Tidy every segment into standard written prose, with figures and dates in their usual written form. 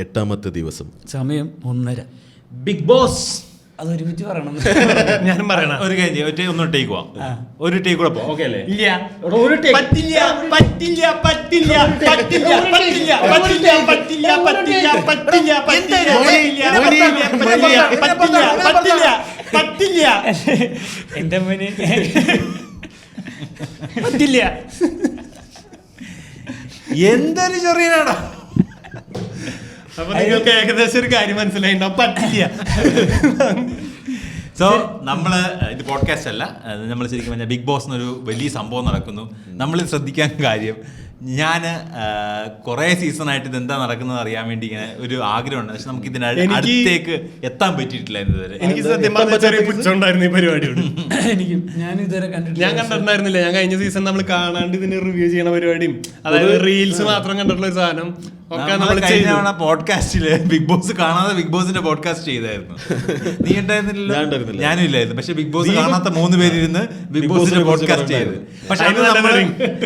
8ാമത്തെ ദിവസം. സമയം 1:30. Big boss അതൊരുമിച്ച് പറയണം. ഞാനും പറയണം. ഒരു കാര്യം ഒന്ന് ടേക്ക് പോവാം. ഒരു ടേക്ക് കൂടെ പോവാം. ഓക്കെ അല്ലേ? ഒരു ടേക്ക് പറ്റില്ല പറ്റില്ല പറ്റില്ല പറ്റില്ല പറ്റില്ല പറ്റില്ല പറ്റില്ല പറ്റില്ല പറ്റില്ല പറ്റില്ല. എന്റെ മോന് പറ്റില്ല. എന്തൊരു ചെറിയനാടാ. അപ്പൊ നിങ്ങൾക്ക് ഏകദേശം ഒരു കാര്യം മനസ്സിലായിണ്ടാവും, പറ്റില്ല. സോ നമ്മള് ഇത് പോഡ്കാസ്റ്റ് അല്ല, നമ്മൾ ശരിക്കും പറഞ്ഞാൽ ബിഗ് ബോസ് എന്നൊരു വലിയ സംഭവം നടക്കുന്നു. നമ്മൾ ശ്രദ്ധിക്കാൻ കാര്യം, ഞാൻ കുറെ സീസണായിട്ട് ഇത് എന്താ നടക്കുന്നത് അറിയാൻ വേണ്ടി ഇങ്ങനെ ഒരു ആഗ്രഹമുണ്ട്. പക്ഷെ നമുക്ക് അടുത്തേക്ക് എത്താൻ പറ്റിയിട്ടില്ല ഇതുവരെ. എനിക്ക് സത്യം പറഞ്ഞാൽ ചെറിയ പുച്ഛമുണ്ടായിരുന്നു ഈ പരിപാടിയോട്. ഞാൻ കണ്ടിട്ടുണ്ടായിരുന്നില്ല. ഞാൻ കഴിഞ്ഞ സീസൺ നമ്മൾ കാണാണ്ട് ഇതിന് റിവ്യൂ ചെയ്യണ പരിപാടിയും, അതായത് റീൽസ് മാത്രം കണ്ടിട്ടുള്ള ഒരു സാധനം ഒക്കെ നമ്മൾ കഴിഞ്ഞ പോഡ്കാസ്റ്റില് ബിഗ് ബോസ് കാണാതെ ബിഗ് ബോസിന്റെ പോഡ്കാസ്റ്റ് ചെയ്തായിരുന്നു. നീ ഉണ്ടായിരുന്നില്ല? ഞാനും ഇല്ലായിരുന്നു. പക്ഷെ ബിഗ് ബോസ് കാണാത്ത 3 പേരിരുന്ന് ബിഗ് ബോസിന്റെ പോഡ്കാസ്റ്റ് ചെയ്ത്. പക്ഷെ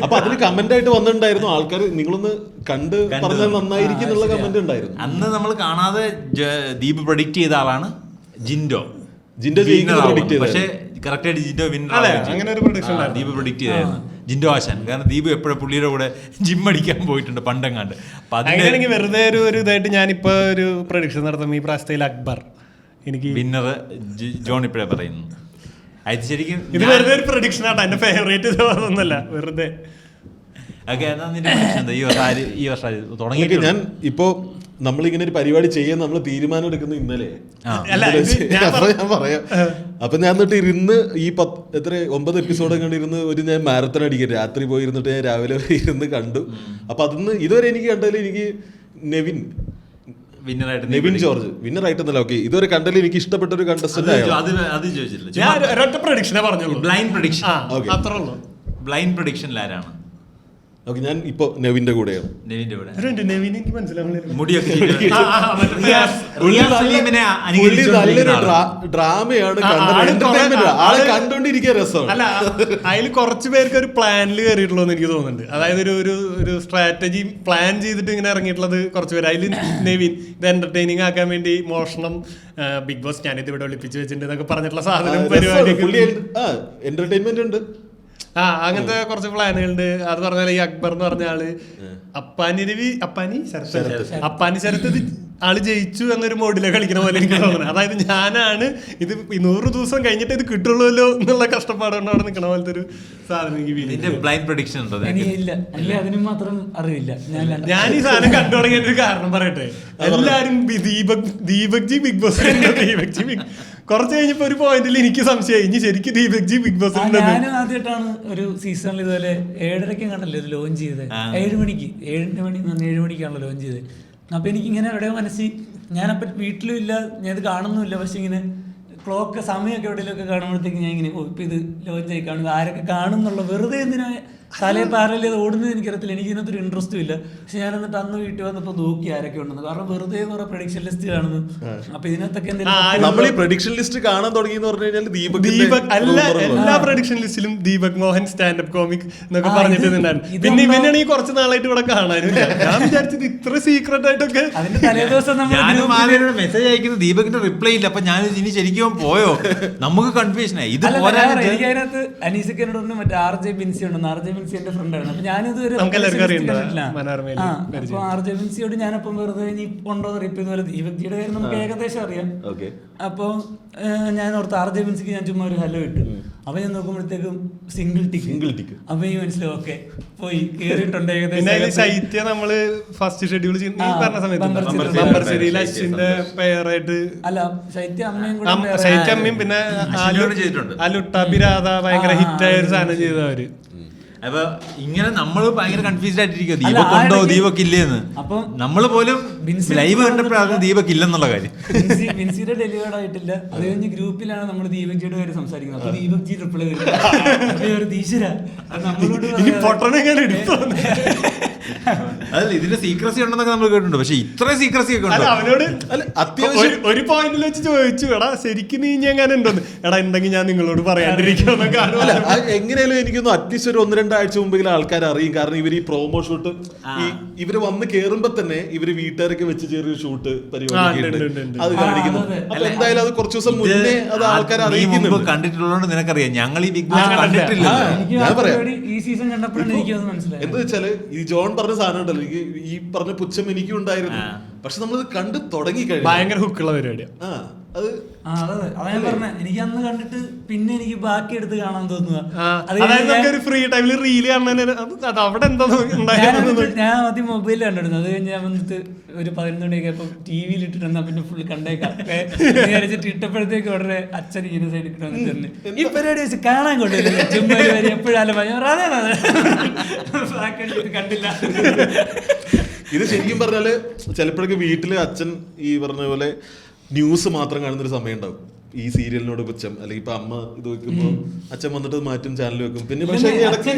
അപ്പൊ അതിന് കമന്റ് ആയിട്ട് വന്നിട്ടുണ്ടായിരുന്നു ആൾക്കാർ, നിങ്ങളൊന്ന് കണ്ട് പറഞ്ഞാൽ നന്നായിരിക്കും എന്നുള്ള കമന്റ് ഉണ്ടായിരുന്നു. അന്ന് നമ്മൾ കാണാതെ ദീപ് പ്രഡിക്റ്റ് ചെയ്ത ആളാണ് ജിൻഡോ. പക്ഷെ കറക്റ്റ് ആയിട്ട് ജിൻഡോ വിന്നർ. ദീപ് പ്രഡിക്റ്റ് ചെയ്തായിരുന്നു ജിൻഡോ ആശാൻ. കാരണം ദീപ് എപ്പോഴും പുള്ളിയുടെ കൂടെ ജിം അടിക്കാൻ പോയിട്ടുണ്ട് പണ്ടെങ്ങാണ്ട്. അപ്പൊ അതിനെനിക്ക് വെറുതെ ഒരു ഇതായിട്ട് ഞാനിപ്പോ ഒരു പ്രഡിക്ഷൻ നടത്തും. ഈ പ്രാവശ്യത്തിൽ അക്ബർ എനിക്ക് വിന്നർ ജോൺ ഇപ്പോഴേ പറയുന്നു. അത് ശരിക്കും ഇത് വെറുതെ ഒരു പ്രഡിക്ഷൻ ആട്ടോ, എന്റെ ഫേവറേറ്റ് ഇതൊന്നുമല്ല, വെറുതെ. ഈ വർഷം തുടങ്ങി. ഞാൻ ഇപ്പോ നമ്മളിങ്ങനെ ഒരു പരിപാടി ചെയ്യാൻ നമ്മൾ തീരുമാനം എടുക്കുന്നു ഇന്നലെ. ഞാൻ പറയാം. അപ്പൊ ഞാൻ എന്നിട്ട് ഇരുന്ന് ഈ 9 എപ്പിസോഡ് കണ്ട് ഇരുന്ന് ഞാൻ മാരത്തൺ അടിക്കും. രാത്രി പോയി ഇരുന്നിട്ട് ഞാൻ രാവിലെ ഇരുന്ന് കണ്ടു. അപ്പൊ അതിന്ന് ഇതുവരെ എനിക്ക് കണ്ടതിൽ എനിക്ക് നെവിൻ ജോർജ് വിന്നറായിട്ടെന്നല്ല. ഓക്കെ, ഇതുവരെ കണ്ടതിൽ എനിക്ക് ഇഷ്ടപ്പെട്ട ഒരു കണ്ടസ്റ്റന്റ് ബ്ലൈൻഡ് പ്രഡിക്ഷനിൽ ആരാണ്? ഓക്കെ, ഞാൻ ഇപ്പൊ നെവിന്റെ കൂടെയാണ്. നല്ലൊരു ഡ്രാമയാണ്, ആളെ കണ്ടോണ്ടിരിക്കാൻ രസമാണ്. അല്ല, അതിൽ കുറച്ച് പേർക്ക് ഒരു പ്ലാനിൽ കയറിയിട്ടുള്ളൂ എനിക്ക് തോന്നുന്നുണ്ട്. അതായത് ഒരു സ്ട്രാറ്റജി പ്ലാൻ ചെയ്തിട്ട് ഇങ്ങനെ ഇറങ്ങിയിട്ടുള്ളത് കുറച്ച് പേര്. അതിൽ നെവിൻ ഇത് എന്റർടൈനിങ് ആക്കാൻ വേണ്ടി മോഷണം, ബിഗ് ബോസ് ഞാനിത് ഇവിടെ ഒളിപ്പിച്ച് വെച്ചിട്ടുണ്ട് എന്നൊക്കെ പറഞ്ഞിട്ടുള്ള സാധനം പരിപാടി, എന്റർടൈൻമെന്റ് ഉണ്ട്. അങ്ങനത്തെ കുറച്ച് പ്ലാനുകളുണ്ട്. അത് പറഞ്ഞാൽ ഈ അക്ബർ എന്ന് പറഞ്ഞ ആള് അപ്പാനി ശരത്ത് ആള് ജയിച്ചു എന്നൊരു മോഡിലെ കളിക്കുന്ന പോലെ എനിക്ക് തോന്നുന്നത്. അതായത് ഞാനാണ് ഇത് 100 ദിവസം കഴിഞ്ഞിട്ട് ഇത് കിട്ടുള്ളൂല്ലോ എന്നുള്ള കഷ്ടപ്പാടുകൊണ്ട് അവിടെ നിൽക്കണ പോലത്തെ ഒരു സാധനം എനിക്ക് ബ്ലൈൻഡ് പ്രഡിക്ഷൻ ഉണ്ടോ? ഞാൻ ഈ സാധനം കണ്ടു തുടങ്ങിയ ഒരു കാരണം പറയട്ടെ. എല്ലാരും ദീപക് ജി ബിഗ് ബോസ് കുറച്ച് കഴിഞ്ഞപ്പോ ഒരു പോയിന്റിൽ എനിക്ക് സംശയമായി ഇനി ശരിക്കും ദീപക് ജി ബിഗ് ബോസ്. ഞാനും ആദ്യമായിട്ടാണ് ഒരു സീസണിൽ ഇതുപോലെ 7:30 കണ്ടല്ലോ ഇത് ലോഞ്ച് ചെയ്തത്. 7 മണിക്കാണല്ലോ ലോഞ്ച് ചെയ്തത്. അപ്പൊ എനിക്കിങ്ങനെ എവിടെയോ മനസ്സിൽ, ഞാനപ്പം വീട്ടിലും ഇല്ല, ഞാൻ ഇത് കാണുന്നുമില്ല. പക്ഷെ ഇങ്ങനെ ക്ലോക്ക് സമയമൊക്കെ എവിടെയൊക്കെ കാണുമ്പോഴത്തേക്ക് ഞാൻ ഇങ്ങനെ ഇപ്പൊ ഇത് ലോഞ്ച് ആയി കാണുന്നത് ആരൊക്കെ കാണും എന്നുള്ള വെറുതെ എന്തിനാ തലയെ പാരല്ലേ അത് ഓടുന്നത് എനിക്കറിയത്തില്ല. എനിക്ക് ഇതിനകത്തൊരു ഇൻട്രസ്റ്റും ഇല്ല. പക്ഷെ ഞാൻ എന്നിട്ട് അന്ന് വീട്ടിൽ വന്നപ്പോ നോക്കി ആരൊക്കെ ഉണ്ടെന്ന്. കാരണം വെറുതെ കുറെ പ്രഡിക്ഷൻ ലിസ്റ്റ് കാണുന്നു. അപ്പൊ ഇതിനകത്തൊക്കെ നമ്മൾ ഈ പ്രഡിക്ഷൻ ലിസ്റ്റ് കാണാൻ തുടങ്ങി എന്ന് പറഞ്ഞു കഴിഞ്ഞാൽ ദീപക് എല്ലാ പ്രഡിക്ഷൻ ലിസ്റ്റിലും ദീപക് മോഹൻ സ്റ്റാൻഡപ്പ് കോമിക് എന്നൊക്കെ പറഞ്ഞിട്ടുണ്ടായിരുന്നു. പിന്നെ ഇവനാണെങ്കിൽ കുറച്ച് നാളായിട്ട് ഇവിടെ കാണാനില്ല. ഞാൻ വിചാരിച്ചത് ഇത്ര സീക്രട്ട് ആയിട്ടൊക്കെ. മെസ്സേജ് അയക്കുന്നത് ദീപകിന്റെ റിപ്ലൈ ഇല്ല. അപ്പൊ ഞാൻ ഇനി ശരിക്കും പോയോ, നമുക്ക് കൺഫ്യൂഷനായി. ഇത് അതിനകത്ത് അനീസക്കനോട് മറ്റേ RJ ബിൻസി ഉണ്ടെന്ന്. RJ ബിൻസി എന്റെ ഫ്രണ്ടാണ്. അപ്പൊ ഞാനിതൊരു അപ്പൊ RJ ബിൻസിയോട് ഞാനപ്പം വെറുതെ ഇനി ഉണ്ടോ ഇതുപോലെ ദീപക്ജിയുടെ കാര്യം നമുക്ക് ഏകദേശം അറിയാം. അപ്പൊ ഞാൻ ഓർത്ത് RJ ബിൻസിക്ക് ഞാൻ ചുമ്മാ ഒരു ഹലോ ഇട്ടു. അപ്പൊ ഞാൻ നോക്കുമ്പോഴത്തേക്കും സിംഗിൾ ടിക്ക്. അപ്പൊ ഈ മനസ്സിലാവും ഓക്കെ പോയി കേറിയിട്ടുണ്ട് ഏകദേശം. ശൈത്യ നമ്മള് ഫസ്റ്റ് ഷെഡ്യൂൾ പറഞ്ഞ സമയത്ത് അല്ല ശൈത്യ അമ്മയും പിന്നെ ലുട്ടാപ്പി രാധ ഭയങ്കര ഹിറ്റായ ഒരു സാധനം ചെയ്തവര്. അപ്പൊ ഇങ്ങനെ നമ്മള് ഭയങ്കര കൺഫ്യൂസ്ഡ് ആയിട്ടിരിക്കും, ദീപക് ഉണ്ടോ ദീപക് ഇല്ലേന്ന്. അപ്പൊ നമ്മള് പോലും ലൈവ് കണ്ടപ്പോഴാണ് ദീപക് ഇല്ലെന്നുള്ള കാര്യം. മിൻസിയുടെ ഡെലിവേർഡ് ആയിട്ടില്ല. അത് കഴിഞ്ഞ് ഗ്രൂപ്പിലാണ് നമ്മൾ ദീപക്ജിയുടെ കാര്യം സംസാരിക്കുന്നത്. അപ്പൊ ദീപക്ജി റിപ്ലൈ ഈശ്വര നമ്മളോട് അതല്ല, ഇതിന്റെ സീക്രസി ഉണ്ടെന്നൊക്കെ നമ്മൾ കേട്ടിട്ടുണ്ട്, പക്ഷെ ഇത്ര സീക്രസി ഒക്കെ അല്ല, ഉണ്ടോ? അവനോട് അല്ല അത്യാവശ്യം ഒരു പോയിന്റിൽ വെച്ച് ചോദിച്ചു, എടാ ശരിക്കും നീ ഇനി എങ്ങനെ ഉണ്ടോന്ന്. എടാ ഉണ്ടെങ്കിൽ ഞാൻ നിങ്ങളോട് പറയാണ്ടിരിക്കുന്നൊക്കെ. അല്ല എങ്ങനെയാലും എനിക്കൊന്ന് അറ്റ്ലീസ്റ്റ് ഒരു 1-2 ആഴ്ച മുമ്പെങ്കിലും ആൾക്കാർ അറിയും. കാരണം ഇവർ ഈ പ്രൊമോ ഷൂട്ട് ഇവര് വന്ന് കേറുമ്പോ തന്നെ ഇവര് വീട്ടുകാരൊക്കെ വെച്ച് ചെറിയൊരു ഷൂട്ട് പരിപാടി അത് കാണിക്കുന്നു. അപ്പൊ എന്തായാലും അത് കുറച്ച് ദിവസം മുന്നേ അത് ആൾക്കാർ അറിയിക്കുന്നുണ്ട്. കണ്ടിട്ടുള്ളതുകൊണ്ട് നിനക്കറിയാം, ഞങ്ങൾ ഈ ബിഗ് ബോസ് കണ്ടിട്ടില്ല. ഞാൻ പറയാം ഈ സീസൺ കണ്ടപ്പോഴാണ് എനിക്കത് മനസ്സിലായത്. എന്താ വെച്ചാല് ഈ ജോൺ പറഞ്ഞ സാധനം ഉണ്ടല്ലോ, എനിക്ക് ഈ പറഞ്ഞ പുച്ഛം എനിക്കും ഉണ്ടായിരുന്നു. പക്ഷെ നമ്മളത് കണ്ടു തുടങ്ങി കഴിഞ്ഞു. ഭയങ്കര ഹുക്കുള്ള പരിപാടിയാണ്. അത് അതെ അതാ ഞാൻ പറഞ്ഞ, എനിക്ക് അന്ന് കണ്ടിട്ട് പിന്നെ എനിക്ക് ബാക്കി എടുത്ത് കാണാൻ തോന്നുക. അതായത് നമുക്ക് ഒരു ഫ്രീ ടൈമിൽ റീല് കാണുന്നതിന് അത് അവിടെ എന്താ ഞാൻ ആദ്യം മൊബൈലിൽ കണ്ടിരുന്നു. അത് കഴിഞ്ഞ് ഞാൻ വന്നിട്ട് ഒരു 11 മണിയൊക്കെ ഇപ്പൊ ടി വിയിൽ ഇട്ടിട്ടുണ്ടാ, പിന്നെ ഫുൾ കണ്ടേക്കാം വിചാരിച്ചിട്ട് ഇട്ടപ്പോഴത്തേക്ക് ഉടനെ അച്ഛൻ ഇങ്ങനെ സൈഡിൽ ഇട്ട് വന്നിട്ട് തന്നെ ഈ പരിപാടി വെച്ച് കാണാൻ കൊണ്ടില്ല ചുമ്മാ എപ്പോഴാലും കണ്ടില്ല. ഇത് ശരിക്കും പറഞ്ഞാല് ചിലപ്പോഴൊക്കെ വീട്ടില് അച്ഛൻ ഈ പറഞ്ഞ പോലെ ന്യൂസ് മാത്രം കാണുന്നൊരു സമയം ഉണ്ടാവും. ഈ സീരിയലിനോട് പുച്ഛം, അല്ലെങ്കിൽ ഇപ്പൊ അമ്മ ഇത് വെക്കുമ്പോ അച്ഛൻ വന്നിട്ട് മാറ്റും, ചാനൽ വെക്കും. പിന്നെ പക്ഷെ ഇടയ്ക്ക്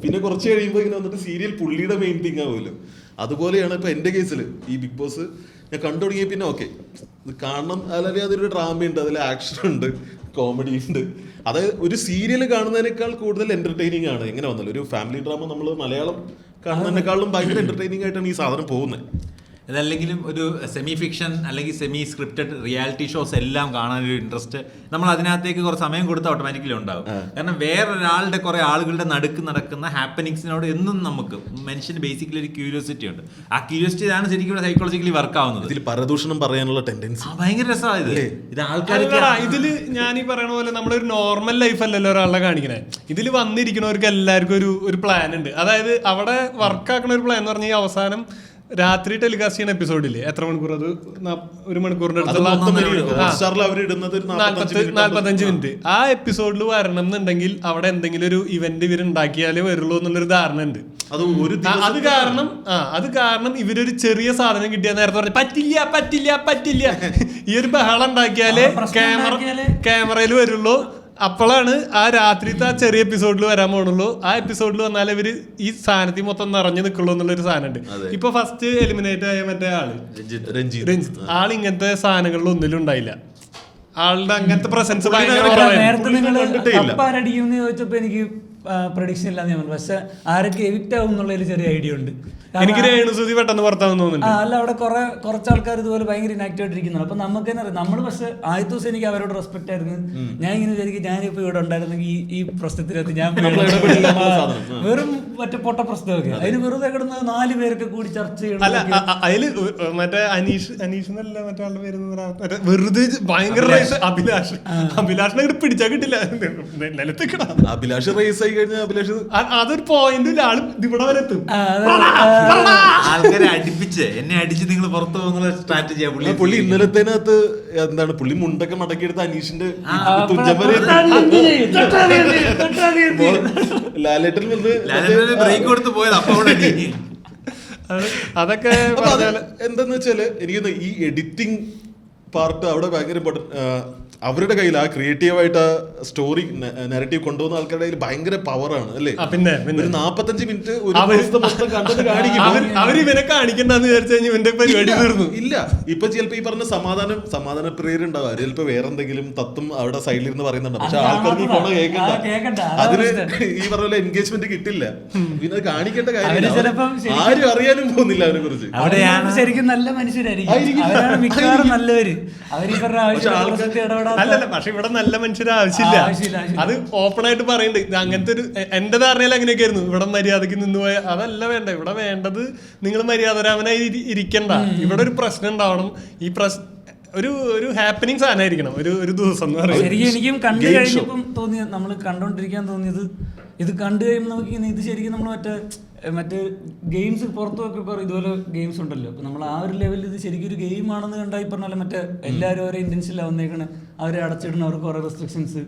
പിന്നെ കുറച്ച് കഴിയുമ്പോ ഇങ്ങനെ വന്നിട്ട് സീരിയൽ പുള്ളിയുടെ മെയിൻ തിങ് ആവുമല്ലോ. അതുപോലെയാണ് ഇപ്പൊ എന്റെ കേസിൽ ഈ ബിഗ് ബോസ് ഞാൻ കണ്ടു തുടങ്ങിയ പിന്നെ ഓക്കെ ഇത് കാണണം. അല്ലെങ്കിൽ അതൊരു ഡ്രാമയുണ്ട്, അതിൽ ആക്ഷൻ ഉണ്ട്, കോമഡി ഉണ്ട്. അതായത് ഒരു സീരിയൽ കാണുന്നതിനേക്കാൾ കൂടുതൽ എന്റർടൈനിങ് ആണ്. എങ്ങനെ വന്നാലും ഒരു ഫാമിലി ഡ്രാമ നമ്മൾ മലയാളം കാണുന്നതിനേക്കാളും ഭയങ്കര എന്റർടൈനിങ് ആയിട്ടാണ് ഈ സാധനം പോകുന്നത്. ഇതല്ലെങ്കിലും ഒരു സെമി ഫിക്ഷൻ അല്ലെങ്കിൽ സെമി സ്ക്രിപ്റ്റഡ് റിയാലിറ്റി ഷോസ് എല്ലാം കാണാനൊരു ഇൻട്രസ്റ്റ് നമ്മൾ അതിനകത്തേക്ക് കുറച്ച് സമയം കൊടുത്താൽ ഓട്ടോമാറ്റിക്കലി ഉണ്ടാവും. കാരണം വേറൊരാളുടെ കുറെ ആളുകളുടെ നടുക്ക് നടക്കുന്ന ഹാപ്പനിങ്സിനോട് എന്നും നമുക്ക് മനുഷ്യന് ബേസിക്കലി ഒരു ക്യൂരിയോസിറ്റി ഉണ്ട്. ആ ക്യൂരിയോസിറ്റി ആണ് ശരിക്കും സൈക്കോളജിക്കലി വർക്ക് ആവുന്നത്. ഇതിൽ പരദൂഷണം പറയാനുള്ള ടെൻഡൻസി ഭയങ്കര രസമാണ്. ഇത് ആൾക്കാർക്ക് ഇതില് ഞാൻ ഈ പറയണ പോലെ നമ്മളൊരു നോർമൽ ലൈഫ് അല്ലല്ലോ ഒരാളെ കാണിക്കണേ. ഇതിൽ വന്നിരിക്കുന്നവർക്ക് എല്ലാവർക്കും ഒരു പ്ലാൻ ഉണ്ട്. അതായത് അവിടെ വർക്കാക്കണ ഒരു പ്ലാൻ എന്ന് പറഞ്ഞാൽ അവസാനം രാത്രി ടെലികാസ്റ്റ് ചെയ്യുന്ന എപ്പിസോഡില്ലേ, എത്ര മണിക്കൂർ, അത് 1 മണിക്കൂറിന്റെ അടുത്തുള്ള 45 മിനിറ്റ്. ആ എപ്പിസോഡിൽ വരണം എന്നുണ്ടെങ്കിൽ അവിടെ എന്തെങ്കിലും ഒരു ഇവന്റ് ഇവർ ഉണ്ടാക്കിയാലേ വരുള്ളൂ എന്നുള്ളൊരു ധാരണ ഉണ്ട്. അത് കാരണം ഇവരൊരു ചെറിയ സാധനം കിട്ടിയാൽ നേരത്തെ പറഞ്ഞു പറ്റില്ല ഈ ഒരു ബഹളം ഉണ്ടാക്കിയാലേ ക്യാമറയിൽ വരുള്ളൂ. അപ്പോഴാണ് ആ രാത്രിത്തെ ആ ചെറിയ എപ്പിസോഡിൽ വരാൻ പോണുള്ളൂ. ആ എപ്പിസോഡിൽ വന്നാലേ ഇവര് ഈ സാധനത്തിൽ മൊത്തം നിറഞ്ഞു നിൽക്കുള്ളൂ എന്നുള്ളൊരു സാധനം ഉണ്ട്. ഇപ്പൊ ഫസ്റ്റ് എലിമിനേറ്റ് ആയ മറ്റേ ആള് രഞ്ജിത്ത്, ആൾ ഇങ്ങനത്തെ സാധനങ്ങളിൽ ഒന്നിലും ഉണ്ടായില്ല. ആളുടെ അങ്ങനത്തെ പ്രസൻസ് നേരത്തെ നിങ്ങൾ അപ്പാരടിക്കുമെന്ന് ചോദിച്ചപ്പോ എനിക്ക് പ്രഡിക്ഷൻ ഇല്ലാന്ന് ഞാൻ പറഞ്ഞു. പക്ഷെ ആരൊക്കെ എവിക്റ്റ് ആവും എന്നുള്ളൊരു ചെറിയ ഐഡിയ ഉണ്ട്. എനിക്ക് രേണുസുതി പെട്ടെന്ന് പുറത്താന്ന് തോന്നുന്നു. അല്ല, അവിടെ കുറച്ച് ആൾക്കാർ ഇതുപോലെ ഭയങ്കര ഇനാക്റ്റീവ് ആയിട്ടിരിക്കുന്നുണ്ട്. അപ്പൊ നമുക്ക് തന്നെ അറിയാം. നമ്മള് പക്ഷെ ആദ്യത്തെ ദിവസം എനിക്ക് അവരോട് റെസ്പെക്ട് ആയിരുന്നു. ഞാൻ ഇങ്ങനെ വിചാരിക്കും, ഞാനിപ്പോ ഇവിടെ ഉണ്ടായിരുന്നെങ്കിൽ ഈ പ്രശ്നത്തിനകത്ത് ഞാൻ വെറും മറ്റേ പൊട്ട പ്രശ്നമൊക്കെ അതിന് വെറുതെ കിടന്ന് 4 പേരൊക്കെ കൂടി ചർച്ച ചെയ്യണം. അല്ല അതില് മറ്റേ അനീഷ് എന്നല്ല മറ്റേ ആളുടെ പേര് വെറുതെ ഭയങ്കര അഭിലാഷിനെ പിടിച്ചാൽ കിട്ടില്ല, നിലത്ത് കിടാം. അഭിലാഷ് റേസ് ആയി കഴിഞ്ഞാൽ അഭിലാഷ് അതൊരു പോയിന്റ് ആള് ഇവിടെ വരെ എത്തും. ആൾക്കാരെ അടിപ്പിച്ച് എന്നെ അടിച്ച് നിങ്ങൾ പുറത്തു പോകുന്ന സ്ട്രാറ്റജിയാ പുള്ളി. ഇന്നലത്തേനകത്ത് എന്താണ് പുള്ളി മുണ്ടൊക്കെ മടക്കിയെടുത്ത് അനീഷിന്റെ ലാലേട്ടൻ വന്ന് ബ്രേക്ക് കൊടുത്ത് പോയത്. അപ്പൊ അതൊക്കെ എന്താന്ന് വെച്ചാല് എനിക്ക് ഈ എഡിറ്റിംഗ് പാർട്ട് അവിടെ ഭയങ്കര ഇമ്പോർട്ടന്റ്. അവരുടെ കയ്യിൽ ആ ക്രിയേറ്റീവായിട്ട് ആ സ്റ്റോറി നെറേറ്റീവ് കൊണ്ടുപോകുന്ന ആൾക്കാരുടെ കയ്യിൽ ഭയങ്കര പവറാണ് അല്ലേ. പിന്നെ ഒരു 45 മിനിറ്റ് ഒരു ദിവസത്തെ മൊത്തം കണ്ടത് കാണിക്കും. അവരിവനെ കാണിക്കണ്ടെന്ന് വിചാരിച്ചു കഴിഞ്ഞാൽ ഇവന്റെ പരിപാടി തീർന്നു. ഇല്ല, ഇപ്പൊ ചിലപ്പോ ഈ പറഞ്ഞ സമാധാന പ്രിയരുണ്ടാവും. അവര് ചിലപ്പോ വേറെ എന്തെങ്കിലും തത്വം അവിടെ സൈഡിലിരുന്ന് പറയുന്നുണ്ട്. പക്ഷെ ആൾക്കാർക്ക് ഈ ഫോണോ കേൾക്കണ്ട. അതിന് ഈ പറഞ്ഞ പോലെ എൻഗേജ്മെന്റ് കിട്ടില്ല. പിന്നെ കാണിക്കേണ്ട കാര്യം ആരും അറിയാനും പോകുന്നില്ല അവരെ കുറിച്ച്. ശരിക്കും നല്ല മനുഷ്യരായിരിക്കും നല്ലവര്. അല്ലല്ല, പക്ഷെ ഇവിടെ നല്ല മനുഷ്യരെ ആവശ്യമില്ല. അത് ഓപ്പൺ ആയിട്ട് പറയുന്നുണ്ട്. അങ്ങനത്തെ ഒരു എന്റെ ധാരണയിൽ അങ്ങനെയൊക്കെ ആയിരുന്നു. ഇവിടെ മര്യാദക്ക് നിന്ന് പോയ അതല്ല വേണ്ട. ഇവിടെ വേണ്ടത് നിങ്ങൾ മര്യാദരാമനായി ഇരിക്കണ്ട. ഇവിടെ ഒരു പ്രശ്നം ഉണ്ടാവണം. ഈ ഒരു ഹാപ്പനിങ് സാധനമായിരിക്കണം ഒരു ദിവസം എന്ന് പറയുന്നത്. ശരിക്കും എനിക്കും കണ്ടു കഴിഞ്ഞപ്പം തോന്നിയത്, നമ്മൾ കണ്ടോണ്ടിരിക്കാൻ തോന്നിയത്, ഇത് കണ്ടു കഴിയുമ്പോൾ നമുക്ക് ഇത് ശരിക്കും നമ്മൾ മറ്റേ ഗെയിംസ് പുറത്തൊക്കെ ഇതുപോലെ ഗെയിംസ് ഉണ്ടല്ലോ. അപ്പൊ നമ്മൾ ആ ഒരു ലെവലിൽ ഇത് ശരിക്കും ഒരു ഗെയിം ആണെന്ന് കണ്ടാൽ ഈ പറഞ്ഞാൽ മറ്റേ എല്ലാവരും ഓരോ ഇന്റൻഷനിലാണ് വന്നേക്കണേ. അവരെ അടച്ചിടുന്ന അവർക്ക് കുറെ റെസ്ട്രിക്ഷൻസ്,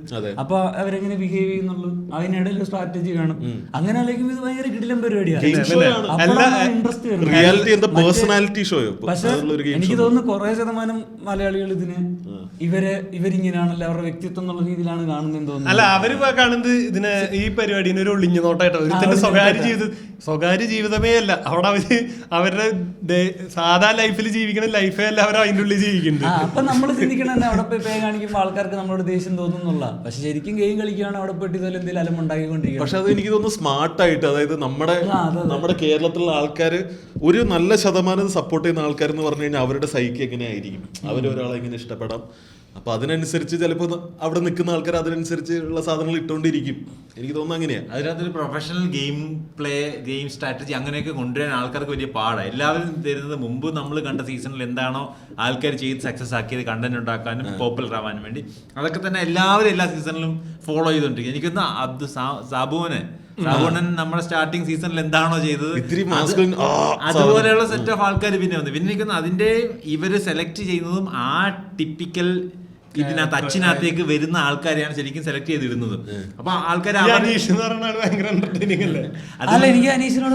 അപ്പൊ അവരെങ്ങനെ ബിഹേവ് ചെയ്യുന്നുള്ളൂ, അതിനിടയിൽ സ്ട്രാറ്റജി കാണും. അങ്ങനെ ആലോചിക്കുമ്പോൾ ഇത് ഭയങ്കര കിടിലം പരിപാടിയാണ്. ഇൻട്രസ്റ്റ് പക്ഷെ എനിക്ക് തോന്നുന്നു കുറെ ശതമാനം മലയാളികൾ ഇതിന് ഇവരിങ്ങനെയാണല്ലോ അവരുടെ വ്യക്തിത്വം എന്നുള്ള രീതിയിലാണ് കാണുന്നതെന്ന് തോന്നുന്നു. അല്ല, അവര് കാണുന്നത് ഇതിനെ ഈ പരിപാടിനെ ഒരു ഒളിഞ്ഞു നോട്ടായിട്ടോ, ഒരുത്തന്റെ സ്വകാര്യ ജീവിതമേ അല്ല അവിടെ അവരുടെ സാധാ ലൈഫിൽ ജീവിക്കുന്ന ലൈഫേ അല്ല അവർ അതിൻ്റെ ഉള്ളിൽ ജീവിക്കുന്നുണ്ട്. അപ്പൊ നമ്മൾ ചിന്തിക്കണം അവിടെ പോയി പേ കാണിക്കുമ്പോൾ ആൾക്കാർക്ക് നമ്മളോട് ദേഷ്യം തോന്നുന്നുള്ള, പക്ഷെ ശരിക്കും ഗെയിം കളിക്കുകയാണ് അവിടെ പോയിട്ട് ഇതുപോലെ എന്തെങ്കിലും അലമുണ്ടാക്കിക്കൊണ്ടിരിക്കുക. പക്ഷെ അത് എനിക്ക് തോന്നുന്നു സ്മാർട്ടായിട്ട്, അതായത് നമ്മുടെ കേരളത്തിലുള്ള ആൾക്കാർ ഒരു നല്ല ശതമാനം സപ്പോർട്ട് ചെയ്യുന്ന ആൾക്കാർ എന്ന് പറഞ്ഞു കഴിഞ്ഞാൽ അവരുടെ സൈക്കി എങ്ങനെയായിരിക്കും, അവരൊരാളെ എങ്ങനെ ഇഷ്ടപ്പെടാം, അപ്പൊ അതിനനുസരിച്ച് ചിലപ്പോൾ അവിടെ നിൽക്കുന്ന ആൾക്കാർ അതിനനുസരിച്ചുള്ള സാധനങ്ങൾ ഇട്ടുകൊണ്ടിരിക്കും. എനിക്ക് തോന്നുന്നു അങ്ങനെയാണ്. അതിനകത്തൊരു professional game play, game strategy അങ്ങനെയൊക്കെ കൊണ്ടുവരാൻ ആൾക്കാർക്ക് വലിയ പാടാണ്. എല്ലാവരും തരുന്നത് മുമ്പ് നമ്മൾ കണ്ട സീസണിൽ എന്താണോ ആൾക്കാർ ചെയ്ത് സക്സസ് ആക്കിയത്, കണ്ടന്റ് ഉണ്ടാക്കാനും പോപ്പുലർ ആവാനും വേണ്ടി, അതൊക്കെ തന്നെ എല്ലാവരും എല്ലാ സീസണിലും ഫോളോ ചെയ്തോണ്ടിരിക്കും. എനിക്കൊന്ന് സാബുണൻ നമ്മുടെ സ്റ്റാർട്ടിങ് സീസണിൽ എന്താണോ ചെയ്തത് അതുപോലെയുള്ള സെറ്റ് ഓഫ് ആൾക്കാർ പിന്നെ വന്നു. പിന്നെ എനിക്കൊന്ന് അതിന്റെ ഇവര് സെലക്ട് ചെയ്യുന്നതും ആ ടിപ്പിക്കൽ ഇതിനകത്ത് അച്ഛനകത്തേക്ക് വരുന്ന ആൾക്കാരെയാണ് ശരിക്കും സെലക്ട് ചെയ്തിരുന്നത്. അപ്പൊ ആൾക്കാർ എനിക്ക് അനീഷിനോട്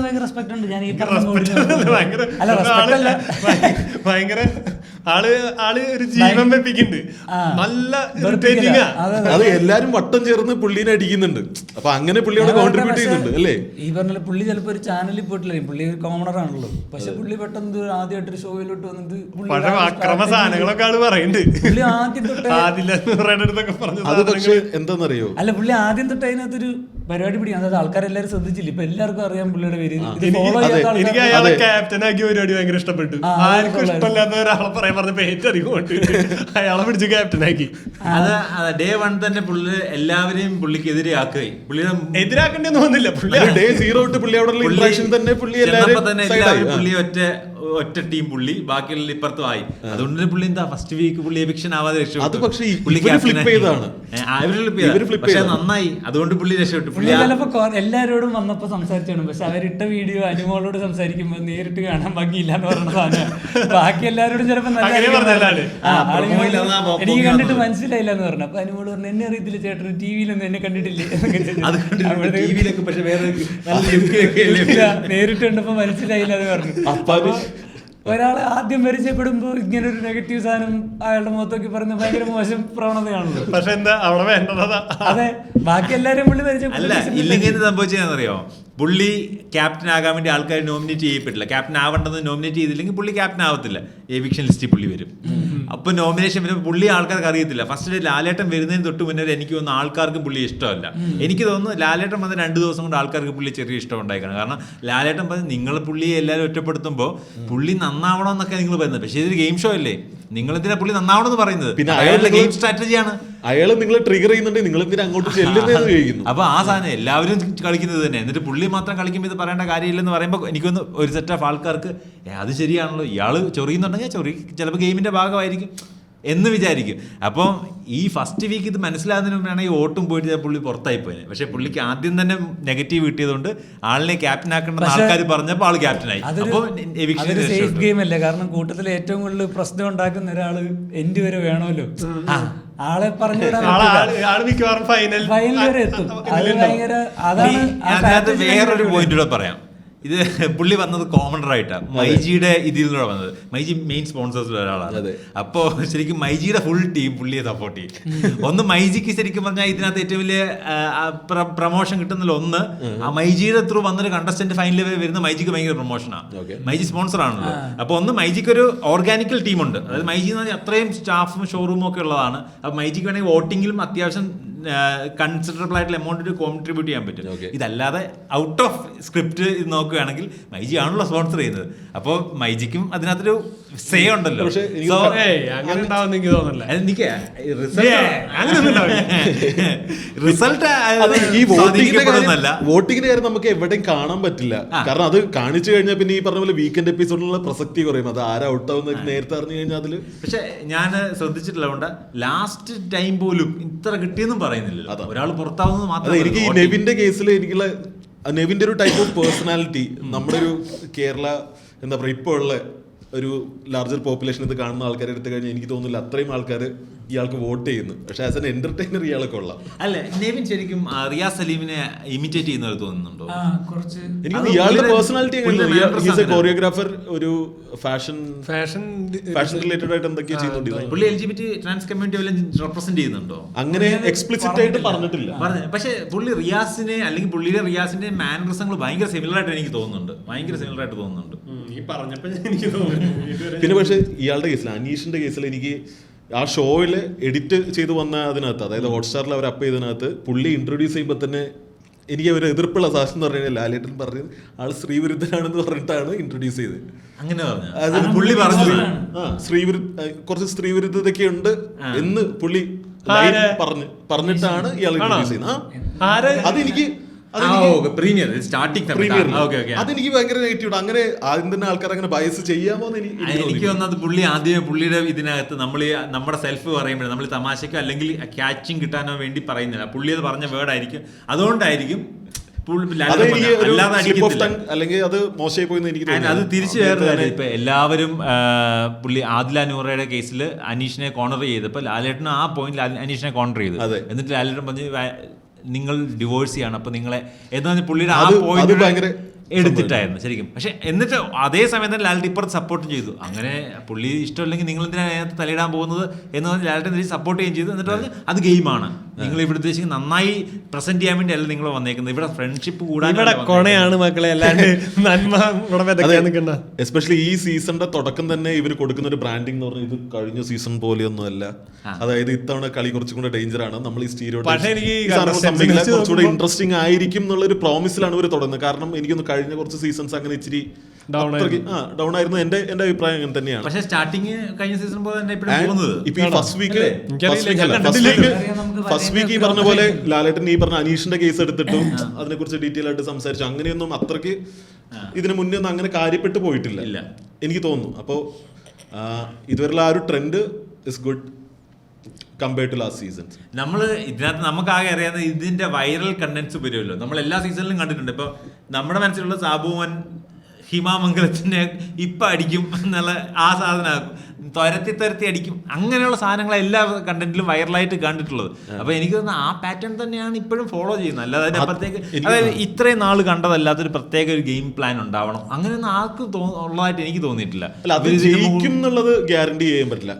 ഭയങ്കര റെസ്പെക്ട് ഉണ്ട്. ഞാൻ ഈ ഭയങ്കര ആള് ഒരു ജീവൻ വെപ്പിക്കുന്നുണ്ട്, നല്ല അത് എല്ലാരും വട്ടം ചേർന്ന് പുള്ളിനെ അടിക്കുന്നുണ്ട്. അപ്പൊ അങ്ങനെ പുള്ളിയോട് കോൺട്രിബ്യൂട്ട് ചെയ്യുന്നുണ്ട് അല്ലേ? ഈ പറഞ്ഞ പുള്ളി ചിലപ്പോ ഒരു ചാനലിൽ പോയിട്ടില്ല, പുള്ളി ഒരു കോമണർ ആണല്ലോ. പക്ഷെ പുള്ളി പെട്ടെന്ന് ആദ്യമായിട്ടൊരു ഷോയിലോട്ട് വന്നിട്ട് അക്രമ സാധനങ്ങളൊക്കെ ആള് പറയുന്നുണ്ട്. പുള്ളി ആദ്യം തൊട്ട് അത് പക്ഷേ എന്താന്നറിയോ, അല്ല പുള്ളി ആദ്യം തൊട്ട് അതിനകത്തൊരു പരിപാടി പിടിക്കും. അതായത് ആൾക്കാരെല്ലാരും ശ്രദ്ധിച്ചില്ല, ഇപ്പൊ എല്ലാവർക്കും അറിയാം പുള്ളിയുടെ പേര്. എനിക്ക് അയാളെ ക്യാപ്റ്റനാക്കി പരിപാടി ഭയങ്കര ഇഷ്ടപ്പെട്ടു. ആർക്കും ഇഷ്ടമില്ലാത്ത ഒരാളെ പറയാൻ പറഞ്ഞ പേറ്ററികൊണ്ട് അയാളെ പിടിച്ച് ക്യാപ്റ്റനാക്കി. അത് ഡേ വൺ തന്നെ പുള്ളി എല്ലാവരെയും പുള്ളിക്ക് എതിരാക്കുകയും പുള്ളിയുടെ എതിരാക്കേണ്ടെന്ന് തോന്നുന്നില്ല. ഡേ സീറോ തൊട്ട് പുള്ളി അവിടെ തന്നെ പുള്ളി ഒറ്റ ടീം പുള്ളി, ബാക്കിയുള്ള ഇപ്പുറത്തും ആയി. അതുകൊണ്ട് പുള്ളി എന്താ ഫസ്റ്റ് വീക്ക് പുള്ളി എവിക്ഷൻ ആവാതെ രക്ഷപ്പെട്ടു. പക്ഷെ നന്നായി, അതുകൊണ്ട് പുള്ളി രക്ഷപ്പെട്ടു. പുള്ളി ചിലപ്പോ എല്ലാരോടും വന്നപ്പോ സംസാരിച്ചാണ്, പക്ഷെ അവരിട്ട വീഡിയോ അനുമോളോട് സംസാരിക്കുമ്പോ നേരിട്ട് കാണാൻ ഭംഗിയില്ല എന്ന് പറഞ്ഞ സാധനം. ബാക്കി എല്ലാരോടും ചിലപ്പോ എനിക്ക് കണ്ടിട്ട് മനസ്സിലായില്ല എന്ന് പറഞ്ഞു. അപ്പൊ അനുമോള് പറഞ്ഞു എന്നെ അറിയത്തില്ല ചേട്ടൻ, ടിവിയിലൊന്നും എന്നെ കണ്ടിട്ടില്ലേ, നേരിട്ട് കണ്ടപ്പോ മനസ്സിലായില്ല എന്ന് പറഞ്ഞു. ഒരാളെ ആദ്യം പരിചയപ്പെടുമ്പോ ഇങ്ങനെ ഒരു നെഗറ്റീവ് സാധനം അയാളുടെ മുഖത്തൊക്കെ പറഞ്ഞ ഭയങ്കര മോശം പ്രവണതയാണല്ലോ. പക്ഷെ എന്താ അവിടെ വേണ്ടതാ? അതെ, ബാക്കി എല്ലാരും പുള്ളി പരിചയപ്പെടില്ല. ഇല്ലെങ്കിൽ സംഭവിച്ചതെന്നറിയോ, പുള്ളി ക്യാപ്റ്റൻ ആകാൻ വേണ്ടി ആൾക്കാർ നോമിനേറ്റ് ചെയ്യപ്പെട്ടില്ല. ക്യാപ്റ്റൻ ആവേണ്ടത് നോമിനേറ്റ് ചെയ്തില്ലെങ്കിൽ പുള്ളി ക്യാപ്റ്റൻ ആവത്തില്ല, എവിക്ഷൻ ലിസ്റ്റിൽ പുള്ളി വരും. അപ്പൊ നോമിനേഷൻ വരുമ്പോൾ പുള്ളി ആൾക്കാർക്ക് അറിയത്തില്ല. ഫസ്റ്റ് ലാലേട്ടൻ വരുന്നതിന് തൊട്ട് മുന്നേ എനിക്ക് തോന്നുന്നു ആൾക്കാർക്ക് പുള്ളി ഇഷ്ടമല്ല. എനിക്ക് തോന്നുന്നു ലാലേട്ടൻ വന്ന് 2 ദിവസം കൊണ്ട് ആൾക്കാർക്ക് പുള്ളി ചെറിയ ഇഷ്ടം ഉണ്ടായിക്കണം. കാരണം ലാലേട്ടൻ പറഞ്ഞ് നിങ്ങൾ പുള്ളിയെ എല്ലാവരും ഒറ്റപ്പെടുത്തുമ്പോൾ പുള്ളി നന്നാവണം എന്നൊക്കെ നിങ്ങൾ പറയുന്നത്. പക്ഷേ ഇതൊരു ഗെയിം ഷോ അല്ലേ, നിങ്ങൾ എന്തിനാ പുള്ളി നന്നാവണം എന്ന് പറയുന്നത്? പിന്നെ അയാളുടെ ഗെയിം സ്ട്രാറ്റജിയാണ്. അയാള് നിങ്ങളെ ട്രിഗർ ചെയ്യുന്നുണ്ടെങ്കിൽ നിങ്ങൾ എന്തിനാ അങ്ങോട്ട് ചെല്ലുന്നതെന്ന് ചോദിക്കുന്നു. അപ്പൊ ആ സാധനം എല്ലാവരും കളിക്കുന്നത് തന്നെ, എന്നിട്ട് പുള്ളി മാത്രം കളിക്കുമ്പോൾ ഇത് പറയേണ്ട കാര്യമില്ലെന്ന് പറയുമ്പോൾ എനിക്കൊന്ന് ഒരു സെറ്റ് ഓഫ് ആൾക്കാർക്ക് അത് ശരിയാണല്ലോ, ഇയാള് ചൊറിയുന്നുണ്ടെങ്കിൽ ചിലപ്പോൾ ഗെയിമിന്റെ ഭാഗമായിരിക്കും എന്ന് വിചാരിക്കും. അപ്പം ഈ ഫസ്റ്റ് വീക്ക് ഇത് മനസ്സിലാകുന്നതിന് മുമ്പാണ് ഈ വോട്ടും പോയിട്ട് പുള്ളി പുറത്തായി പോയത്. പക്ഷെ പുള്ളിക്ക് ആദ്യം തന്നെ നെഗറ്റീവ് കിട്ടിയതുകൊണ്ട് ആളിനെ ക്യാപ്റ്റൻ ആക്കേണ്ടെന്ന് ആൾക്കാർ പറഞ്ഞപ്പോൾ ആള് ക്യാപ്റ്റനായി. അതൊരു സേഫ് ഗെയിം അല്ലേ, കാരണം കൂട്ടത്തിൽ ഏറ്റവും കൂടുതൽ പ്രശ്നം ഉണ്ടാക്കുന്ന ഒരാള് എൻഡ് വരെ വേണമല്ലോ. ആളെ പറഞ്ഞു ഫൈനൽ വരെ എത്തും. അത് ഭയങ്കര അതാണ്. വേറൊരു പോയിന്റിലൂടെ പറയാം, ഇത് പുള്ളി വന്നത് കോമണറായിട്ടാണ്, മൈജിയുടെ ഇതിലൂടെ വന്നത്. മൈജി മെയിൻ സ്പോൺസേഴ്സിൽ ഒരാളാണ്. അപ്പോൾ ശരിക്കും മൈജിയുടെ ഫുൾ ടീം പുള്ളിയെ സപ്പോർട്ട് ചെയ്യും. ഒന്ന് മൈജിക്ക് ശരിക്കും പറഞ്ഞാൽ ഇതിനകത്ത് ഏറ്റവും വലിയ പ്രൊമോഷൻ കിട്ടുന്നതിൽ ഒന്ന്, ആ മൈജിയുടെ ത്രൂ വന്നൊരു കണ്ടസ്റ്റന്റ് ഫൈനലിൽ വരുന്ന മൈജിക്ക് ഭയങ്കര പ്രൊമോഷനാണ്. മൈജി സ്പോൺസർ ആണല്ലോ. അപ്പോൾ ഒന്ന് മൈജിക്ക് ഒരു ഓർഗാനിക്കൽ ടീമുണ്ട്, അതായത് മൈജി എന്ന് പറഞ്ഞാൽ അത്രയും സ്റ്റാഫും ഷോറൂമും ഒക്കെ ഉള്ളതാണ്. അപ്പോൾ മൈജിക്ക് വേണമെങ്കിൽ വോട്ടിങ്ങിലും അത്യാവശ്യം കൺസിഡറബിൾ ആയിട്ടുള്ള എമൗണ്ട് കോൺട്രിബ്യൂട്ട് ചെയ്യാൻ പറ്റും. ഇതല്ലാതെ ഔട്ട് ഓഫ് സ്ക്രിപ്റ്റ് ഇത് നോക്കുകയാണെങ്കിൽ മൈജി ആണല്ലോ സ്പോൺസർ ചെയ്യുന്നത്. അപ്പോൾ മൈജിക്കും അതിനകത്തൊരു സേ ഉണ്ടല്ലോ. റിസൾട്ട് വോട്ടിങ്ങിന്റെ കാര്യം നമുക്ക് എവിടെയും കാണാൻ പറ്റില്ല, കാരണം അത് കാണിച്ചു കഴിഞ്ഞാൽ പിന്നെ ഈ പറഞ്ഞ പോലെ വീക്കെൻഡ് എപ്പിസോഡിലുള്ള പ്രസക്തി കുറയും. അത് ആരാ ഔട്ടാവുന്ന നേരത്തെ അറിഞ്ഞു കഴിഞ്ഞാൽ അതില്. പക്ഷെ ഞാൻ ശ്രദ്ധിച്ചിട്ടുള്ളതുകൊണ്ട് ലാസ്റ്റ് ടൈം പോലും ഇത്ര കിട്ടിയെന്നും പറയുന്നില്ല, ഒരാൾ പുറത്താവുന്നത് മാത്രമേ. എനിക്ക് ഈ നെവിന്റെ കേസിൽ എനിക്കുള്ള നെവിന്റെ ഒരു ടൈപ്പ് ഓഫ് പേഴ്സണാലിറ്റി നമ്മുടെ ഒരു കേരള എന്താ പറയുക ഇപ്പോൾ ഉള്ള ഒരു ലാർജർ പോപ്പുലേഷൻ ഇത് കാണുന്ന ആൾക്കാരെ എടുത്തു കഴിഞ്ഞാൽ എനിക്ക് തോന്നുന്നില്ല അത്രയും ആൾക്കാർ ഇയാൾക്ക് വോട്ട് ചെയ്യുന്നു. പക്ഷെ ആസ് എൻ എന്റർടൈനർ ഇയാളൊക്കെ കൊള്ളാം. അല്ല നെവിൻ ശരിക്കും റിയാസ് സലീമിനെ ഇമിറ്റേറ്റ് ചെയ്യുന്നവർ തോന്നുന്നുണ്ടോ? കുറച്ച് എനിക്ക് ഇയാളുടെ പേഴ്സണാലിറ്റി കോറിയോഗ്രാഫർ, ഒരു ഫാഷൻ റിലേറ്റഡ് ആയിട്ട് എന്തൊക്കെയോ ചെയ്യുന്നുണ്ട്. പുള്ളി LGBT ട്രാൻസ് കമ്മ്യൂണിറ്റി റെപ്രസെന്റ് ചെയ്യുന്നുണ്ടോ? അങ്ങനെ എക്സ്പ്ലിസിറ്റ് ആയിട്ട് പറഞ്ഞിട്ടില്ല. പക്ഷെ പുള്ളി റിയാസിനെ അല്ലെങ്കിൽ പുള്ളിയുടെ റിയാസിന്റെ മാനറിസങ്ങൾ ഭയങ്കര സിമിലർ ആയിട്ട് എനിക്ക് തോന്നുന്നുണ്ട്. പിന്നെ പക്ഷെ ഇയാളുടെ കേസിൽ, അനീഷിന്റെ കേസിൽ എനിക്ക് ആ ഷോയിൽ എഡിറ്റ് ചെയ്ത് വന്ന അതിനകത്ത്, അതായത് ഹോട്ട്സ്റ്റാറിൽ അവർ അപ്പ് ചെയ്തതിനകത്ത് പുള്ളി ഇൻട്രൊഡ്യൂസ് ചെയ്യുമ്പോൾ തന്നെ എനിക്ക് ഒരു എതിർപ്പുള്ള സാഹസം എന്ന് പറഞ്ഞു കഴിഞ്ഞാൽ ലാലേട്ടൻ പറഞ്ഞത് ആൾ സ്ത്രീവിരുദ്ധനാണെന്ന് പറഞ്ഞിട്ടാണ് ഇൻട്രൊഡ്യൂസ് ചെയ്തത്. അങ്ങനെ പുള്ളി പറഞ്ഞു കുറച്ച് സ്ത്രീവിരുദ്ധതയൊക്കെ ഉണ്ട് എന്ന് പുള്ളി പറഞ്ഞിട്ടാണ് ഇയാൾ ഇൻട്രൊഡ്യൂസ് ചെയ്യുന്നത്. അതെനിക്ക് അതെനിക്ക് ഭയങ്കര നെഗറ്റീവ്. അങ്ങനെ ആദ്യം തന്നെ ആൾക്കാർ അങ്ങനെ ബയസ് ചെയ്യാമോ എന്ന് എനിക്ക് തോന്നുന്നത് പുള്ളി ആദ്യമേ പുള്ളിയുടെ ഇതിനകത്ത് നമ്മുടെ സെൽഫ് പറയുമ്പോൾ നമ്മൾ തമാശക്കോ അല്ലെങ്കിൽ ക്യാച്ചിങ് കിട്ടാനോ വേണ്ടി പറയുന്നില്ല. പുള്ളി അത് പറഞ്ഞ വേർഡ് ആയിരിക്കും, അതുകൊണ്ടായിരിക്കും അല്ലെങ്കിൽ അത് മോശമായി പോയി എനിക്ക് തോന്നുന്നു. അത് തിരിച്ചു വേറെ കാര്യം. ഇപ്പൊ എല്ലാവരും പുള്ളി ആദില നൂറയുടെ കേസിൽ അനീഷിനെ കോർണർ ചെയ്തപ്പോൾ ലാലേട്ടന് ആ പോയിന്റിൽ അനീഷിനെ കോർണർ ചെയ്തു. എന്നിട്ട് ലാലേട്ടൻ പറഞ്ഞു നിങ്ങൾ ഡിവോഴ്സ് ചെയ്യാണ്, അപ്പൊ നിങ്ങളെ എന്താ പുള്ളിയുടെ ആ പോയിന്റ് എടുത്തിട്ടായിരുന്നു ശരിക്കും. പക്ഷെ എന്നിട്ട് അതേ സമയം തന്നെ ലാലേട്ടൻ ഇപ്പുറത്ത് സപ്പോർട്ടും ചെയ്തു. അങ്ങനെ പുള്ളി ഇഷ്ടമല്ലെങ്കിൽ നിങ്ങൾ എന്തിനാണ് അതിനകത്ത് തലയിടാൻ പോകുന്നത് എന്ന് പറഞ്ഞ് ലാലേട്ടൻ തിരിച്ച് സപ്പോർട്ട് ചെയ്യുകയും ചെയ്തു. എന്നിട്ട് പറഞ്ഞ് അത് ഗെയിമാണ്, നിങ്ങൾ ഇവിടെ ഉദ്ദേശിക്കുന്നത് നന്നായി പ്രസന്റ് ചെയ്യാൻ വേണ്ടി അല്ല നിങ്ങൾ വന്നേക്കുന്നത്, ഇവിടെ ഫ്രണ്ട്ഷിപ്പ് കൂടാൻ മക്കളെ. എസ്പെഷ്യലി ഈ സീസണിന്റെ തുടക്കം തന്നെ ഇവർ കൊടുക്കുന്ന ഒരു ബ്രാൻഡിങ് എന്ന് പറഞ്ഞാൽ ഇത് കഴിഞ്ഞ സീസൺ പോലെയൊന്നും അല്ല. അതായത് ഇത്തവണ കളി കുറച്ചും കൂടെ ഡേഞ്ചർ ആണ്, നമ്മൾ ഈ സ്റ്റീരിയോടൈപ്പ് കുറച്ചുകൂടെ ഇൻട്രസ്റ്റിംഗ് ആയിരിക്കും എന്നുള്ളൊരു പ്രോമിസിലാണ് ഇവർ തുടങ്ങുന്നത്. കാരണം എനിക്കൊന്ന് കഴിഞ്ഞ കുറച്ച് സീസൺസ് അങ്ങനെ ഇച്ചിരി ഡൗൺ ആയിരുന്നു. എന്റെ അഭിപ്രായം അങ്ങനെ തന്നെയാണ്. പക്ഷേ സ്റ്റാർട്ടിങ് കഴിഞ്ഞ സീസൺ പോലെ തന്നെ പോകുന്നത്. ഇപ്പൊ ഫസ്റ്റ് വീക്ക് ഈ പറഞ്ഞ പോലെ ലാലേട്ടൻ ഈ പറഞ്ഞ അനീഷിന്റെ കേസ് എടുത്തിട്ടും അതിനെ കുറിച്ച് ഡീറ്റെയിൽ ആയിട്ട് സംസാരിച്ചു. അങ്ങനെയൊന്നും അത്രയ്ക്ക് ഇതിനു മുന്നേ ഒന്നും അങ്ങനെ കാര്യപ്പെട്ടു പോയിട്ടില്ല എനിക്ക് തോന്നുന്നു. അപ്പോൾ ഇതുവരെയുള്ള ആ ഒരു trend is good compared to last season. നമ്മൾ ഇതിനകത്ത് നമുക്ക് ആകെ അറിയാവുന്ന ഇതിന്റെ വൈറൽ കണ്ടന്റ്സ് വരുമല്ലോ, നമ്മൾ എല്ലാ സീസണിലും കണ്ടിട്ടുണ്ട്. ഇപ്പൊ നമ്മുടെ മനസ്സിലുള്ള സാബുമോൻ ഹിമാമംഗലത്തിനെ ഇപ്പം അടിക്കും എന്നുള്ള ആ സാധനം തുരത്തി അടിക്കും, അങ്ങനെയുള്ള സാധനങ്ങൾ എല്ലാ കണ്ടന്റിലും വൈറലായിട്ട് കണ്ടിട്ടുള്ളത്. അപ്പൊ എനിക്ക് തോന്നുന്നു ആ പാറ്റേൺ തന്നെയാണ് ഇപ്പോഴും ഫോളോ ചെയ്യുന്നത്. അല്ലാതെ അതിനപ്പുറത്തേക്ക് അതായത് ഇത്രയും നാൾ കണ്ടതല്ലാത്തൊരു പ്രത്യേക ഒരു ഗെയിം പ്ലാൻ ഉണ്ടാവണം അങ്ങനെയൊന്നും ആർക്കും ഉള്ളതായിട്ട് എനിക്ക് തോന്നിയിട്ടില്ല. എന്നുള്ളത് ഗ്യാരണ്ടി ചെയ്യാൻ പറ്റില്ല.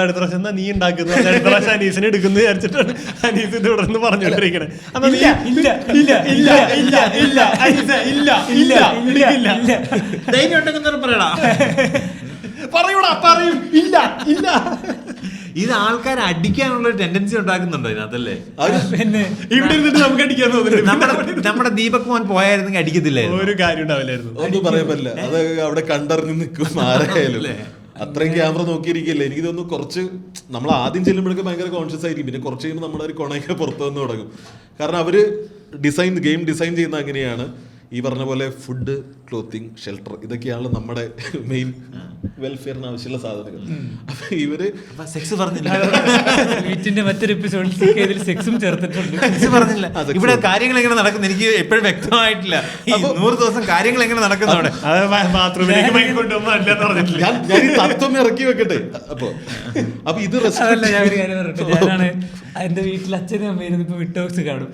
അടുത്ത പ്രാവശ്യം നീ ഉണ്ടാക്കുന്നത് അനീസിനെ എടുക്കുന്നു വിചാരിച്ചിട്ടാണ് അനീസ് തുടർന്ന് പറഞ്ഞോണ്ടിരിക്കണേ. ധൈര്യം ഉണ്ടെങ്കിൽ പറയടാ, പറയും ഇല്ല ഇല്ല. ഇത് ആൾക്കാരെ അടിക്കാനുള്ള ടെൻഡൻസി ഉണ്ടാക്കുന്നുണ്ടോ ഇതിനകത്തല്ലേ? ഇവിടെ ഇരുന്നിട്ട് നമുക്ക് അടിക്കാൻ തോന്നുന്നു. നമ്മുടെ ദീപക് മോഹൻ പോയായിരുന്നെങ്കിൽ അടിക്കത്തില്ലേ? ഒരു കാര്യം ഉണ്ടാവില്ലായിരുന്നു. ഒന്നും പറയാൻ പറ്റില്ല. അത് അവിടെ കണ്ടറിഞ്ഞ് നിൽക്കും ആരായാലും. അത്രയും ക്യാമറ നോക്കിയിരിക്കില്ല. എനിക്ക് തോന്നുന്നു കുറച്ച് നമ്മൾ ആദ്യം ചെല്ലുമ്പോഴൊക്കെ ഭയങ്കര കോൺഷ്യസ് ആയിരിക്കും, പിന്നെ കുറച്ച് കഴിയുമ്പോൾ നമ്മുടെ ഒരു കൊണയൊക്കെ പുറത്തു വന്ന് തുടങ്ങും. കാരണം അവര് ഗെയിം ഡിസൈൻ ചെയ്യുന്ന അങ്ങനെയാണ്. ഈ പറഞ്ഞ പോലെ ഫുഡ്, ക്ലോത്തിങ്, ഷെൽട്ടർ ഇതൊക്കെയാണല്ലോ നമ്മുടെ മെയിൻ വെൽഫെയറിന് ആവശ്യമുള്ള സാധനങ്ങൾ. അപ്പൊ ഇവര് സെക്സ് പറഞ്ഞില്ല, വീട്ടിന്റെ മറ്റൊരു എപ്പിസോഡിൽ സെക്സും ചേർത്തിട്ടുണ്ട്. പറഞ്ഞില്ല. ഇവിടെ കാര്യങ്ങൾ എങ്ങനെ നടക്കുന്നു എനിക്ക് എപ്പോഴും വ്യക്തമായിട്ടില്ല. 100 ദിവസം കാര്യങ്ങൾ എങ്ങനെ നടക്കുന്നു അവിടെ ഞാൻ ഈ തത്വം ഇറക്കി വെക്കട്ടെ. അപ്പൊ ഇത് ഞാൻ ഒരു കാര്യം പറയട്ടെ, ഞാനാണ് എന്റെ വീട്ടിൽ അച്ഛനും അമ്മയും ഇപ്പൊ വിട്ടോക്സ് കാണും.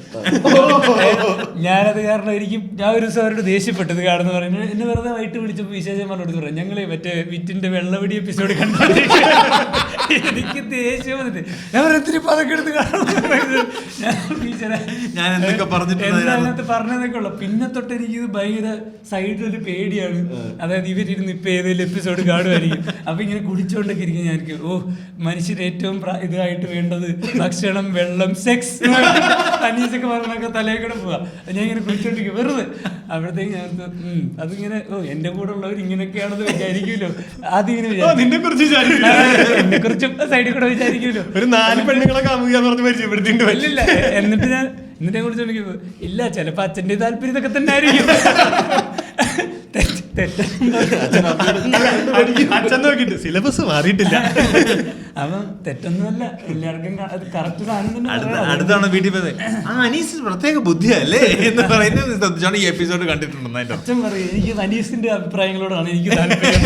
ഞാനത് കാരണം ഞാൻ ഒരു ദിവസം അവരോട് ദേഷ്യപ്പെട്ടത് കാണുന്ന പറയുന്നത്, എന്നെ വെറുതെ വൈകിട്ട് വിളിച്ചപ്പോൾ വിശേഷം പറഞ്ഞോട് പറയാം, ഞങ്ങള് മറ്റേ വിറ്റിന്റെ വെള്ളവടി എപ്പിസോഡ് കണ്ടു. എനിക്ക് ദേഷ്യം വന്നിട്ട് ഞാൻ ഒത്തിരി പതക്കെടുത്ത് ഞാൻ എന്തൊക്കെ പറഞ്ഞതൊക്കെ ഉള്ളു. പിന്നെ തൊട്ട് എനിക്കിത് ഭയങ്കര സൈഡിലൊരു പേടിയാണ്. അതായത് ഇവരിരുന്ന് ഇപ്പൊ ഏതെങ്കിലും എപ്പിസോഡ് കാണുമായിരിക്കും. അപ്പൊ ഇങ്ങനെ കുടിച്ചോണ്ടൊക്കെ ഇരിക്കും. ഞാൻ മനുഷ്യന് ഏറ്റവും ഇതായിട്ട് വേണ്ടത് ഭക്ഷണം, വെള്ളം, സെക്സ്, അനീസൊക്കെ പറഞ്ഞൊക്കെ തലയൊക്കെ പോവാ. ഞാൻ ഇങ്ങനെ കുടിച്ചോണ്ടിരിക്കും വെറുതെ. അവിടത്തേക്ക് ഞാൻ അതിങ്ങനെ എന്റെ കൂടെ ഉള്ളവർ ഇങ്ങനെയൊക്കെയാണെന്ന് വിചാരിക്കുമല്ലോ. ആദ്യം ഇങ്ങനെ എന്നെ കുറിച്ച് സൈഡിൽ കൂടെ വിചാരിക്കുമല്ലോ. ഒരു 4 പെണ്ണുങ്ങളെ ഇല്ലില്ല. എന്നിട്ട് ഞാൻ കുറിച്ചോണ്ടിരിക്കും. ഇല്ല, ചിലപ്പോ അച്ഛന്റെ താല്പര്യം ഇതൊക്കെ തന്നെ ആയിരിക്കും. അച്ഛൻ നോക്കിട്ട് സിലബസ് മാറിയിട്ടില്ല. അപ്പം തെറ്റൊന്നുമല്ല, എല്ലാവർക്കും അത് കറക്റ്റ് സാധനം തന്നെ പറയാം. അടുത്താണ് വീട്ടിൽ പോയത് അനീസ് പ്രത്യേക ബുദ്ധിയല്ലേ എന്ന് പറയുന്നത് ശ്രദ്ധിച്ചോണ്ട് ഈ എപ്പിസോഡ് കണ്ടിട്ടുണ്ടെന്നായിട്ട്. അച്ഛൻ പറയും എനിക്ക് അനീസിന്റെ അഭിപ്രായങ്ങളോടാണ് എനിക്ക് താല്പര്യം.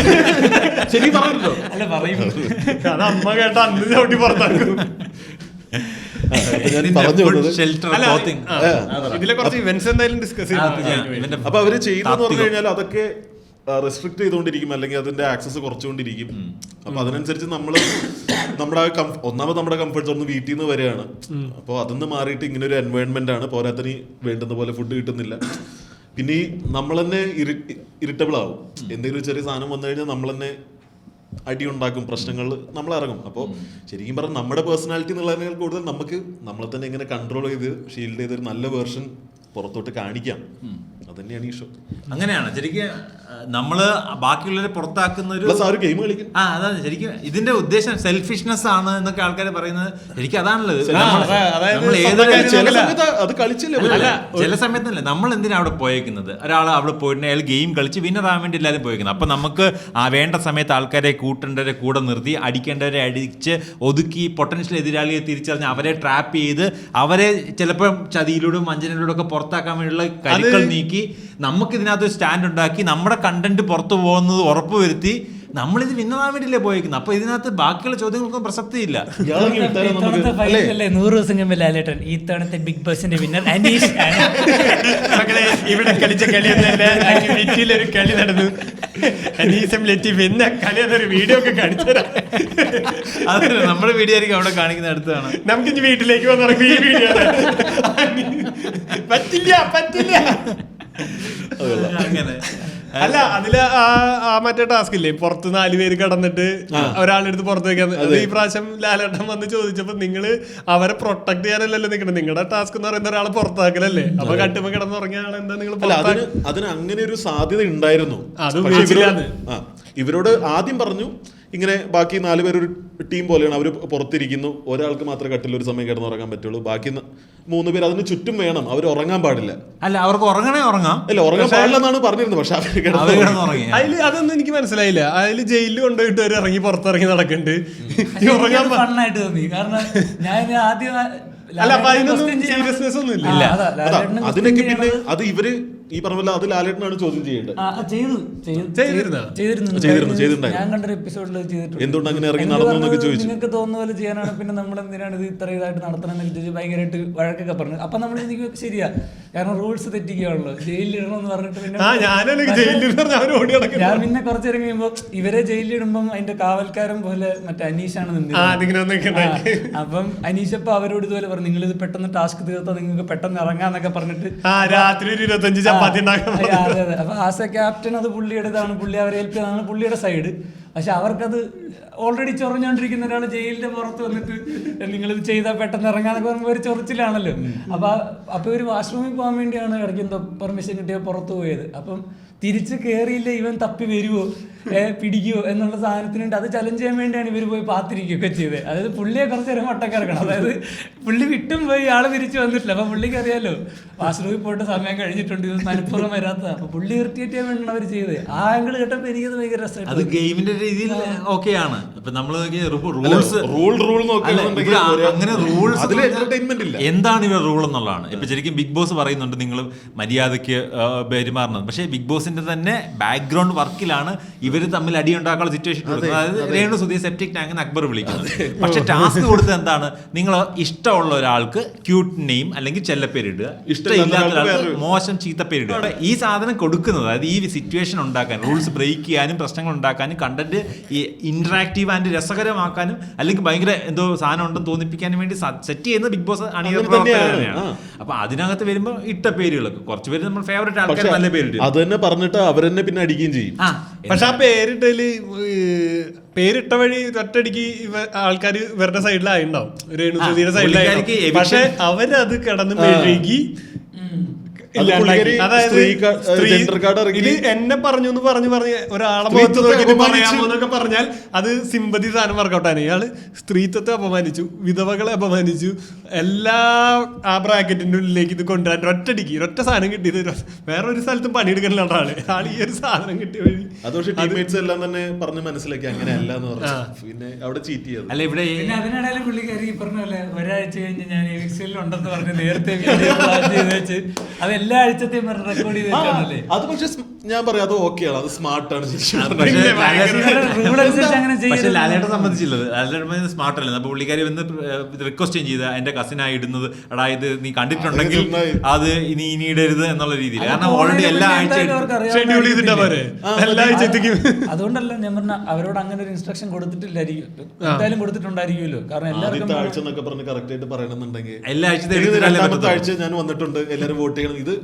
ശരി പറഞ്ഞല്ലോ. അല്ല പറയും, അത് അമ്മ കേട്ട അന്ന് ചവിട്ടി പുറത്താക്കും. ഞാൻ പറഞ്ഞു വന്നത് ഷെൽട്ടർ അല്ല, ക്ലോത്തിങ് ഇതിലെ കുറച്ച് ഇവന്റ്സ് എന്തായാലും ഡിസ്കസ് ചെയ്യാം. അപ്പൊ അവര് ചെയ്യുന്നതെന്ന് പറഞ്ഞു കഴിഞ്ഞാൽ അതൊക്കെ റെസ്ട്രിക്ട് ചെയ്തുകൊണ്ടിരിക്കും, അല്ലെങ്കിൽ അതിന്റെ ആക്സസ് കുറച്ചുകൊണ്ടിരിക്കും. അപ്പൊ അതിനനുസരിച്ച് നമ്മുടെ ഒന്നാമത് നമ്മുടെ കംഫർട്ട് സോൺ വീട്ടിൽ നിന്ന് വരികയാണ്. അപ്പോൾ അതിന്ന് മാറിയിട്ട് ഇങ്ങനെ ഒരു എൻവയോൺമെന്റ് ആണ്. പോരാത്തനി വേണ്ടുന്ന പോലെ ഫുഡ് കിട്ടുന്നില്ല. പിന്നെ ഈ നമ്മൾ തന്നെ ഇറിറ്റബിൾ ആവും. എന്തെങ്കിലും ചെറിയ സാധനം വന്നു കഴിഞ്ഞാൽ നമ്മൾ തന്നെ അടി ഉണ്ടാക്കും, പ്രശ്നങ്ങൾ നമ്മൾ ഇറങ്ങും. അപ്പോൾ ശരിക്കും പറഞ്ഞാൽ നമ്മുടെ പേഴ്സണാലിറ്റി എന്നുള്ളതിനേക്കാൾ കൂടുതൽ നമുക്ക് നമ്മളെ തന്നെ ഇങ്ങനെ കൺട്രോൾ ചെയ്ത് ഷീൽഡ് ചെയ്തൊരു നല്ല വേർഷൻ പുറത്തോട്ട് കാണിക്കാം. അതന്നെയാണ് ഈ ഷോ. അങ്ങനെയാണ് ശരിക്കും നമ്മള് ബാക്കിയുള്ളവരെ പുറത്താക്കുന്ന ഒരു പ്ലസ് ആ ഒരു ഗെയിം കളിക്കും. അതാണ് ശരിക്കും ഇതിന്റെ ഉദ്ദേശം. സെൽഫിഷ്നെസ് ആണ് എന്നൊക്കെ ആൾക്കാർ പറയുന്നത്. ശരിക്കും അതാണല്ലോ നമ്മൾ ചില സമയത്ത് അത് കളിച്ചില്ലേ. ചില സമയത്തല്ലേ നമ്മൾ എന്തിനാ അവിടെ പോയേക്കുന്നത്. ഒരാൾ അവിടെ പോയിട്ട് അയാൾ ഗെയിം കളിച്ച് വിന്നറാൻ വേണ്ടി എല്ലാവരും പോയേക്കുന്നത്. അപ്പൊ നമുക്ക് ആ വേണ്ട സമയത്ത് ആൾക്കാരെ കൂട്ടേണ്ടവരെ കൂടെ നിർത്തി, അടിക്കേണ്ടവരെ അടിച്ച് ഒതുക്കി, പൊട്ടൻഷ്യൽ എതിരാളിയെ തിരിച്ചറിഞ്ഞ് അവരെ ട്രാപ്പ് ചെയ്ത് അവരെ ചിലപ്പോൾ ചതിയിലൂടെ വഞ്ചനയിലൂടെ ഒക്കെ പുറത്താക്കാൻ വേണ്ടിയുള്ള കരുക്കൾ നീക്കി നമുക്ക് ഇതിനകത്ത് സ്റ്റാൻഡ് ഉണ്ടാക്കി നമ്മുടെ കണ്ടന്റ് പുറത്തു പോകുന്നത് ഉറപ്പുവരുത്തി നമ്മളിത് വിന്നറാൻ വേണ്ടിയില്ലേ പോയിരിക്കുന്നത്. അപ്പൊ ഇതിനകത്ത് ബാക്കിയുള്ള ചോദ്യങ്ങൾക്കും പ്രസക്തിയില്ല. ഇത്തവണത്തെ ഫൈനലല്ലേ 100 ദിവസം മുമ്പ് ലാലേട്ടൻ ഇത്തവണത്തെ ബിഗ് ബോസിന്റെ വിന്നർ അനീഷ്. ഇവിടെ കളിച്ച കളി വീട്ടിലൊരു കളി നടന്നു. അനീസും ലത്തീഫ് എന്ന കളി അതൊരു വീഡിയോ ഒക്കെ കാണിച്ചുതരാം. അതല്ല നമ്മുടെ വീഡിയോ ആയിരിക്കും അവിടെ കാണിക്കുന്ന അടുത്താണ്. നമുക്ക് ഇനി വീട്ടിലേക്ക് വന്നിറങ്ങി ഈ വീഡിയോ പറ്റില്ല. അങ്ങനെ അല്ല അതില് ആ മറ്റേ ടാസ്ക് ഇല്ലേ, പുറത്ത് 4 പേര് കിടന്നിട്ട് ഒരാളെടുത്ത് പുറത്ത് വെക്കാൻ. അത് ഈ പ്രാവശ്യം ലാലേട്ടൻ വന്ന് ചോദിച്ചപ്പോ നിങ്ങള് അവരെ പ്രൊട്ടക്ട് ചെയ്യാനല്ലല്ലോ നിൽക്കണം. നിങ്ങളുടെ ടാസ്ക് എന്ന് പറയുന്ന ഒരാളെ പുറത്താക്കലല്ലേ. അപ്പൊ കട്ടുമ്പോ കിടന്നുറങ്ങിയ ആളെന്താ നിങ്ങൾ അതിന് അങ്ങനെ ഒരു സാധ്യത ഉണ്ടായിരുന്നു. ഇവരോട് ആദ്യം പറഞ്ഞു ഇങ്ങനെ ബാക്കി 4 പേര് ഒരു ടീം പോലെയാണ്, അവർ പുറത്തിരിക്കുന്നു, ഒരാൾക്ക് മാത്രമേ കട്ടിൽ ഒരു സമയം കിടന്നുറങ്ങാൻ പറ്റുള്ളൂ, ബാക്കി 3 പേര് അതിന് ചുറ്റും വേണം, അവർ ഉറങ്ങാൻ പാടില്ല. അല്ല അവർക്ക് ഉറങ്ങാൻ ഉറങ്ങാൻ പാടില്ലെന്നാണ് പറഞ്ഞിരുന്നത്. പക്ഷെ അതില് അതൊന്നും എനിക്ക് മനസ്സിലായില്ല. അതില് ജയിലിൽ കൊണ്ടുപോയിട്ട് ഒരു ഇറങ്ങി പുറത്തിറങ്ങി നടക്കണ്ട്. ഫണ്ണായിട്ട് തോന്നി. കാരണം ഞാൻ ആദ്യം സീരിയസ്നെസ് ഒന്നും ഇല്ല. അതിനൊക്കെ പിന്നെ അത് ഇവര് ഈ പറഞ്ഞ അത് ലാലേട്ടനാണ് ചോദ്യം ചെയ്യേണ്ടത്. ഞാൻ കണ്ടൊരു എപ്പിസോഡിൽ ചെയ്തിട്ടുണ്ട്. എന്തുകൊണ്ട് അങ്ങനെ ഇറങ്ങി നടന്നു എന്നൊക്കെ ചോദിച്ചു. നിങ്ങൾക്ക് തോന്നുന്ന പോലെ ചെയ്യാനാണ്, പിന്നെ നമ്മൾ എന്തിനാണ് ഇത് ഇത്ര ഇതായിട്ട് നടത്തണം എന്ന് ചോദിച്ചു ഭയങ്കരമായിട്ട് വഴക്കൊക്കെ പറഞ്ഞു. അപ്പൊ നമ്മൾ എനിക്ക് ശരിയാ, കാരണം റൂൾസ് തെറ്റിക്കുകയാണല്ലോ, ജയിലിൽ ഇടണമെന്ന് പറഞ്ഞിട്ട്. പിന്നെ ഞാൻ പിന്നെ കുറച്ചു നേരം കഴിയുമ്പോ ഇവരെ ജയിലിൽ ഇടുമ്പം അതിന്റെ കാവൽക്കാരൻ പോലെ മറ്റേ അനീഷാണ് നിന്നത്. അപ്പം അനീഷപ്പ അവരോട് ഇതുപോലെ പറഞ്ഞു, നിങ്ങൾ ഇത് പെട്ടെന്ന് ടാസ്ക് തീർത്താൽ നിങ്ങൾക്ക് പെട്ടെന്ന് ഇറങ്ങാന്നൊക്കെ പറഞ്ഞിട്ട് രാത്രി 25 ചപ്പാത്തി. അതെ. അപ്പൊ ആസ് എ ക്യാപ്റ്റൻ അത് പുള്ളിയുടേതാണ്, പുള്ളി അവരെ ഏൽപ്പിച്ചതാണ് പുള്ളിയുടെ സൈഡ്. പക്ഷെ അവർക്കത് ഓൾറെഡി ചൊറഞ്ഞോണ്ടിരിക്കുന്ന ഒരാൾ ജയിലിന്റെ പുറത്ത് വന്നിട്ട് നിങ്ങളിത് ചെയ്താൽ പെട്ടെന്ന് ഇറങ്ങാന്നൊക്കെ പറയുമ്പോൾ ഒരു ചൊറിച്ചിലാണല്ലോ. അപ്പൊ ഒരു വാഷ്റൂമിൽ പോകാൻ വേണ്ടിയാണ് ഇടയ്ക്ക് എന്തോ പെർമിഷൻ കിട്ടിയ പുറത്തു പോയത്. അപ്പം തിരിച്ച് കയറിയില്ല, ഇവൻ തപ്പി വരുവോ പിടിക്കുവോ എന്നുള്ള സാധനത്തിനുണ്ട്. അത് ചലഞ്ച് ചെയ്യാൻ വേണ്ടിയാണ് ഇവർ പോയി പാത്തിരിക്കുകയൊക്കെ ചെയ്തത്. അതായത് പുള്ളിയെ കുറച്ച് നേരം മട്ടക്കിറക്കണം. അതായത് പുള്ളി വിട്ടും പോയി ആള് തിരിച്ചു വന്നിട്ടില്ല. അപ്പൊ പുള്ളിക്ക് അറിയാലോ വാഷ്റൂമിൽ പോയിട്ട് സമയം കഴിഞ്ഞിട്ടുണ്ട്, ഇത് മനഃപൂർവ്വം വരാത്തതാണ്. അപ്പൊ പുള്ളി ഇറിറ്റേറ്റ് ചെയ്യാൻ വേണ്ടിയാണ് അവർ ചെയ്തത്. ആ ആംഗിൾ കേട്ടപ്പോ എനിക്കത് ഭയങ്കര രസമായിട്ട്. അത് ഗെയിമിന്റെ രീതിയിൽ ഓക്കെയാണ്. ഇപ്പൊ നമ്മൾ അങ്ങനെ റൂൾസ് എന്താണ് ഇവർ റൂൾ എന്നുള്ളതാണ്. ഇപ്പൊ ശരിക്കും ബിഗ് ബോസ് പറയുന്നുണ്ട് നിങ്ങൾ മര്യാദയ്ക്ക് പെരുമാറണം. പക്ഷേ ബിഗ് ബോസിന്റെ തന്നെ ബാക്ക്ഗ്രൗണ്ട് വർക്കിലാണ് ഇവർ തമ്മിൽ അടിയുണ്ടാക്കാനുള്ള സിറ്റുവേഷൻ കൊടുക്കുന്നത്. അതായത് രേണു സുധി സെപ്റ്റിക് ടാങ്ക് അക്ബർ വിളിക്കുന്നത്. പക്ഷെ ടാസ്ക് കൊടുത്തത് എന്താണ്, നിങ്ങൾ ഇഷ്ടമുള്ള ഒരാൾക്ക് ക്യൂട്ട് നെയിം അല്ലെങ്കിൽ ചെല്ലപ്പേരിടുക, ഇഷ്ടമില്ലാത്ത ഒരാൾക്ക് മോശം ചീത്തപ്പേരിടുക. ഈ സാധനം കൊടുക്കുന്നത്, അതായത് ഈ സിറ്റുവേഷൻ ഉണ്ടാക്കാൻ, റൂൾസ് ബ്രേക്ക് ചെയ്യാനും പ്രശ്നങ്ങൾ ഉണ്ടാക്കാനും കണ്ടന്റ് ഇന്ററാക്റ്റീവ് ആൻഡ് രസകരമാക്കാനും അല്ലെങ്കിൽ ഭയങ്കര എന്തോ സാധനം ഉണ്ടെന്ന് തോന്നിപ്പിക്കാനും വേണ്ടി സെറ്റ് ചെയ്യുന്ന ബിഗ് ബോസ് അണിയറ പ്രവർത്തകരാണ്. അപ്പൊ അതിനകത്ത് വരുമ്പോൾ ഇട്ട പേരുകളൊക്കെ കുറച്ച് പേര് നമ്മൾ ഫേവറേറ്റ് ആൾക്കാർ നല്ല പേരിടും. അത് തന്നെ പറഞ്ഞിട്ട് അവരെന്നെ പിന്നെ അടിക്കുകയും ചെയ്യും. പക്ഷെ ആ പേരിട്ട വഴി ഒറ്റടിക്ക് ആൾക്കാർ ഇവരുടെ സൈഡിലായിണ്ടാവും, രേണുസുധിയുടെ സൈഡിലായി. പക്ഷെ അവരത് കിടന്ന് മെഴുകി ഇല്ലാണ്ടാക്കി. അതായത് ജെൻഡർ കാർഡ് ഇറക്കി. ഇത് എന്നെ പറഞ്ഞു എന്ന് പറഞ്ഞ് ഒരാളെ മുഖത്ത് നോക്കിയിട്ട് പറയാമോ എന്നൊക്കെ പറഞ്ഞാൽ അത് സിമ്പതി സാധനം വർക്കൗട്ടാണ്. ഇയാള് സ്ത്രീത്വത്തെ അപമാനിച്ചു, വിധവകളെ അപമാനിച്ചു, എല്ലാ ആ ബ്രാക്കറ്റിന്റെ ഉള്ളിലേക്ക് ഇത് കൊണ്ടുവരാൻ ഒറ്റടിക്ക് ഒറ്റ സാധനം കിട്ടിയത് വേറൊരു സ്ഥലത്തും പണിയെടുക്കലുള്ള ആള് ഈ ഒരു സാധനം കിട്ടിയ വഴി. അത് പക്ഷേ ടീംമേറ്റ്സ് എല്ലാം തന്നെ പറഞ്ഞ് മനസ്സിലാക്കി അങ്ങനെയല്ല എന്ന് പറഞ്ഞു. പിന്നെ അവിടെ ചീറ്റ് ചെയ്തു. അല്ല ഇവിടെ പിന്നെ അതിനിടയിൽ പുള്ളിക്കാരി ഈ പറഞ്ഞ പോലെ ഒരാഴ്ച കഴിഞ്ഞ് ഞാൻ എവിക്സിൽ ഉണ്ടെന്ന് പറഞ്ഞ് നേരത്തെ പ്ലാൻ ചെയ്ത് വെച്ച് അത് എല്ലാ ആഴ്ചത്തെയും റെക്കോർഡ് ചെയ്ത് വെക്കാണല്ലേ. അത് പക്ഷെ ഞാൻ പറയാം അത് ഓക്കെയാണ്, അത് സ്മാർട്ടാണ്. റൂൾ അനുസരിച്ച് അങ്ങനെ പക്ഷെ ചെയ്യരുത്. ലാലേട്ടൻ സംബന്ധിച്ചില്ലത്. ലാലേട്ടൻ സ്മാർട്ട് അല്ലേ. അപ്പൊ പുള്ളിക്കാരി വന്ന് റിക്വസ്റ്റ് ചെയ്ത എന്റെ കസിനായി ഇടുന്നത് എടാ ഇത് നീ കണ്ടിട്ടുണ്ടെങ്കിൽ അത് ഇനി ഇടരുത് എന്നുള്ള രീതിയിൽ. കാരണം ഓൾറെഡി എല്ലാ ആഴ്ചയും ഷെഡ്യൂൾ ചെയ്തിട്ടാ പോരെ എല്ലാ ആഴ്ചത്തേക്കും. അതുകൊണ്ടല്ല ഞാൻ പറഞ്ഞ അവരോട് അങ്ങനെ ഒരു ഇൻസ്ട്രക്ഷൻ കൊടുത്തിട്ടില്ലായിരിക്കും, എന്തായാലും കൊടുത്തിട്ടുണ്ടായിരിക്കുമല്ലോ. കാരണം എല്ലാവർക്കും ആഴ്ച എന്നൊക്കെ പറഞ്ഞ് കറക്റ്റ് ആയിട്ട് പറയണമെന്നുണ്ടെങ്കിൽ എല്ലാ രണ്ടാമത്തെ ആഴ്ച ഞാൻ വന്നിട്ടുണ്ട്, എല്ലാരും വോട്ട് ചെയ്യണം. ഇത്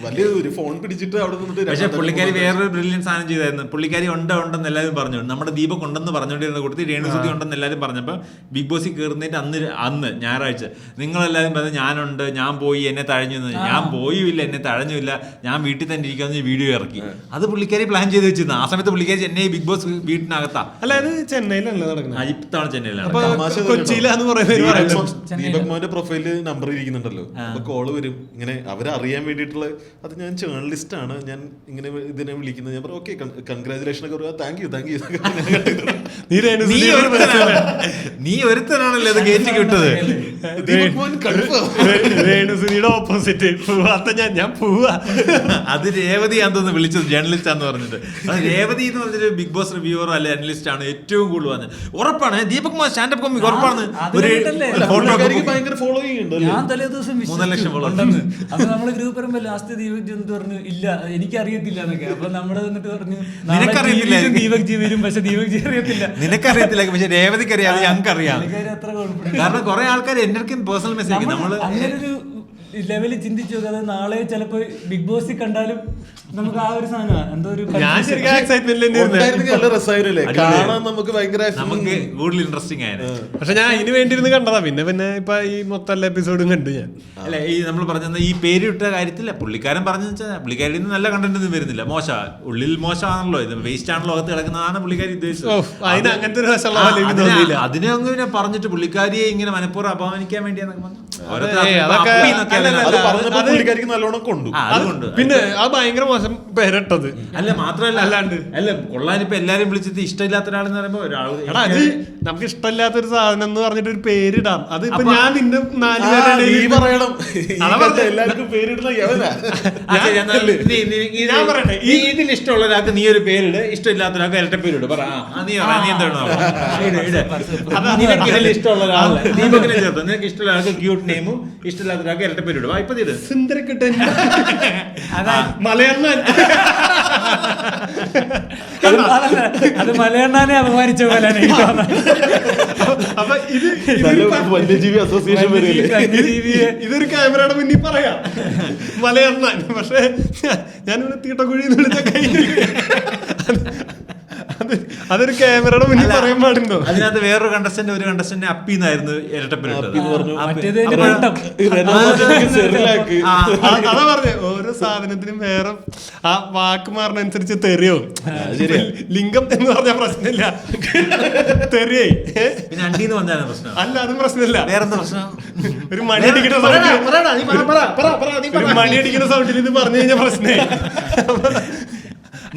വലിയ ഒരു ഫോൺ പിടിച്ചിട്ട് അവിടെ നിന്നിട്ട്. പക്ഷെ പുള്ളിക്കാരി വേറൊരു ബ്രില്യൻ സാധനം ചെയ്തായിരുന്നു. പുള്ളിക്കാരി ഉണ്ടെന്ന് എല്ലാവരും പറഞ്ഞു. നമ്മുടെ ദീപക് ഉണ്ടെന്ന് പറഞ്ഞുകൊണ്ടിരുന്ന കൊടുത്ത് രേണുസുതി ഉണ്ടെന്ന് എല്ലാവരും പറഞ്ഞപ്പോൾ ബിഗ് ബോസിൽ കയറുന്നതിന്റെ അന്ന് ഞായറാഴ്ച നിങ്ങളെല്ലാവരും പറഞ്ഞു ഞാനുണ്ട്, ഞാൻ പോയി, എന്നെ തഴഞ്ഞു. ഞാൻ പോയില്ല, എന്നെ തഴഞ്ഞില്ല, ഞാൻ വീട്ടിൽ തന്നെ ഇരിക്കാന്ന് വീഡിയോ ഇറക്കി. അത് പുള്ളിക്കാരി പ്ലാൻ ചെയ്ത് വെച്ചിരുന്നു. ആ സമയത്ത് പുള്ളിക്കാരി ചെന്നൈ ബിഗ് ബോസ് വീട്ടിനകത്താ. അല്ല അത് ചെന്നൈയിലല്ല നടക്കുന്നത്, ഇത്തവണ ചെന്നൈയിലാണ്. കൊച്ചിയിലാന്ന് ദീപക് മോന്റെ പ്രൊഫൈല് നമ്പർ ഇരിക്കുന്നുണ്ടല്ലോ. അപ്പൊ കോള് വരും ഇങ്ങനെ അവരെ അറിയാൻ വേണ്ടിയിട്ടുള്ള. അത് ഞാൻ ജേർണലിസ്റ്റ് ആണ്, ഞാൻ ഇങ്ങനെ ഇതിനെ വിളിക്കുന്നത്. ഞാൻ പറഞ്ഞു ഓക്കെ കൺഗ്രാജുലേഷൻ ഒക്കെ പറയാം, താങ്ക് യു. നീ ഒരുത്തനാണല്ലോ അത് കയറ്റി കിട്ടത്. രേണുസുതിയുടെ ഓപ്പോസിറ്റ് പോവാത്ത ഞാൻ പോവാ. അത് രേവതിയാന്ന് തോന്നുന്നു വിളിച്ചത്, ജേർണലിസ്റ്റ് ആന്ന് പറഞ്ഞിട്ട്. അത് രേവതി എന്ന് പറഞ്ഞൊരു ബിഗ് ബോസ് റിവ്യൂവർ അല്ലെ അനലിസ്റ്റ് ആണ് ഏറ്റവും കൂടുതൽ പറഞ്ഞത്. ഉറപ്പാണ് ദീപക് കുമാർ സ്റ്റാൻഡപ്പ് കോമിക് ഉറപ്പാണ്. ഭയങ്കര ഫോളോയിങ് ഉണ്ട്. ഞാൻ തലേ ദിവസം 3 ലക്ഷം ഉണ്ടെന്ന്. അപ്പൊ നമ്മള് ഗ്രൂപ്പ് വരുമ്പോ ലാസ്റ്റ് ദീപക് എന്ന് പറഞ്ഞു ഇല്ല എനിക്കറിയത്തില്ല എന്നൊക്കെ. അപ്പൊ നമ്മള് എന്നിട്ട് പറഞ്ഞു ദീപക് ജി വരും, പക്ഷെ ദീപക് ജി അറിയത്തില്ല. നിനക്കറിയത്തില്ല, പക്ഷെ രേവതിക്ക് അറിയാം, ഞങ്ങൾക്ക് അറിയാം. അത്ര കുഴപ്പമില്ല. കാരണം കുറെ ആൾക്കാർ എന്റെ പേഴ്സണൽ മെസ്സേജ് നമ്മള് അങ്ങനൊരു ലെവലിൽ ചിന്തിച്ചു നോക്കുക. അത് നാളെ ചിലപ്പോ ബിഗ് ബോസിൽ കണ്ടാലും നമുക്ക് ആ ഒരു സാധനം എന്തോ ഒരു ഞാൻ ശരിക്കും എക്സൈറ്റ്മെന്റ് നല്ല രസമായിരുന്നില്ലേ കാണാൻ, നമുക്ക് ഭയങ്കര നമുക്ക് കൂടുതൽ ഇൻട്രസ്റ്റിംഗ് ആയിരുന്നു. പക്ഷെ ഞാൻ അതിന് വേണ്ടിയിരുന്ന് കണ്ടതാ. പിന്നെ ഇപ്പൊ ഈ മൊത്തം എല്ലാ എപ്പിസോഡും കണ്ടു ഞാൻ. അല്ല ഈ നമ്മൾ പറഞ്ഞ ഈ പേര് ഇട്ട കാര്യത്തില്ല പുള്ളിക്കാരൻ പറഞ്ഞു വെച്ചാൽ പുള്ളിക്കാരിൽ നിന്ന് നല്ല കണ്ടന്റ് ഒന്നും വരുന്നില്ല. ഉള്ളിൽ മോശമാണല്ലോ, ഇത് വേസ്റ്റ് ആണല്ലോ അകത്ത് കിടക്കുന്നതാണ് പുള്ളിക്കാരി ഉദ്ദേശിച്ചത്. അതിന് അങ്ങനത്തെ ഒരു വശമുള്ള അതിനെ അങ്ങനെ പറഞ്ഞിട്ട് പുള്ളിക്കാരിയെ ഇങ്ങനെ മനഃപൂർവ്വം അപമാനിക്കാൻ വേണ്ടിയാണ്. നല്ലോണം കൊണ്ടു. പിന്നെ അത് ഭയങ്കര മോശം പേരിട്ടത്. അല്ല മാത്രമല്ല അല്ല കൊള്ളാനിപ്പോ എല്ലാരും വിളിച്ചിട്ട് ഇഷ്ടമില്ലാത്ത ഒരാളെന്ന് പറയുമ്പോ അത് നമുക്ക് ഇഷ്ടമില്ലാത്തൊരു സാധനം എന്ന് പറഞ്ഞിട്ട് ഒരു പേരിടാം. അത് ഇപ്പൊ ഞാൻ നിന്റെ 4 പറയണം എല്ലാവർക്കും പേരിടുന്ന ഞാൻ പറയട്ടെ ഇതിൽ ഇഷ്ടമുള്ള ഒരാൾക്ക് നീ ഒരു പേരിട്, ഇഷ്ടമില്ലാത്ത ഒരാൾക്ക് ഇരട്ട പേരിട്. പറ നീ എന്താണോ നിനക്ക് ഇഷ്ടമുള്ള ഒരാളെ ദീപകിനെ ചേർത്ത് നിനക്ക് ഇഷ്ടമുള്ള ഒരാൾക്ക് ക്യൂട്ട് നെയിമും ഇഷ്ടമില്ലാത്ത ഒരാൾക്ക് ഇരട്ട പേരിടും. ഇപ്പൊ ഇത് സുന്ദരക്കുട്ടൻ മലയണ്ണൻ. അത് മലയണ്ണാനെ അപമാനിച്ച പോലെയാണ്. അപ്പൊ ഇത് വന്യജീവി അസോസിയേഷൻ ഇതൊരു ക്യാമറയുടെ മുന്നിൽ പറയാം മലയണ്ണൻ. പക്ഷെ ഞാനിവിടെ തീട്ടക്കുഴിന്ന് വിളിച്ച കൈ അതൊരു ക്യാമറയുടെ മുന്നിൽ പറയാൻ പാടുണ്ടോ? അതിനകത്ത് വേറൊരു കണ്ടസ്റ്റന്റ് അപ്പിന്നായിരുന്നു ഇരട്ടപ്പേരിട്ടത്. അതാ പറഞ്ഞേ ഓരോ സാധനത്തിനും വേറെ ആ വാക്ക് മാറുന്നതനുസരിച്ച് തെറിയോ. ലിംഗം എന്ന് പറഞ്ഞ പ്രശ്നമില്ല, തെറിയായി. പിന്നെ അണ്ടിന്ന് പറഞ്ഞാൽ പ്രശ്നം അല്ല, അതും പ്രശ്നമില്ല. വേറെന്താ പ്രശ്നം? ഒരു മണിയടിക്കുന്ന സൗണ്ടിൽ ഇത് പറഞ്ഞു കഴിഞ്ഞാൽ പ്രശ്നമായി.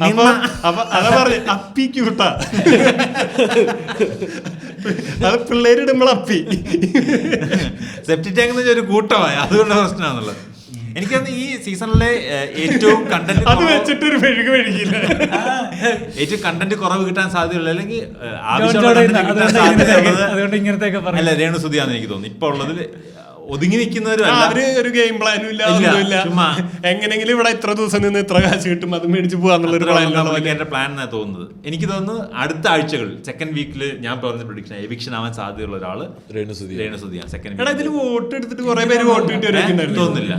അപ്പൊ അതാ പറഞ്ഞ അപ്പി ക്യൂട്ടാ. അത് പിള്ളേരിടുമ്പോൾ അപ്പി സെപ്റ്റി ടാങ്ക് എന്ന് വെച്ചാൽ ഒരു കൂട്ടമായി, അതുകൊണ്ട് പ്രശ്നമാണുള്ളത്. എനിക്കന്ന് ഈ സീസണിലെ ഏറ്റവും കണ്ടന്റ് അത് വെച്ചിട്ടൊരു മെഴുകില്ല. ഏറ്റവും കണ്ടന്റ് കുറവ് കിട്ടാൻ സാധ്യതയുള്ള അല്ലെങ്കിൽ അല്ല രേണുസുതിയാന്ന് എനിക്ക് തോന്നുന്നു. ഇപ്പൊ ഉള്ളതിൽ ഒതുങ്ങി നിൽക്കുന്നവരും ഒരു ഗെയിം പ്ലാനും ഇല്ല. എങ്ങനെങ്കിലും ഇവിടെ ഇത്ര ദിവസം നിന്ന് ഇത്ര കാശ് കിട്ടും അത് മേടിച്ച് പോകാന്നുള്ളൊരു പ്ലാൻ എന്നാ തോന്നുന്നത്. എനിക്ക് തോന്നുന്നു അടുത്ത ആഴ്ചകൾ സെക്കൻഡ് വീക്കിൽ ഞാൻ പറഞ്ഞ പ്രഡിക്ഷൻ എവിക്ഷൻ ആവാൻ സാധ്യതയുള്ള ഒരാള് രേണുസുതിയാണ്. സെക്കൻഡ് ഇതിൽ വോട്ട് എടുത്തിട്ട് കുറെ പേര് വോട്ട് കിട്ടി തോന്നുന്നില്ല.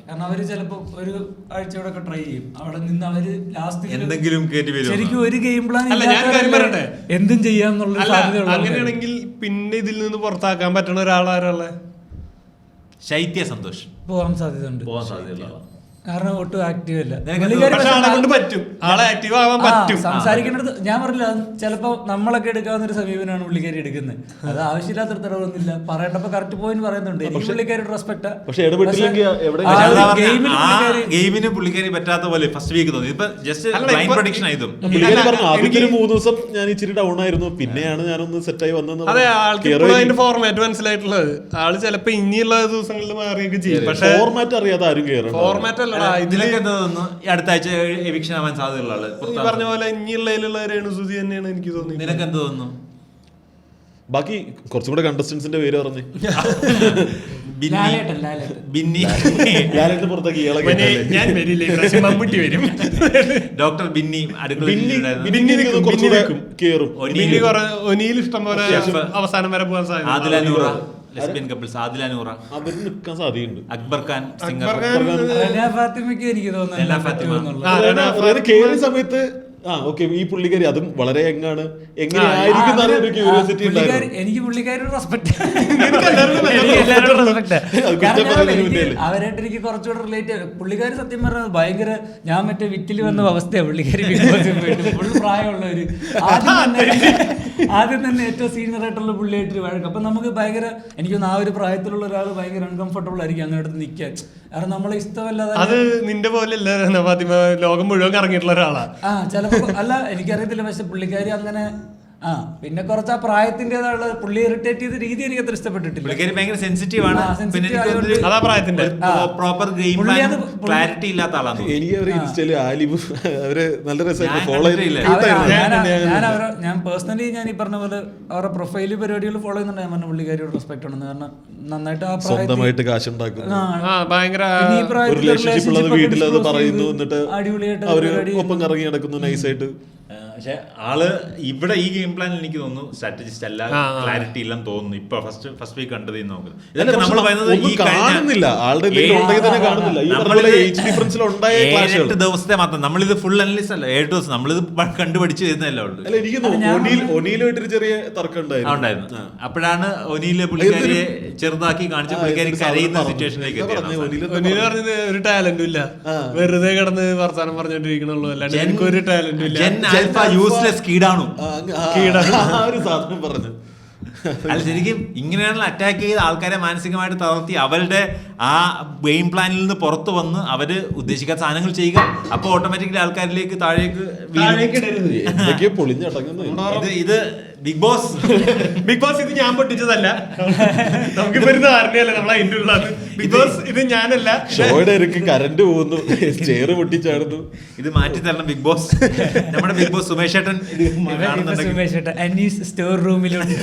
കാരണം അവര് ചിലപ്പോ ഒരു ആഴ്ചയോടെ ട്രൈ ചെയ്യും, അവിടെ നിന്ന് അവര് ലാസ്റ്റ് എന്തെങ്കിലും കയറ്റി വരും. ശരിക്കും ഒരു ഗെയിം പ്ലാൻ പറയട്ടെ എന്തും ചെയ്യാന്നുള്ള സാധ്യത. അങ്ങനെയാണെങ്കിൽ പിന്നെ ഇതിൽ നിന്ന് പുറത്താക്കാൻ പറ്റുന്ന ഒരാളാരല്ലേ? ശൈത്യ സന്തോഷ് പോകാൻ സാധ്യതയുണ്ട്. കാരണം ഒട്ടും ആക്റ്റീവ് അല്ല. പക്ഷെ ആളെ കൊണ്ട് പറ്റും, ആളെ ആക്റ്റീവ് ആവാൻ പറ്റും. സംസാരിക്കേണ്ടത് ഞാൻ പറഞ്ഞില്ല, ചിലപ്പോ നമ്മളൊക്കെ എടുക്കാവുന്ന ഒരു സമീപനമാണ് പുള്ളിക്കാരി എടുക്കുന്നത്. അത് ആവശ്യമില്ലാത്ത തടവൊന്നുമില്ല, പറയേണ്ടപ്പോ കറക്റ്റ് പോയിന്റ് പറയുന്നുണ്ട്. എനിക്ക് പുള്ളിക്കാരുടെ റെസ്പെക്ട്. പക്ഷെ ഗെയിമിന് പുള്ളിക്കാരി പറ്റാത്ത പോലെ ഫസ്റ്റ് വീക്ക് തോന്നി. ഇപ്പൊ ജസ്റ്റ് പ്രൊഡിക്ഷൻ ആയതും ആദ്യത്തെ 3 ദിവസം ഞാൻ ഇച്ചിരി ഡൗൺ ആയിരുന്നു, പിന്നെയാണ് ഞാനൊന്ന് സെറ്റായി വന്നത്. അതെ, ആൾക്ക് അതിന്റെ ഫോർമാറ്റ് മനസ്സിലായിട്ടുള്ളത്. ആള് ചിലപ്പോ ഇനിയുള്ള ദിവസങ്ങളിൽ മാറിയൊക്കെ ചെയ്യും. പക്ഷെ ഫോർമാറ്റ് അറിയാതെ ആരും കയറും. ഫോർമാറ്റ് അല്ലടാ ഇതിലൊക്കെ എന്താ തോന്നുന്നു അടുത്ത ആഴ്ച എവിക്ഷൻ ആവാൻ സാധ്യതയുള്ള ആള് ഈ പറഞ്ഞ പോലെ ഇനിയുള്ളതിലുള്ള രേണുസുതി തന്നെയാണ് എനിക്ക് തോന്നുന്നത്. നിനക്ക് എന്ത് തോന്നുന്നു? ബാക്കി കുറച്ചും കൂടെ കണ്ടസ്റ്റൻസിന്റെ പേര് പറഞ്ഞു. പുറത്തേക്ക് ഞാൻ വരില്ല, മമ്മൂട്ടി വരും. ഡോക്ടർ ബിന്നി കേറും. ഒനിയിൽ ഇഷ്ടം പോലെ അവസാനം വരെ പോകാൻ സാധ്യത. ആദില ലെസ്ബിയൻ കപ്പിൾസ്, ആദില നൂറ അവര് നിൽക്കാൻ സാധ്യതയുണ്ട്. അക്ബർ ഖാൻ സിംഗർ, ഫാത്തിമയ്ക്ക് എനിക്ക് തോന്നുന്നു കേറിയ സമയത്ത് ഈ പുള്ളിക്കാരി അതും വളരെ എങ്ങാണ് എങ്ങനെയായിരിക്കും ക്യൂരിയോസിറ്റി ഉണ്ടായിരുന്നു. എനിക്ക് പുള്ളിക്കാരുടെ റെസ്പെക്ട്, അവരായിട്ട് എനിക്ക് കുറച്ചുകൂടെ റിലേറ്റ്. പുള്ളിക്കാരി സത്യം പറഞ്ഞത് ഭയങ്കര, ഞാൻ മറ്റേ വിറ്റിൽ വന്ന അവസ്ഥയാണ് പുള്ളിക്കാരി. ബിഗ് ബോസിൽ പോയിട്ട് ഫുൾ പ്രായമുള്ളവര് ആദ്യം തന്നെ ഏറ്റവും സീനിയർ ആയിട്ടുള്ള പുള്ളിയായിട്ട് വഴക്ക്. അപ്പൊ നമുക്ക് ഭയങ്കര, എനിക്കൊന്ന് ആ ഒരു പ്രായത്തിലുള്ള ഒരാൾ ഭയങ്കര അൺകംഫർട്ടബിൾ ആയിരിക്കും അങ്ങനെ അടുത്ത് നിൽക്കാൻ. കാരണം നമ്മളെ ഇഷ്ടമല്ലാതെ. അത് നിന്റെ പോലെ ലോകം മുഴുവൻ ഇറങ്ങിയിട്ടുള്ള ഒരാളാ. ചിലപ്പോ അല്ല, എനിക്കറിയത്തില്ല. പക്ഷെ പുള്ളിക്കാരി അങ്ങനെ പിന്നെ കുറച്ച് ആ പ്രായത്തിൻ്റെതായുള്ള പുള്ളി ഇറിറ്റേറ്റ് ചെയ്ത രീതി എനിക്ക് അത്ര ഇഷ്ടപ്പെട്ടിട്ടില്ല. പുള്ളിക്കാരി ഭയങ്കര സെൻസിറ്റീവ് ആണ്. പ്രോപ്പർ ഗെയിം ക്ലാരിറ്റി ഇല്ലാത്ത ആളാണ്. എനിക്ക് അവര് ഇൻസ്റ്റയില് അവര് നല്ല രസമായിട്ട് ഫോളോ ഞാൻ പേഴ്സണലി ഞാൻ ഈ പറഞ്ഞ പോലെ അവരുടെ പ്രൊഫൈല് പരിപാടികൾ ഫോളോ ചെയ്യുന്നുണ്ട്. ഞാൻ പറഞ്ഞ പുള്ളിക്കാരിയോട് റെസ്പെക്ട് ഉണ്ടെന്ന്. കാരണം നന്നായിട്ട് ആ സ്വന്തമായിട്ട് കാശുണ്ടാക്കും, വീട്ടിലത് പറയുന്നു, എന്നിട്ട് അവര് ഒപ്പം കറങ്ങി നടക്കുന്നു നൈസായിട്ട്. പക്ഷെ ആള് ഇവിടെ ഈ ഗെയിം പ്ലാനിൽ എനിക്ക് തോന്നുന്നു സ്ട്രാറ്റജിസ്റ്റ് അല്ല, ക്ലാരിറ്റി ഇല്ലെന്ന് തോന്നുന്നു. ഇപ്പൊ ഫസ്റ്റ് വീക്ക് കണ്ടത് നോക്കുന്നത് ഇതൊക്കെ നമ്മൾ കാണുന്നില്ല, ആളുടെ 8 ദിവസത്തെ മാത്രം. നമ്മളിത് ഫുൾ അനലിസ്റ്റ് അല്ല, 7 ദിവസം നമ്മളിത് കണ്ടുപഠിച്ചു വരുന്നതല്ലേ ഉള്ളൂ. അല്ല, എനിക്ക് ഒനീലുമായിട്ടൊരു ചെറിയ തർക്കം ഉണ്ടായിരുന്നു. അപ്പോഴാണ് ഒനീല് പുള്ളിക്കാരിയെ ചെറുതാക്കി കാണിച്ച് പുള്ളിക്കാരി കരയുന്ന സിറ്റുവേഷനിലേക്ക് പറഞ്ഞത് ഒരു ടാലന്റും ഇല്ല, വെറുതെ കിടന്ന് വർത്താനം പറഞ്ഞോണ്ടിരിക്കണുള്ളൂ, അല്ലാണ്ട് എനിക്കൊരു ടാലന്റും ഇല്ല. യൂസ്ലെസ് കീടാണു ഒരു സാധനം പറഞ്ഞു. അല്ല, ശരിക്കും ഇങ്ങനെയാണല്ലോ അറ്റാക്ക് ചെയ്ത് ആൾക്കാരെ മാനസികമായിട്ട് തളർത്തി അവരുടെ ആ ഗെയിം പ്ലാനിൽ നിന്ന് പുറത്തു വന്ന് അവര് ഉദ്ദേശിക്കാത്ത സാധനങ്ങൾ ചെയ്യുക. അപ്പൊ ഓട്ടോമാറ്റിക്കലി ആൾക്കാരിലേക്ക് താഴേക്ക് ഇത് ബിഗ് ബോസ് ഇത് ഞാൻ പൊട്ടിച്ചതല്ല, നമുക്കിപ്പോ ഒരു ധാരണയല്ല നമ്മളെ അതിന്റെ ഉള്ളത്. ബിഗ് ബോസ് ഇത് ഞാനല്ല. ഷോയുടെ കറണ്ട് പോകുന്നു, ചെയറ് പൊട്ടിച്ചാടുന്നു. ഇത് മാറ്റി തരണം ബിഗ് ബോസ്. നമ്മുടെ ബിഗ് ബോസ് സുമേഷ് ഏട്ടൻ സ്റ്റോർ റൂമിലോട്ട്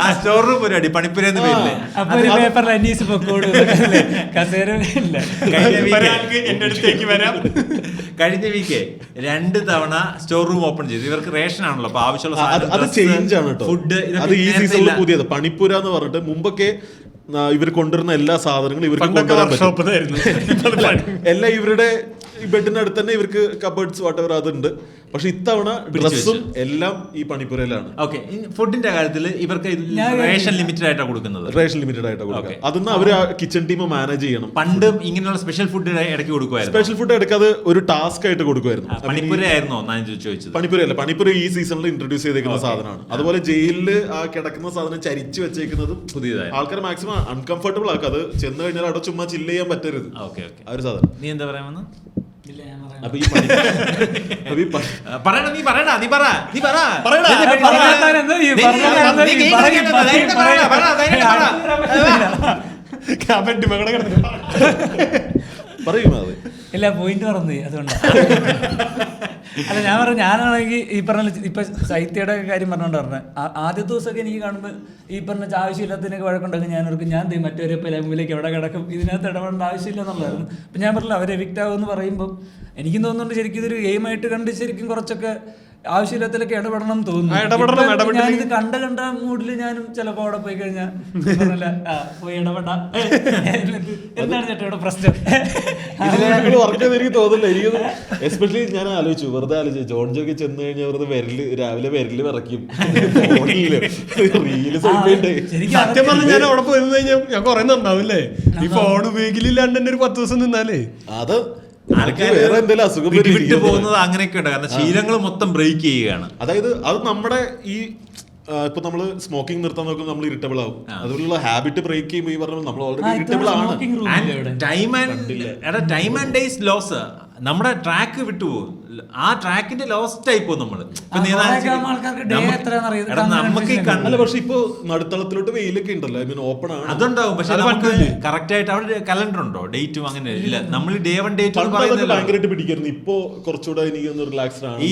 ആ സ്റ്റോർ റൂം പരിപാടി പണിപ്പുരെന്ന് പേരില്ലേ. എന്റെ അടുത്തേക്ക് വരാം. കഴിഞ്ഞ വീക്ക് 2 തവണ സ്റ്റോർ റൂം ഓപ്പൺ ചെയ്തു. ഇവർക്ക് റേഷൻ ആണല്ലോ, അപ്പൊ ആവശ്യമുള്ള ചേഞ്ച് ആണ് കേട്ടോ. ഫുഡ് അത് ഈ സീസണിൽ പുതിയത് പണിപ്പുര എന്ന് പറഞ്ഞിട്ട് മുമ്പൊക്കെ ഇവർ കൊണ്ടുവരുന്ന എല്ലാ സാധനങ്ങളും ഇവർക്ക് കൊണ്ടുവരാൻ പറ്റും. എല്ലാം ഇവരുടെ ബെഡിനടുത്ത് തന്നെ ഇവർക്ക് കബേർഡ്സ് വാട്ടവർ അതുണ്ട്. പക്ഷെ ഇത്തവണ ഡ്രസ്സും എല്ലാം ഈ പണിപ്പുരയിലാണ്. ഓക്കെ, ഫുഡിന്റെ കാര്യത്തിൽ ഇവർക്ക് റേഷൻ ലിമിറ്റഡ് ആയിട്ടാണ് കൊടുക്കുന്നത്. അതൊന്നും അവര് കിച്ചൺ ടീം മാനേജ് ചെയ്യണം. പണ്ട് ഇങ്ങനെയുള്ള സ്പെഷ്യൽ ഫുഡ് ഇടയ്ക്ക് കൊടുക്കുമായിരുന്നു. സ്പെഷ്യൽ ഫുഡ് എടുക്കാതെ ഒരു ടാസ്ക് ആയിട്ട് കൊടുക്കുമായിരുന്നു. പണിപ്പുരയായിരുന്നോ ഞാൻ ചോദിച്ചത്? പണിപ്പുരയല്ല, പണിപ്പുര ഈ സീസണിൽ ഇൻട്രൊഡ്യൂസ് ചെയ്തേക്കുന്ന സാധനമാണ്. അതുപോലെ ജയിലില് ആ കിടക്കുന്ന സാധനം ചരിച്ചു വെച്ചേക്കുന്നതും പുതിയതായി ആൾക്കാർ മാക്സിമം അൺകംഫർട്ടബിൾ ആക്കുക. അത് ചെന്ന് കഴിഞ്ഞാൽ അവിടെ ചുമ്മാ ചില്ല് ചെയ്യാൻ പറ്റരുത്. ആ ഒരു സാധനം. നീ എന്താ പറയാമെന്ന്? ഇല്ല, പോയിന്റ് പറഞ്ഞു അതുകൊണ്ടാണ്. അല്ല, ഞാൻ പറഞ്ഞു, ഞാനാണെങ്കിൽ ഈ പറഞ്ഞ ഇപ്പൊ ശൈത്യയുടെ കാര്യം പറഞ്ഞോണ്ട് ആദ്യത്തെ ദിവസമൊക്കെ എനിക്ക് കാണുമ്പോൾ ഈ പറഞ്ഞ ആവശ്യമില്ലാത്തതിനൊക്കെ വഴക്കുണ്ടെങ്കിൽ ഞാൻ മറ്റൊരു മുമ്പിലേക്ക് എവിടെ കിടക്കും, ഇതിനകത്ത് ഇടപെടേണ്ട ആവശ്യമില്ല എന്നുള്ളതായിരുന്നു. അപ്പം ഞാൻ പറഞ്ഞില്ല, അവർ എവിക്റ്റ് ആകുമെന്ന് പറയുമ്പോൾ എനിക്കും തോന്നുന്നുണ്ട് ശരിക്കും ഇതൊരു ഗെയിമായിട്ട് കണ്ട് ശരിക്കും കുറച്ചൊക്കെ ആവശ്യമില്ലാത്തതിലൊക്കെ ഇടപെടണം ഇടപെടണം, തോന്നുന്നു. ഇടപെടണം. ഞാനിത് കണ്ട മൂഡില് ഞാനും ചിലപ്പോ അവിടെ പോയി കഴിഞ്ഞാൽ പോയി ഇടപെടാ എന്താണ് ചേട്ടാ ഇവിടെ പ്രശ്നം. വർക്ക് ചെയ്ത് എനിക്ക് തോന്നില്ല. എനിക്ക് എസ്പെഷ്യലി ഞാൻ ആലോചിച്ചു, വെറുതെ ആലോചിച്ചു, ജോൺ ജോക്കി ചെന്ന് കഴിഞ്ഞാൽ വെറുതെ രാവിലെ വിരല് വിറയ്ക്കും, റീല് സത്യം പറഞ്ഞാൽ ഞാൻ അവിടെ പോയി കഴിഞ്ഞാൽ ഞാൻ കുറെ നന്നാവില്ലേ ഈ ഫോൺ ഉപയോഗിക്കലില്ലാണ്ട് തന്നെ ഒരു 10 ദിവസം നിന്നാലേ. അത് വേറെ എന്തെങ്കിലും അസുഖം വിട്ടു പോകുന്നത് അങ്ങനെയൊക്കെ ഉണ്ട്. കാരണം ശീലങ്ങൾ മൊത്തം ബ്രേക്ക് ചെയ്യുകയാണ്. അതായത് അത് നമ്മുടെ ഈ ഇപ്പൊ നമ്മള് സ്മോക്കിംഗ് നിർത്താൻ നോക്കുമ്പോൾ നമ്മൾ ഇറിറ്റബിൾ ആവും. അതുപോലുള്ള ഹാബിറ്റ് ബ്രേക്ക് ചെയ്യുമ്പോൾ ഈ പറഞ്ഞ നമ്മൾ ഓൾറെഡി ഇറിറ്റബിൾ ആണ്. ടൈം ആൻഡ് ഡേയ്സ് ലോസ്, നമ്മുടെ ട്രാക്ക് വിട്ടുപോകും. ആ ട്രാക്കിന്റെ ലോസ്റ്റ് ആയി പോകും നമ്മള്. നമുക്ക് അല്ല, പക്ഷെ ഇപ്പൊ നടുത്തളത്തിലോട്ട് വെയിലൊക്കെ ഉണ്ടല്ലോ, ഐ മീൻ ഓപ്പൺ ആണ്, അതുണ്ടാവും. പക്ഷെ നമുക്ക് കറക്റ്റ് ആയിട്ട് അവിടെ കലണ്ടർ ഉണ്ടോ, ഡേറ്റും അങ്ങനെ ഇല്ല. നമ്മൾ ഡേ 1 ഡേറ്റ് ഭയങ്കരമായിട്ട് പിടിക്കായിരുന്നു. ഇപ്പൊ കുറച്ചുകൂടെ എനിക്ക് റിലാക്സ്ഡ് ആണ്. ഈ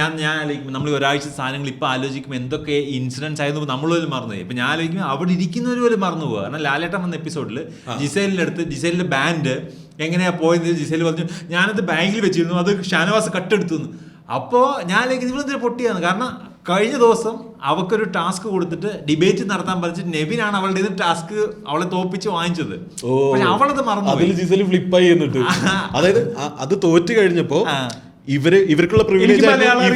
ഞാൻ ആലോചിക്കും, നമ്മൾ ഒരാഴ്ച സാധനങ്ങൾ ഇപ്പൊ ആലോചിക്കുമ്പോൾ എന്തൊക്കെ ഇൻസിഡൻസ് ആയിരുന്നു നമ്മളും മറന്നുപോയി. ഇപ്പൊ ഞാൻ ആലോചിക്കും അവിടെ ഇരിക്കുന്നവർ പോലും മറന്നു പോകുക. കാരണം ലാലേട്ടൻ വന്ന എപ്പിസോഡിൽ ജിസേലിന്റെ അടുത്ത് ജിസേലിന്റെ ബാൻഡ് എങ്ങനെയാ പോയത് ജിസേൽ പറഞ്ഞു, ഞാനത് ബാങ്കിൽ വെച്ചിരുന്നു, അത് ഷാനവാസ് കട്ടെടുത്തു. അപ്പോൾ ഞാൻ ഇവളെന്തിനാ പൊട്ടിയാണ്. കാരണം കഴിഞ്ഞ ദിവസം അവക്കൊരു ടാസ്ക് കൊടുത്തിട്ട് ഡിബേറ്റ് നടത്താൻ പറഞ്ഞിട്ട് നെവിനാണ് അവളുടെ ടാസ്ക് അവളെ തോപ്പിച്ച് വാങ്ങിച്ചത്. അവളത് മറന്നു, ഫ്ലിപ്പായി എന്നിട്ട്. അതായത് അത് തോറ്റ് കഴിഞ്ഞപ്പോ ഇവർക്കുള്ള പ്രിവിലേജ്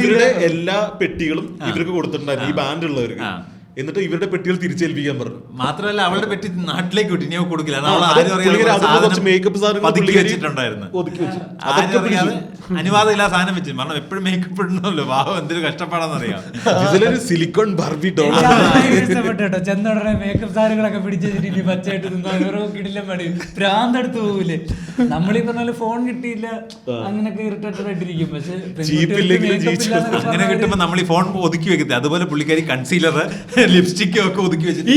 ഇവരുടെ എല്ലാ പെട്ടികളും ഇവർക്ക് കൊടുത്തിട്ടുണ്ടായിരുന്നു, ഈ ബാൻഡ് ഉള്ളവർക്ക്. എന്നിട്ട് ഇവരുടെ പെട്ടികൾ തിരിച്ചേൽപ്പിക്കാൻ പറഞ്ഞു. മാത്രമല്ല അവളുടെ പെട്ടി നാട്ടിലേക്ക് വിട്ടു, ഇനി കൊടുക്കില്ല. അനുവാദമില്ല സാധനം വെച്ചു. കാരണം എപ്പോഴും മേക്കപ്പ് ഇടണമല്ലോ, ഭാവം എന്തൊരു കഷ്ടപ്പാടാന്നറിയാം. ഇതിലൊരു സിലിക്കോൺ ബാർബി ഡോൾ ഇഷ്ടപ്പെട്ടോ. ചെന്നുടനെ മേക്കപ്പ് സാധനങ്ങളൊക്കെ പിടിച്ചിട്ട് പച്ചയായിട്ട് ഓരോ കിടിലം പണി ഭ്രാന്തെടുത്ത് പോകൂലേ. നമ്മളീ പറഞ്ഞ ഫോൺ കിട്ടിയില്ല അങ്ങനെയൊക്കെ ഇറിറ്റേറ്റഡ് ആയിട്ടിരിക്കും. പക്ഷെ അങ്ങനെ കിട്ടുമ്പോ നമ്മൾ ഈ ഫോൺ ഒതുക്കി വെക്കുന്നത്. അതുപോലെ പുള്ളിക്കാരി കൺസീലർ ലിപ്സ്റ്റിക്കും ഒക്കെ ഒതുക്കി വെച്ചിട്ട്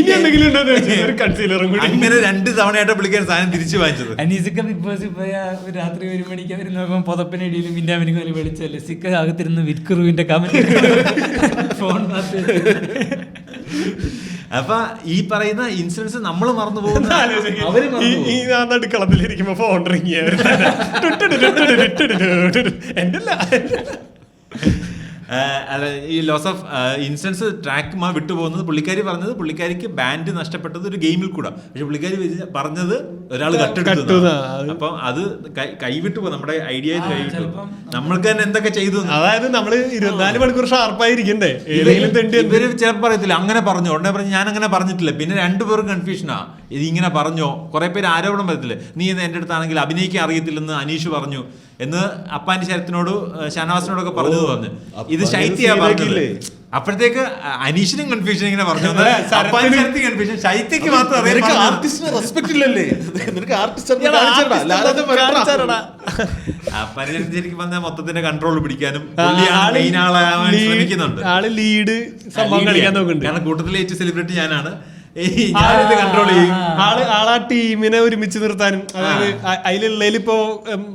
അങ്ങനെ 2 തവണയായിട്ട് പുള്ളിക്കാരി സാധനം തിരിച്ചു വാങ്ങിച്ചത്. അനീസിക്ക ബിഗ് ബോസിൽ പോയ രാത്രി 1 മണിക്ക് വരുന്ന പുതപ്പിനടിയിലും മിന്നാമിനും പോലെ വിളിച്ചല്ലേ സിക്ക അകത്തിരുന്ന് വിറ്റ്കുറുവിന്റെ കമന്റ് ഫോൺ. അപ്പൊ ഈ പറയുന്ന ഇൻസിഡൻസ് നമ്മൾ മറന്നു പോകുന്ന കളത്തിലിരിക്കുമ്പോ ഫോൺ റിങ് ഈ ലോസ് ഓഫ് ഇൻസിഡൻസ് ട്രാക്ക് വിട്ടുപോകുന്നത്. പുള്ളിക്കാരി പറഞ്ഞത് പുള്ളിക്കാരിക്ക് ബാൻഡ് നഷ്ടപ്പെട്ടത് ഒരു ഗെയിമിൽ കൂടെ. പക്ഷെ പുള്ളിക്കാരി പറഞ്ഞത് ഒരാൾ കട്ടെടുത്തു. അപ്പൊ അത് കൈവിട്ടു പോകും, നമ്മുടെ ഐഡിയ കൈവിട്ടു. നമ്മൾക്ക് തന്നെ എന്തൊക്കെ ചെയ്തു. അതായത് നമ്മള് 24 മണിക്കൂർ ഷാർപ്പായിരിക്കണ്ടേ. ഇവര് ചിലപ്പോൾ പറയത്തില്ല അങ്ങനെ പറഞ്ഞു, ഉടനെ പറഞ്ഞു ഞാൻ അങ്ങനെ പറഞ്ഞിട്ടില്ല. പിന്നെ 2 പേരും കൺഫ്യൂഷനാ, ഇത് ഇങ്ങനെ പറഞ്ഞോ. കുറെ പേര് ആരോപണം വരത്തില്ല, നീ എന്റെ അടുത്താണെങ്കിൽ അഭിനയിക്കാൻ അറിയത്തില്ലെന്ന് അനീഷ് പറഞ്ഞു എന്ന് അപ്പാന്റെ ശരത്തിനോട് ഷാനവാസിനോടൊക്കെ പറഞ്ഞു. ഇത് ശൈത്യ പറഞ്ഞില്ലേ. അപ്പോഴത്തേക്ക് അനീഷിനും കൺഫ്യൂഷൻ ഇങ്ങനെ പറഞ്ഞു. കൺഫ്യൂഷൻ ശൈത്യക്ക് മാത്രം ശരിക്കും പറഞ്ഞാൽ മൊത്തത്തിന്റെ കൺട്രോൾ പിടിക്കാനും ശ്രമിക്കുന്നുണ്ട്. കാരണം കൂട്ടത്തിലെ ഏറ്റവും സെലിബ്രിറ്റി ഞാനാണ്, ഞാനിത് കൺട്രോൾ ചെയ്യും. ആളാ ടീമിനെ ഒരുമിച്ച് നിർത്താനും. അതായത് അതിലുള്ളതിൽ ഇപ്പോ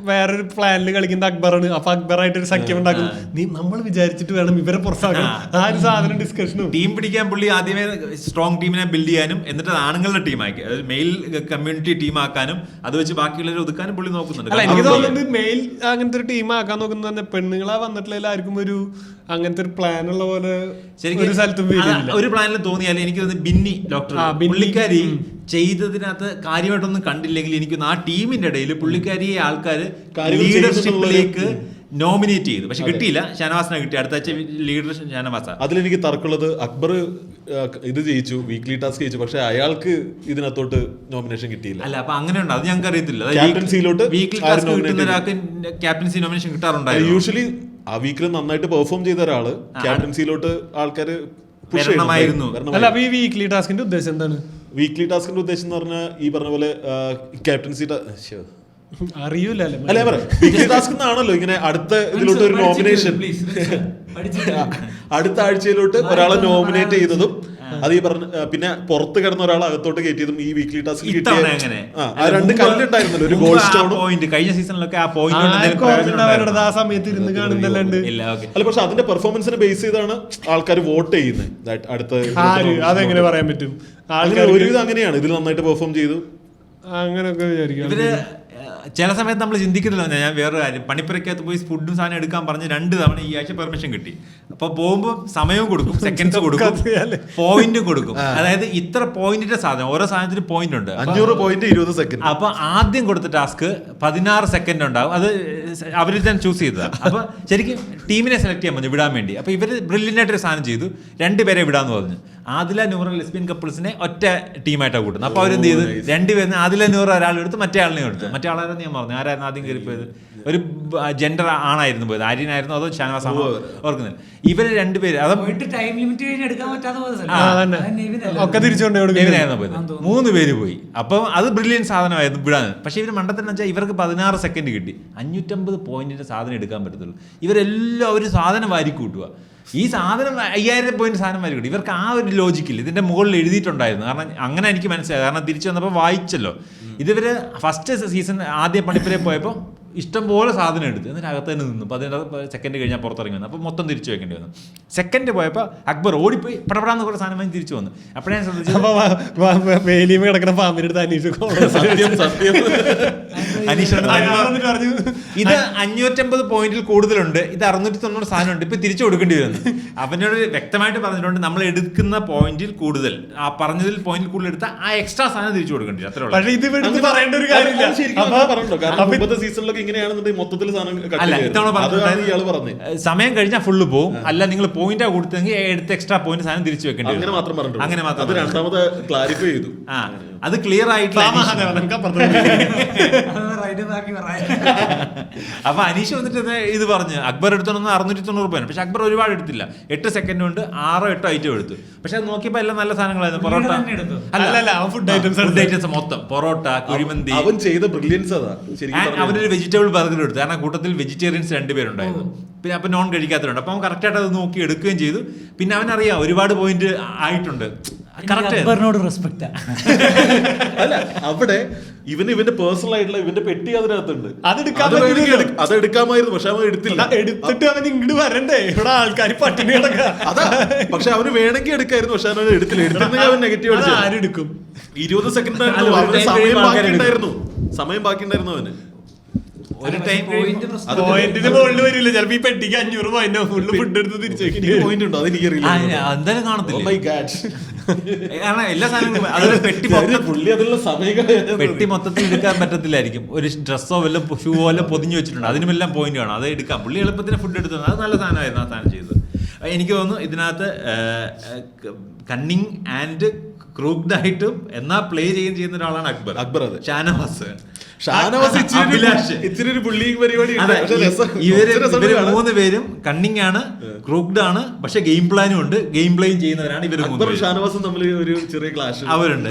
വേറൊരു പ്ലാനിൽ കളിക്കുന്ന അക്ബറാണ്. അപ്പൊ അക്ബറായിട്ട് ഒരു സഖ്യം ഉണ്ടാക്കും. നീ നമ്മൾ വിചാരിച്ചിട്ട് വേണം ഇവരെ പുറത്താക്കാൻ. ആ ഒരു സാധനം ഡിസ്കഷനും ടീം പിടിക്കാൻ പുള്ളി ആദ്യമേ സ്ട്രോങ് ടീമിനെ ബിൽഡ് ചെയ്യാനും എന്നിട്ട് ആണുങ്ങളുടെ ടീമാക്കി മെയിൽ കമ്മ്യൂണിറ്റി ടീം ആക്കാനും അത് വെച്ച് ബാക്കിയുള്ളവരെ ഒതുക്കാനും പുള്ളി നോക്കുന്നുണ്ട്. എനിക്ക് തോന്നുന്നത് മെയിൽ അങ്ങനത്തെ ഒരു ടീം ആക്കാൻ നോക്കുന്നത് പെണ്ണുങ്ങളാ വന്നിട്ടില്ല ആർക്കും ഒരു അങ്ങനത്തെ ഒരു പ്ലാൻ ഉള്ള പോലെ ഒരു സ്ഥലത്തും ഒരു പ്ലാനിൽ തോന്നിയാൽ എനിക്ക് തോന്നുന്നു ബിന്നി ഡോക്ടർ പുള്ളിക്കാരി ചെയ്തതിനകത്ത് കാര്യമായിട്ടൊന്നും കണ്ടില്ലെങ്കിൽ എനിക്കൊന്ന് ആ ടീമിന്റെ ഇടയിൽ പുള്ളിക്കാരിയെ ആൾക്കാർ ലീഡർഷിപ്പിലേക്ക് നോമിനേറ്റ് ചെയ്തു. പക്ഷെ കിട്ടിയില്ല, ഷാനവാസിനെ കിട്ടി. അടുത്ത ആഴ്ച ലീഡർ ഷാനവാസ. അതിലെനിക്ക് തർക്കമുള്ളത് അക്ബർ ഇത് ജയിച്ചു, വീക്ക്ലി ടാസ്ക് ജയിച്ചു, പക്ഷെ അയാൾക്ക് ഇതിനകത്തോട്ട് നോമിനേഷൻ കിട്ടിയില്ല. അല്ല അപ്പൊ അങ്ങനെ ഉണ്ട്, അത് ഞങ്ങൾക്ക് അറിയത്തില്ല. ക്യാപ്റ്റൻസിയിലോട്ട് വീക്ക്ലി ടാസ്ക് കിട്ടുന്ന ഒരാൾക്ക് ക്യാപ്റ്റൻസി നോമിനേഷൻ കിട്ടാറുണ്ടായിരുന്നു. യൂഷ്വലി ആ വീക്കിൽ നന്നായിട്ട് പെർഫോം ചെയ്ത ഒരാള് ക്യാപ്റ്റൻസിയിലോട്ട് ആൾക്കാർ വരണമായിരുന്നു. അല്ല അപ്പൊ ഈ വീക്ക്ലി ടാസ്കിന്റെ ഉദ്ദേശം എന്താണ്? വീക്ക്ലി ടാസ്കിന്റെ ഉദ്ദേശം എന്ന് പറഞ്ഞാൽ ഈ പറഞ്ഞ പോലെ ക്യാപ്റ്റൻസി അറിയൂല അല്ലെ വീക്ക്ലി ടാസ്ക് എന്നാണല്ലോ ഇങ്ങനെ അടുത്ത ഇതിലോട്ട് ഒരു നോമിനേഷൻ അടുത്ത ആഴ്ചയിലോട്ട് ഒരാളെ നോമിനേറ്റ് ചെയ്തതും അത് ഈ പറഞ്ഞ പിന്നെ പുറത്ത് കിടന്ന ഒരാൾ അകത്തോട്ട് കയറ്റിയതും ഈ വീക്ക്ലി ടാസ്ക് കിട്ടിയ ആ 2 കല്ലുണ്ടായിരുന്നല്ലോ, ഒരു ഗോൾഡ് സ്റ്റോൺ പോയിന്റ്. കഴിഞ്ഞ സീസണിലൊക്കെ ആ പോയിന്റ് ആ സമയത്ത് ഇരുന്ന് കാണുന്നല്ലാണ്ട് അല്ല. പക്ഷെ അതിന്റെ പെർഫോമൻസിനെ ബേസ് ചെയ്താണ് ആൾക്കാർ വോട്ട് ചെയ്യുന്നത്. അടുത്ത അതെങ്ങനെ പറയാൻ പറ്റും? ആൾക്കാർ ഒരുവിധം അങ്ങനെയാണ്, ഇതിൽ നന്നായിട്ട് പെർഫോം ചെയ്തു അങ്ങനെയൊക്കെ വിചാരിക്കും. ചില സമയത്ത് നമ്മൾ ചിന്തിക്കുന്നില്ല. ഞാൻ വേറൊരു കാര്യം, പണിപ്പുരക്കകത്ത് പോയി ഫുഡും സാധനം എടുക്കാൻ പറഞ്ഞ് 2 തവണ ഈ ആഴ്ച പെർമിഷൻ കിട്ടി. അപ്പൊ പോകുമ്പോൾ സമയവും കൊടുക്കും, സെക്കൻഡ്സ് കൊടുക്കും, പോയിന്റും കൊടുക്കും. അതായത് ഇത്ര പോയിന്റിന്റെ സാധനം, ഓരോ സാധനത്തിന് പോയിന്റ് ഉണ്ട്, 500 പോയിന്റ് 20 സെക്കൻഡ്. അപ്പൊ ആദ്യം കൊടുത്ത ടാസ്ക് 16 സെക്കൻഡ് ഉണ്ടാവും. അത് അവരിൽ തന്നെ ചൂസ് ചെയ്തതാണ്. അപ്പൊ ശരിക്കും ടീമിനെ സെലക്ട് ചെയ്യാൻ പറഞ്ഞു വിടാൻ വേണ്ടി. അപ്പൊ ഇവര് ബ്രില്യൻ്റ് ആയിട്ടൊരു സാധനം ചെയ്തു, 2 പേരെ വിടാന്ന് പറഞ്ഞു. ആദില നൂറ ലെസ്ബിയൻ കപ്പിൾസിനെ ഒറ്റ ടീമായിട്ടാണ് കൂട്ടുന്നത്. അപ്പൊ അവരെന്ത് ചെയ്തു, 2 പേരിന് ആദില നൂറ ഒരാളെടുത്ത് മറ്റേ ആളിനെ എടുത്തു. മറ്റേ ആളായിരുന്നു ഞാൻ പറഞ്ഞു, ആരായിരുന്നു ആദ്യം കയറിപ്പോയത്? ഒരു ജെൻഡർ ആണായിരുന്നു പോയത്, ആര്യനായിരുന്നു അതോ ഷാനവാസ് ആണോ ഓർക്കുന്നില്ല. ഇവര് 2 പേര് ടൈം ലിമിറ്റ് കഴിഞ്ഞ് എടുക്കാൻ പറ്റാതെ ഒക്കെ തിരിച്ചുകൊണ്ട് പോയത്. 3 പേര് പോയി. അപ്പം അത് ബ്രില്യൻ സാധനമായിരുന്നു വിടാൻ. പക്ഷെ ഇവർ മണ്ടത്തിന് വെച്ചാൽ ഇവർക്ക് 16 സെക്കൻഡ് കിട്ടി, 550 പോയിന്റിന്റെ സാധനം എടുക്കാൻ പറ്റത്തുള്ളൂ. ഇവരെല്ലാം ഒരു സാധനം വാരി കൂട്ടുക. ഈ സാധനം 5000 പോയിന്റ് സാധനം വാരി കൂട്ടി. ഇവർക്ക് ആ ഒരു ലോജിക്കില്ല. ഇതിന്റെ മുകളിൽ എഴുതിയിട്ടുണ്ടായിരുന്നു. കാരണം അങ്ങനെ എനിക്ക് മനസ്സിലായി. കാരണം തിരിച്ചു വന്നപ്പോൾ വായിച്ചല്ലോ. ഇതിവര് ഫസ്റ്റ് സീസൺ ആദ്യ പണിപ്പുരയിൽ പോയപ്പോൾ ഇഷ്ടംപോലെ സാധനം എടുത്ത് എന്നിട്ട് അകത്ത് തന്നെ നിന്നു. 16 സെക്കൻഡ് കഴിഞ്ഞാൽ പുറത്തിറങ്ങി വന്നു. അപ്പോൾ മൊത്തം തിരിച്ചു വെക്കേണ്ടി വന്നു. സെക്കൻഡ് പോയപ്പോൾ അക്ബർ ഓടിപ്പോയി പടപടാന്ന് കുറേ സാധനം വാങ്ങി തിരിച്ചു വന്നു. അപ്പോഴേ ഞാൻ ശ്രദ്ധിച്ചു വേലിയും കിടക്കുന്ന പാമ്പിനെടുത്ത് ഇത് 550 പോയിന്റിൽ കൂടുതലുണ്ട്, ഇത് 690 സാധനം ഉണ്ട്, ഇപ്പൊ തിരിച്ചു കൊടുക്കേണ്ടി വരുന്നു. അവനോട് വ്യക്തമായിട്ട് പറഞ്ഞിട്ടുണ്ട്, നമ്മൾ എടുക്കുന്ന പോയിന്റിൽ കൂടുതൽ, ആ പറഞ്ഞതിൽ പോയിന്റിൽ കൂടുതൽ എടുത്താൽ ആ എക്സ്ട്രാ സാധനം തിരിച്ചു കൊടുക്കേണ്ടി വരും. അത്രേ ഉള്ളൂ. പക്ഷേ ഇത് പറയേണ്ട ഒരു കാര്യമില്ല. സീസണിലൊക്കെ ഇങ്ങനെയാണെന്നുണ്ടെങ്കിൽ മൊത്തത്തിൽ അല്ല, ഇത്തവണ പറഞ്ഞു സമയം കഴിഞ്ഞാൽ ഫുള്ള് പോകും. അല്ല നിങ്ങൾ പോയിന്റാ കൊടുത്തെങ്കിൽ എടുത്ത് എക്സ്ട്രാ പോയിന്റ് സാധനം തിരിച്ചു വെക്കേണ്ടി വരും. അങ്ങനെ മാത്രം രണ്ടാമത് ക്ലാരിഫൈ ചെയ്തു. അത് ക്ലിയർ ആയിട്ട് അപ്പൊ അനീഷ് വന്നിട്ട് ഇത് പറഞ്ഞു അക്ബർ എടുത്തോന്ന് 690 രൂപയാണ്. പക്ഷെ അക്ബർ ഒരുപാട് എടുത്തില്ല, 8 സെക്കൻഡ് കൊണ്ട് 6-8 ഐറ്റം എടുത്തു. പക്ഷെ അത് നോക്കിയപ്പോ എല്ലാം നല്ല സാധനങ്ങളായിരുന്നു. പൊറോട്ട അല്ല ഫുഡ് ഐറ്റംസ് മൊത്തം, പൊറോട്ട, കുഴിമന്തി. അവൻ ചെയ്ത ബ്രില്യൻസ് അതാ. അവനൊരു വെജിറ്റബിൾ ബർഗർ എടുത്തു. കാരണം കൂട്ടത്തിൽ വെജിറ്റേറിയൻസ് 2 പേരുണ്ടായിരുന്നു. പിന്നെ അപ്പൊ നോൺ കഴിക്കാത്തവരുണ്ട്. അപ്പൊ അവൻ കറക്റ്റായിട്ട് അത് നോക്കി എടുക്കുകയും ചെയ്തു. പിന്നെ അവനറിയാം ഒരുപാട് പോയിന്റ് ആയിട്ടുണ്ട്. റെസ്പെക്ട് അല്ല, അവിടെ ഇവന്റെ പേഴ്സണൽ ആയിട്ടുള്ള ഇവന്റെ പെട്ടി അതിനകത്തുണ്ട്. അത് എടുക്കാമായിരുന്നു, പക്ഷെ അവൻ എടുത്തില്ല. എടുത്തിട്ട് അവൻ ഇങ്ങോട്ട് വരണ്ടേ, ഇവിടെ ആൾക്കാർ പട്ടിണി കിടക്കുക. അതാ, പക്ഷെ അവന് വേണമെങ്കിൽ എടുക്കായിരുന്നു, പക്ഷെ അവൻ എടുത്തില്ല. എടുത്തിരുന്നെങ്കിൽ അവൻ നെഗറ്റീവ് അടിച്ചു. ആരെടുക്കും? 20 സെക്കൻഡ് സമയം ബാക്കിയുണ്ടായിരുന്നു അവന്. ഒരു ടൈം പോയിന്റിന് മുകളിൽ വരില്ല. ചിലപ്പോ ഈ പെട്ടിക്ക് 500 പോയിന്റ് ഫുള്ള് ഫുഡ് എടുത്ത് തിരിച്ചു പോയിന്റ് ഉണ്ടോ അതെനിക്കറിയില്ല. എന്തായാലും കാണത്തില്ല. കാരണം എല്ലാ സാധനങ്ങളും പെട്ടി മൊത്തത്തിൽ എടുക്കാൻ പറ്റത്തില്ലായിരിക്കും. ഒരു ഡ്രസ്സോ വല്ല ഷൂ വല്ല പൊതിഞ്ഞു വെച്ചിട്ടുണ്ട്, അതിനുമെല്ലാം പോയിന്റ് വേണം. അത് എടുക്കാം. പുള്ളി എളുപ്പത്തിന് ഫുഡ് എടുത്തു. അത് നല്ല സാധനമായിരുന്നു ആ സാധനം ചെയ്തത്. എനിക്ക് തോന്നുന്നു ഇതിനകത്ത് കണ്ണിങ് ആൻഡ് ക്രൂക്ഡ് ആയിട്ടും എന്നാ പ്ലേ ചെയ്യുന്ന ഒരാളാണ് അക്ബർ. അത് ഷാനവാസ് ഇച്ചിരി ഒരു ബുള്ളിങ് പരിപാടി. ഇവര് 3 പേരും കണ്ണിങ് ആണ്, ക്രൂക്ഡ് ആണ്, പക്ഷെ ഗെയിം പ്ലാനും ഉണ്ട്. ഗെയിം പ്ലേയും ചെയ്യുന്നവരാണ് ഇവര്. ഷാനവാസും തമ്മിൽ ഒരു ചെറിയ ക്ലാഷ് അവരുണ്ട്.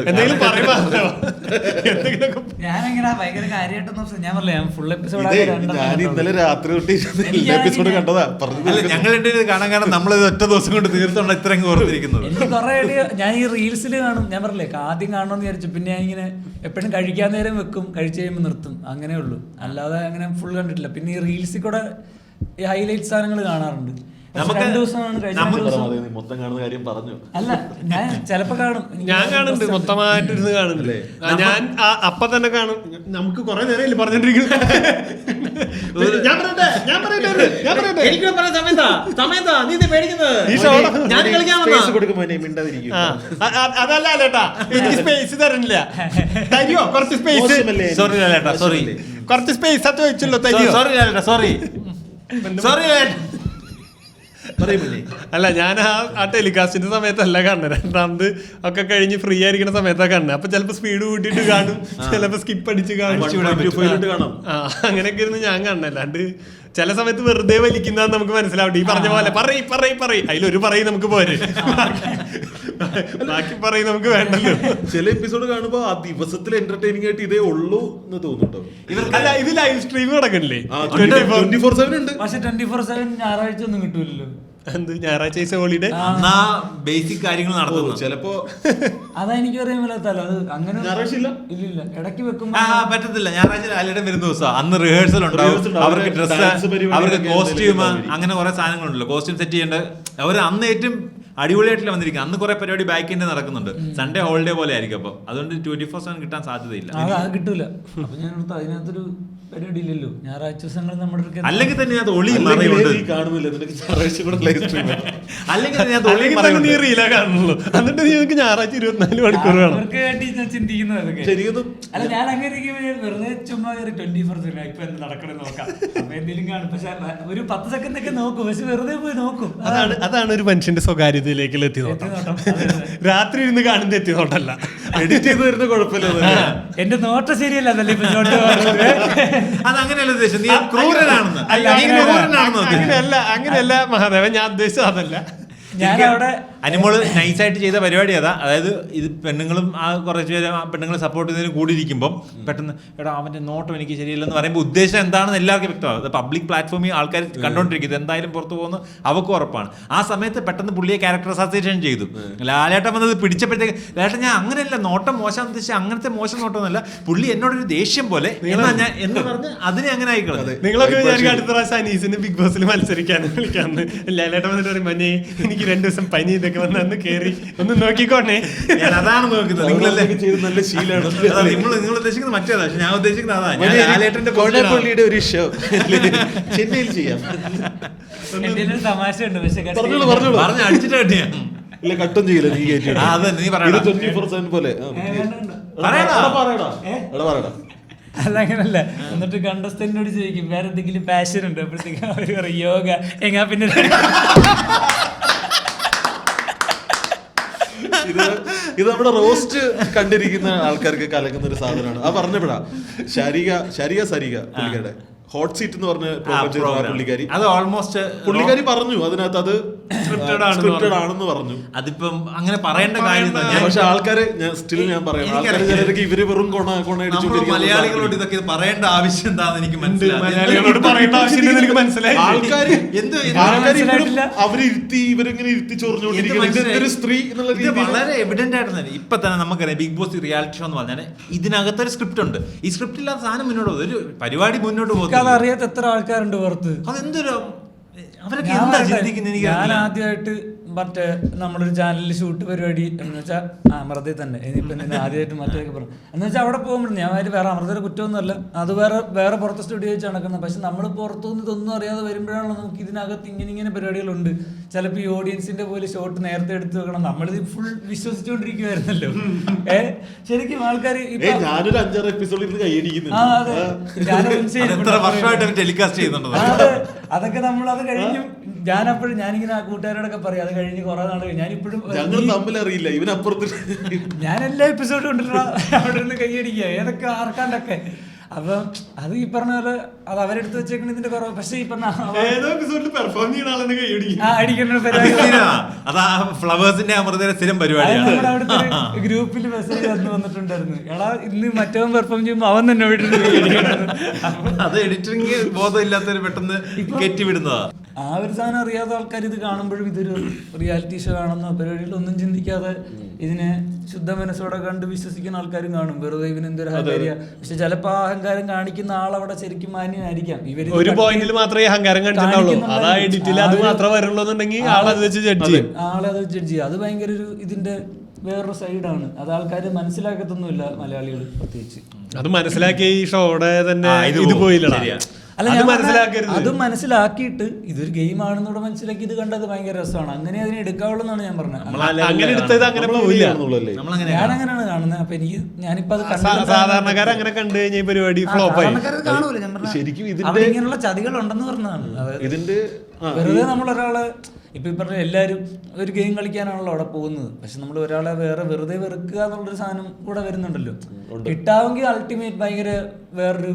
ഞാനെങ്ങനെ ഭയങ്കര കാര്യമായിട്ടൊന്നും ഞാൻ പറഞ്ഞില്ല. ഞാൻ ഫുൾ എപ്പിസോഡ് ഞാൻ ഇന്നലെ രാത്രി തൊട്ട് എല്ലാ എപ്പിസോഡ് കണ്ടതാ. ഞങ്ങൾ കാണാൻ നമ്മളിത് ഒറ്റ ദിവസം കൊണ്ട് തീർത്തോണ്ട് ഇത്രയും ഓർത്തിരിക്കുന്നത്. എനിക്ക് കുറെ ഞാൻ ഈ റീൽസിൽ കാണും. ഞാൻ പറഞ്ഞില്ലേ ആദ്യം കാണണമെന്ന് വിചാരിച്ചു. പിന്നെ ഞാൻ ഇങ്ങനെ എപ്പോഴും കഴിക്കാൻ നേരം വെക്കും, കഴിച്ചു കഴിയുമ്പോൾ നിർത്തും, അങ്ങനെ ഉള്ളൂ. അല്ലാതെ അങ്ങനെ ഫുൾ കണ്ടിട്ടില്ല. പിന്നെ ഈ റീൽസിൽ കൂടെ ഈ ഹൈലൈറ്റ് സാധനങ്ങൾ കാണാറുണ്ട്. മൊത്തം കാണുന്ന കാര്യം പറഞ്ഞു. അല്ല, ഞാൻ ചിലപ്പോ കാണും. ഞാൻ കാണുന്നുണ്ട്, മൊത്തമായിട്ടിരുന്ന് കാണുന്നില്ലേ. ഞാൻ അപ്പൊ തന്നെ കാണും. നമുക്ക് കുറെ നേരം പറഞ്ഞോണ്ടിരിക്കുന്നത്. അതല്ല അല്ലേട്ടാ, എനിക്ക് സ്പേസ് തരണില്ല. തരുമോ കുറച്ച് സ്പേസ്? സോറി കുറച്ച് സ്പേസ് അത് ചോദിച്ചല്ലോ. തരുമോ? സോറി. അല്ല, ഞാൻ ആ ടെലികാസ്റ്റിന്റെ സമയത്തല്ല കാണുന്നത്. രണ്ടാമത് ഒക്കെ കഴിഞ്ഞ് ഫ്രീ ആയിരിക്കുന്ന സമയത്താണ് കാണുന്നത്. അപ്പൊ ചിലപ്പോ സ്പീഡ് കൂട്ടിയിട്ട് കാണും, ചിലപ്പോ സ്കിപ്പ് അടിച്ച് കാണും. അങ്ങനെയൊക്കെ ഇരുന്ന് ഞാൻ കാണുന്നത്. അല്ലാണ്ട് ചില സമയത്ത് വെറുതെ വലിക്കുന്നതാന്ന് നമുക്ക് മനസ്സിലാവട്ടെ. ഈ പറഞ്ഞ പോലെ പറയും അതിലൊരു പറയും നമുക്ക് പോരെ, ബാക്കി പറയും നമുക്ക് വേണ്ടല്ലോ. ചില എപ്പിസോഡ് കാണുമ്പോ ആ ദിവസത്തിൽ എന്റർടൈനിങ് ആയിട്ട് ഇതേ ഉള്ളൂ എന്ന് തോന്നുട്ടോ. അല്ല, ഇത് ലൈവ് സ്ട്രീം നടക്കണില്ലേ? 24/7 ഉണ്ട്. പക്ഷെ 24/7 ഞായറാഴ്ച ഒന്നും കിട്ടൂലല്ലോ. എന്ത് ഞായറാഴ്ച ഹോളിഡേ? ബേസിക് കാര്യങ്ങൾ നടത്തുന്നു. ചിലപ്പോ അതെനിക്ക് അറിയാൻ മേലാത്തല്ലോ. അത് അങ്ങനെ ഞായറാഴ്ച ഇല്ല, ഇടയ്ക്ക് വെക്കുമ്പോ പറ്റത്തില്ല. ഞായറാഴ്ച ലാലേട്ടൻ വരുന്ന ദിവസം അന്ന് റിഹേഴ്സൽ ഉണ്ടാവും. അവർക്ക് ഡ്രസ്സ്, അവർക്ക് കോസ്റ്റ്യൂം, അങ്ങനെ കുറെ സാധനങ്ങളുണ്ടല്ലോ. കോസ്റ്റ്യൂം സെറ്റ് ചെയ്യേണ്ട അവർ അന്ന് ഏറ്റവും അടിപൊളിയായിട്ടില്ല വന്നിരിക്കുന്നത്. അന്ന് കുറെ പരിപാടി ബാക്ക് എൻഡ് നടക്കുന്നുണ്ട്. സൺഡേ ഹോളിഡേ പോലെ ആയിരിക്കും. അപ്പം അതുകൊണ്ട് 24/7 കിട്ടാൻ സാധ്യതയില്ല. കിട്ടൂല. അപ്പൊ ഞാൻ അതിനകത്തൊരു പരിപാടി ഇല്ലല്ലോ. ഞായറാഴ്ച ദിവസങ്ങൾ നമ്മുടെ അല്ലെങ്കിൽ തന്നെ അത് ഒളി കാണുന്നില്ല. അല്ലെങ്കിൽ നീ റീലാ കാണുള്ളൂ. എന്നിട്ട് നീക്ക് ഞായറാഴ്ച 24 മണിക്കൂർ വേണം. അവർക്ക് വേണ്ടി ഞാൻ ചിന്തിക്കുന്നതൊക്കെ. അല്ല, ഞാൻ അങ്ങനെ വെറുതെ ചുമ്മാ 24/7 ഇപ്പൊ എന്ത് നടക്കണം നോക്കാം, അപ്പൊ എന്തെങ്കിലും കാണും. പക്ഷെ ഒരു 10 സെക്കൻഡ് ഒക്കെ നോക്കും, പക്ഷെ വെറുതെ പോയി നോക്കും. അതാണ് ഒരു മനുഷ്യന്റെ സ്വകാര്യതയിലേക്കുള്ള എത്തിനോട്ടം. രാത്രി ഇരുന്ന് കാണുന്ന എത്തിനോട്ടല്ല, എഡിറ്റ് ചെയ്ത് വരുന്ന കുഴപ്പമില്ല. എന്റെ നോട്ടം ശരിയല്ല. അതങ്ങനെയല്ല ഉദ്ദേശം, നീ ക്രൂരനാണെന്ന്. അങ്ങനെയല്ല മഹാദേവൻ, ഞാൻ ഉദ്ദേശിച്ചത് അതല്ല. ഞാനവിടെ അനിമോള് നൈസായിട്ട് ചെയ്ത പരിപാടി അതാ. അതായത് ഇത് പെണ്ണുങ്ങളും കുറച്ച് പേര് പെണ്ണുങ്ങളെ സപ്പോർട്ട് ചെയ്തതിന് കൂടിയിരിക്കുമ്പോൾ പെട്ടെന്ന് എടാ അവന്റെ നോട്ടം എനിക്ക് ശരിയല്ലെന്ന് പറയുമ്പോൾ ഉദ്ദേശം എന്താണെന്ന് എല്ലാവർക്കും വ്യക്തമാകും. പബ്ലിക് പ്ലാറ്റ്ഫോമിൽ ആൾക്കാർ കണ്ടോണ്ടിരിക്കും, ഇത് എന്തായാലും പുറത്തു പോകുന്നു അവർക്ക് ഉറപ്പാണ്. ആ സമയത്ത് പെട്ടെന്ന് പുള്ളിയെ ക്യാരക്ടർ അസോസിയേഷൻ ചെയ്തു. ലാലേട്ടൻ വന്നത് പിടിച്ചപ്പോഴത്തേക്ക് ലാലേട്ടൻ ഞാൻ അങ്ങനെയല്ല, നോട്ടം മോശം ഉദ്ദേശിച്ച അങ്ങനത്തെ മോശം നോട്ടമൊന്നുമല്ല, പുള്ളി എന്നോടൊരു ദേഷ്യം പോലെ എന്നാ ഞാൻ എന്ന് പറഞ്ഞ് അതിനെ അങ്ങനെ ആയിക്കളത്. നിങ്ങളൊക്കെ വിചാരിക്കും അടുത്ത പ്രാവശ്യം അനീസിന് ബിഗ് ബോസിൽ മത്സരിക്കാൻ വിളിക്കാന്ന്. ലാലേട്ടൻ വന്നിട്ട് പറയും മഞ്ഞേ എനിക്ക് 2 ദിവസം പനി ഇതൊക്കെ വന്ന് കയറി ഒന്ന് നോക്കിക്കോണേ. ഞാൻ അതാണ് നോക്കുന്നത്. നിങ്ങളല്ലേ ചെയ്ത് നല്ല ശീലമാണ്. നിങ്ങൾ ഉദ്ദേശിക്കുന്നത് മറ്റേതാ, പക്ഷെ ഞാൻ ഉദ്ദേശിക്കുന്നത് അതാ. കോടപ്പള്ളിയുടെ ഒരു ഷോ ചെന്നൈയിൽ ചെയ്യാം. എന്തെങ്കിലും തമാശ ഉണ്ട്, പക്ഷെ പറഞ്ഞ് അടിച്ചിട്ട് കട്ടിയാ ഇല്ല, കട്ടും ചെയ്യില്ല. നീ നീ പറയടാ 24/7 പോലെ പറയടാ. അതങ്ങനല്ല. എന്നിട്ട് കണ്ടസ്റ്റന്റിനോട് ചോദിക്കും വേറെ എന്തെങ്കിലും പാഷൻ ഉണ്ട്, അപ്പോഴത്തേക്കും അവര് പറയും യോഗ. എങ്ങാ പിന്നെ ഇത് നമ്മുടെ റോസ്റ്റ് കണ്ടിരിക്കുന്ന ആൾക്കാർക്ക് കലക്കുന്ന ഒരു സാധനമാണ്. ആ പറഞ്ഞപ്പോഴാ ശാരിക പുള്ളിക്കാരുടെ ഹോട്ട് സീറ്റ് എന്ന് പറഞ്ഞ പുള്ളിക്കാരി അത് ഓൾമോസ്റ്റ് പുള്ളിക്കാരി പറഞ്ഞു അതിനകത്ത് അത് സ്ക്രിപ്റ്റഡ് ആണെന്ന് പറഞ്ഞു. അതിപ്പം അങ്ങനെ പറയേണ്ട കാര്യം. പക്ഷെ ആൾക്കാര് ഞാൻ പറയാം, ആൾക്കാര് ചിലർക്ക് ഇവര് വെറും മലയാളികളോട് ഇതൊക്കെ പറയേണ്ട ആവശ്യം എന്താണെന്ന് എനിക്ക് മനസ്സിലായി. ആൾക്കാര് അവരിരുത്തി ഇവരിങ്ങനെ ഇരുത്തി ചൊറിഞ്ഞുകൊണ്ടിരിക്കുന്നത് സ്ത്രീ എന്നുള്ള ഇത് വളരെ എവിഡന്റ് ആയിട്ട് തന്നെ. ഇപ്പൊ തന്നെ നമുക്കറിയാം ബിഗ് ബോസ് റിയാലിറ്റി ഷോ എന്ന് പറഞ്ഞാൽ ഇതിനകത്തൊരു സ്ക്രിപ്റ്റ് ഉണ്ട്. ഈ സ്ക്രിപ്റ്റ് ഇല്ലാത്ത സാധനം മുന്നോട്ട് പോകും, ഒരു പരിപാടി മുന്നോട്ട് പോകും. അതറിയാത്ത എത്ര ആൾക്കാരുണ്ട് പുറത്ത്. അതെന്തൊരു അവരൊക്കെ എന്താ ചിന്തിക്കുന്നത്? ഞാൻ ആദ്യമായിട്ട് മറ്റേ നമ്മളൊരു ചാനലിൽ ഷൂട്ട് പരിപാടി എന്ന് വെച്ചാൽ അമൃതയിൽ തന്നെ ആദ്യമായിട്ട് മറ്റേക്ക് പറഞ്ഞു എന്ന് വെച്ചാൽ അവിടെ പോകുമ്പോൾ ഞാൻ വേറെ അമൃതയുടെ കുറ്റമൊന്നുമല്ല, അത് വേറെ പുറത്തെ സ്റ്റുഡിയോ വെച്ച് നടക്കുന്നത്. പക്ഷെ നമ്മൾ പുറത്തുനിന്ന് ഇതൊന്നും അറിയാതെ വരുമ്പോഴാണല്ലോ നമുക്ക് ഇതിനകത്ത് ഇങ്ങനെ പരിപാടികളുണ്ട്. ചിലപ്പോൾ ഈ ഓഡിയൻസിന്റെ പോലെ ഷോട്ട് നേരത്തെ എടുത്ത് വെക്കണം. നമ്മളിത് ഫുൾ വിശ്വസിച്ചുകൊണ്ടിരിക്കുവായിരുന്നല്ലോ. ശരിക്കും ആൾക്കാർ ഞാനൊരു 5-6 എപ്പിസോഡിൽ അതൊക്കെ നമ്മൾ അത് കഴിഞ്ഞു. ഞാനിങ്ങനെ ആ കൂട്ടുകാരോടൊക്കെ പറയും, അത് കഴിഞ്ഞ് കുറെ നാൾ ഞാനിപ്പോഴും തമ്മിലറിയില്ല ഇവനപ്പുറത്ത് ഞാൻ എല്ലാ എപ്പിസോഡും ഉണ്ടല്ലോ അവിടെ നിന്ന് കൈയടിക്കുക ഏതൊക്കെ ആർക്കാണ്ടൊക്കെ. അപ്പം അത് ഈ പറഞ്ഞ പോലെ അത് അവരെടുത്ത് വെച്ചേക്കണ ഇതിന്റെ കുറവ്. പക്ഷെ ഈ പറഞ്ഞ ഫ്ലവേഴ്സിന്റെ അമൃതയുടെ സ്ഥിരം പരിപാടിയാണ്. അവിടുത്തെ ഗ്രൂപ്പിൽ മെസ്സേജ് വന്നിട്ടുണ്ടായിരുന്നു, എടാ ഇന്ന് മറ്റവൻ പെർഫോം ചെയ്യുമ്പോൾ അവൻ തന്നെ വീട്ടിൽ. അത് എഡിറ്റിംഗ് ബോധം ഇല്ലാത്തവര് പെട്ടെന്ന് കയറ്റിവിടുന്നതാ. ആ ഒരു സാധനം അറിയാത്ത ആൾക്കാർ ഇത് കാണുമ്പോഴും ഇതൊരു റിയാലിറ്റി ഷോ ആണെന്ന പരിപാടികളൊന്നും ചിന്തിക്കാതെ ഇതിനെ ശുദ്ധ മനസ്സോടെ കണ്ട് വിശ്വസിക്കുന്ന ആൾക്കാരും കാണും. വെറുതെ ഇവനെന്തൊരു അഹങ്കാരിയ. പക്ഷെ ചിലപ്പോ ആ അഹങ്കാരം കാണിക്കുന്ന ആളവിടെ ശരിക്കും മാന്യനായിരിക്കാം. ഇവര് ഒരു പോയിന്റിൽ മാത്രമേ അഹങ്കാരം കാണിച്ചിട്ടുള്ളൂ, അതാ എഡിറ്റിൽ അത് മാത്രമേ വരുള്ളൂ എന്നുണ്ടെങ്കിൽ ആളത് വെച്ച് ജഡ്ജ് ചെയ്യും. അത് ഭയങ്കര ഒരു ഇതിന്റെ വേറൊരു സൈഡാണ്. അത് ആൾക്കാർ മനസ്സിലാക്കത്തൊന്നുമില്ല, മലയാളികൾ പ്രത്യേകിച്ച്. അത് മനസ്സിലാക്കിയ ഈ ഷോയുടെ തന്നെ ഇത് പോയില്ല. അല്ല, അത് മനസ്സിലാക്കിയിട്ട് ഇതൊരു ഗെയിം ആണെന്നൂടെ മനസ്സിലാക്കി ഇത് കണ്ടത് ഭയങ്കര രസമാണ്. അങ്ങനെ അതിനെ എടുക്കാവുള്ളൂ എന്നാണ് ഞാൻ പറഞ്ഞത്. ഞാനങ്ങനെയാണ് കാണുന്നത്. അപ്പൊ ഞാനിപ്പോ അത് സാധാരണക്കാർ അങ്ങനെ കണ്ടു കഴിഞ്ഞ പരിപാടി ഫ്ലോപ്പ് ആയി. കാണൂല. ഞാൻ പറഞ്ഞ ഇങ്ങനെയുള്ള ചതികൾ ഉണ്ടെന്ന് പറഞ്ഞതാണ്. വെറുതെ നമ്മളൊരാളെ ഇപ്പൊ പറഞ്ഞ എല്ലാവരും ഒരു ഗെയിം കളിക്കാനാണല്ലോ അവിടെ പോകുന്നത്. പക്ഷെ നമ്മൾ ഒരാളെ വെറുതെ വെറുക്കുക എന്നുള്ളൊരു സാധനം കൂടെ വരുന്നുണ്ടല്ലോ. കിട്ടാമെങ്കിൽ അൾട്ടിമേറ്റ് ഭയങ്കര വേറൊരു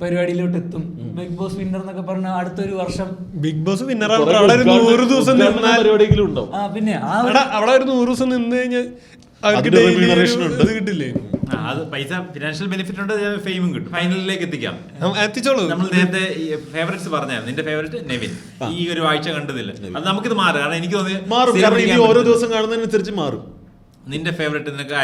പരിപാടിയിലോട്ട് എത്തും. ബിഗ് ബോസ് വിന്നർ എന്നൊക്കെ പറഞ്ഞ അടുത്തൊരു വർഷം ബിഗ് ബോസ് വിന്നർ 100 ദിവസം പിന്നെ അവിടെ ഒരു 100 ദിവസം നിന്ന് കഴിഞ്ഞാൽ കിട്ടില്ലേ? അത് പൈസ ഫിനാൻഷ്യൽ ബെനിഫിറ്റ് ഉണ്ട്, ഫെയിമും കിട്ടും. ഫൈനലിലേക്ക് എത്തിച്ചോളൂ. നമ്മൾ നേരത്തെ ഫേവറേറ്റ്സ് പറഞ്ഞായിരുന്നു. നിന്റെ ഫേവറേറ്റ് നെവിൻ ഈ ഒരു ആഴ്ച കണ്ടതില്ല. അത് നമുക്കിത് മാറും. കാരണം എനിക്ക് തോന്നി ഓരോ ദിവസം കാണുന്നതിനനുസരിച്ച് മാറും. നിന്റെ ഫേവറേറ്റ് നിനക്ക്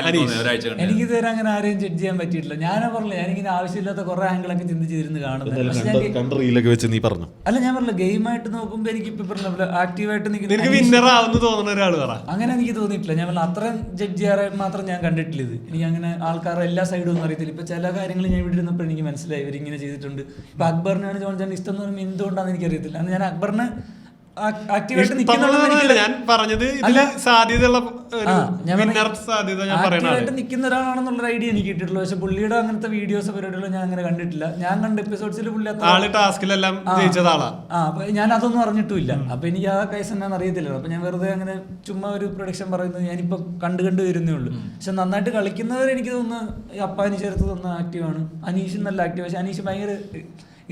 ഒരാഴ്ച കണ്ടു? എനിക്ക് ഇതുവരെ അങ്ങനെ ആരെയും ജഡ്ജ് ചെയ്യാൻ പറ്റിയിട്ടില്ല. ഞാനാ പറഞ്ഞില്ല, ഞാനിങ്ങനെ ആവശ്യമില്ലാത്ത കുറെ ആംഗിളൊക്കെ ചിന്തിച്ചിരുന്ന് കാണുന്നത്. റീലൊക്കെ വെച്ച് നീ പറഞ്ഞു. അല്ല, ഞാൻ പറഞ്ഞില്ല, ഗെയിമായിട്ട് നോക്കുമ്പോൾ എനിക്ക് ഇപ്പൊ പറഞ്ഞ ആക്റ്റീവായിട്ട് അങ്ങനെ എനിക്ക് തോന്നിയിട്ടില്ല. ഞാൻ പറഞ്ഞ അത്രയും ജഡ്ജ് ചെയ്യാറ് മാത്രം ഞാൻ കണ്ടിട്ടില്ല. ഇത് എനിക്ക് അങ്ങനെ ആൾക്കാരുടെ എല്ലാ സൈഡും ഒന്നും അറിയത്തില്ല. ഇപ്പൊ ചില കാര്യങ്ങൾ ഞാൻ ഇവിടെ ഇരുന്നപ്പോൾ എനിക്ക് മനസ്സിലായി ഇവരിങ്ങനെ ചെയ്തിട്ടുണ്ട്. ഇപ്പൊ അക്ബറിനാണ് ജോൺ ചാൻ ഇഷ്ടം എന്ന് പറയുമ്പോൾ എന്തുകൊണ്ടാണെന്ന് എനിക്കറിയത്തില്ല. അന്ന് ഞാൻ അക്ബറിനെ ആക്റ്റീവായിട്ട് ഞാൻ പറഞ്ഞത് സാധ്യതയുള്ള ആക്റ്റീവായിട്ട് നിൽക്കുന്ന ഒരാളാണെന്നുള്ള ഐഡിയ എനിക്ക് കിട്ടിയിട്ടുള്ളൂ. പക്ഷെ പുള്ളിയുടെ അങ്ങനത്തെ വീഡിയോസ് പരിപാടികളും ഞാൻ അങ്ങനെ കണ്ടിട്ടില്ല. ഞാൻ കണ്ട എപ്പിസോഡ്സിൽ പുള്ളി ടാസ്കിലെല്ലാം ജയിച്ചതാളാ. അപ്പൊ ഞാൻ അതൊന്നും അറിഞ്ഞിട്ടുമില്ല. അപ്പൊ എനിക്ക് ആ കേസ് എന്നാന്ന് അറിയത്തില്ല. അപ്പൊ ഞാൻ വെറുതെ അങ്ങനെ ചുമ്മാ ഒരു പ്രൊഡക്ഷൻ പറയുന്നത് ഞാനിപ്പോ കണ്ടു വരുന്നേ ഉള്ളൂ. പക്ഷെ നന്നായിട്ട് കളിക്കുന്നവർ എനിക്ക് തോന്നുന്നു അപ്പാനി ചേർത്ത് തോന്നുന്ന ആക്റ്റീവാണ്. അനീഷും നല്ല ആക്റ്റീവ്. പക്ഷെ അനീഷ് ഭയങ്കര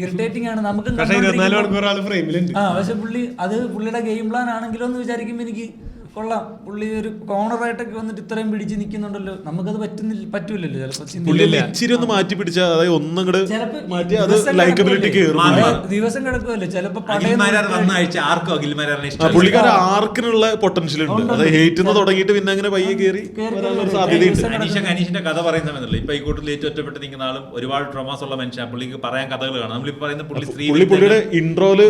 ഇറിറ്റേറ്റിംഗ് ആണ് നമുക്ക്. പക്ഷെ പുള്ളിയുടെ ഗെയിം പ്ലാൻ ആണെങ്കിലോ എന്ന് വിചാരിക്കുമ്പോ എനിക്ക് കൊള്ളാം. പുള്ളി ഒരു കോർണറായിട്ടൊക്കെ വന്നിട്ട് ഇത്രയും പിടിച്ച് നിൽക്കുന്നുണ്ടല്ലോ, നമുക്കത് പറ്റൂലല്ലോ ചിലപ്പോ. ഇച്ചിരി ഒന്ന് മാറ്റി പിടിച്ചാൽ അതായത് ഒന്നും കൂടെ ദിവസം കിടക്കുമല്ലോ ചിലപ്പോ. പുള്ളിക്കാരെ ആർക്കിനുള്ള പൊട്ടൻഷ്യൽ ഉണ്ട്. അത് ഹേറ്റ് തുടങ്ങിയിട്ട് പിന്നെ അങ്ങനെ പയ്യെ കയറി സാധ്യതയുണ്ട്. അനീഷിന്റെ കഥ പറയുന്നല്ലോ. ഇപ്പൊ ഈ കൂട്ടത്തിൽ ഏറ്റവും ഒറ്റപ്പെട്ട് നിൽക്കുന്ന ആളും ഒരുപാട് ട്രോമാസ് ഉള്ള മനുഷ്യൻ. പുള്ളിക്ക് പറയാൻ കഥകൾ കാണാം. നമ്മളിപ്പോ പറയുന്ന പുള്ളിയുടെ ഇൻട്രോയില്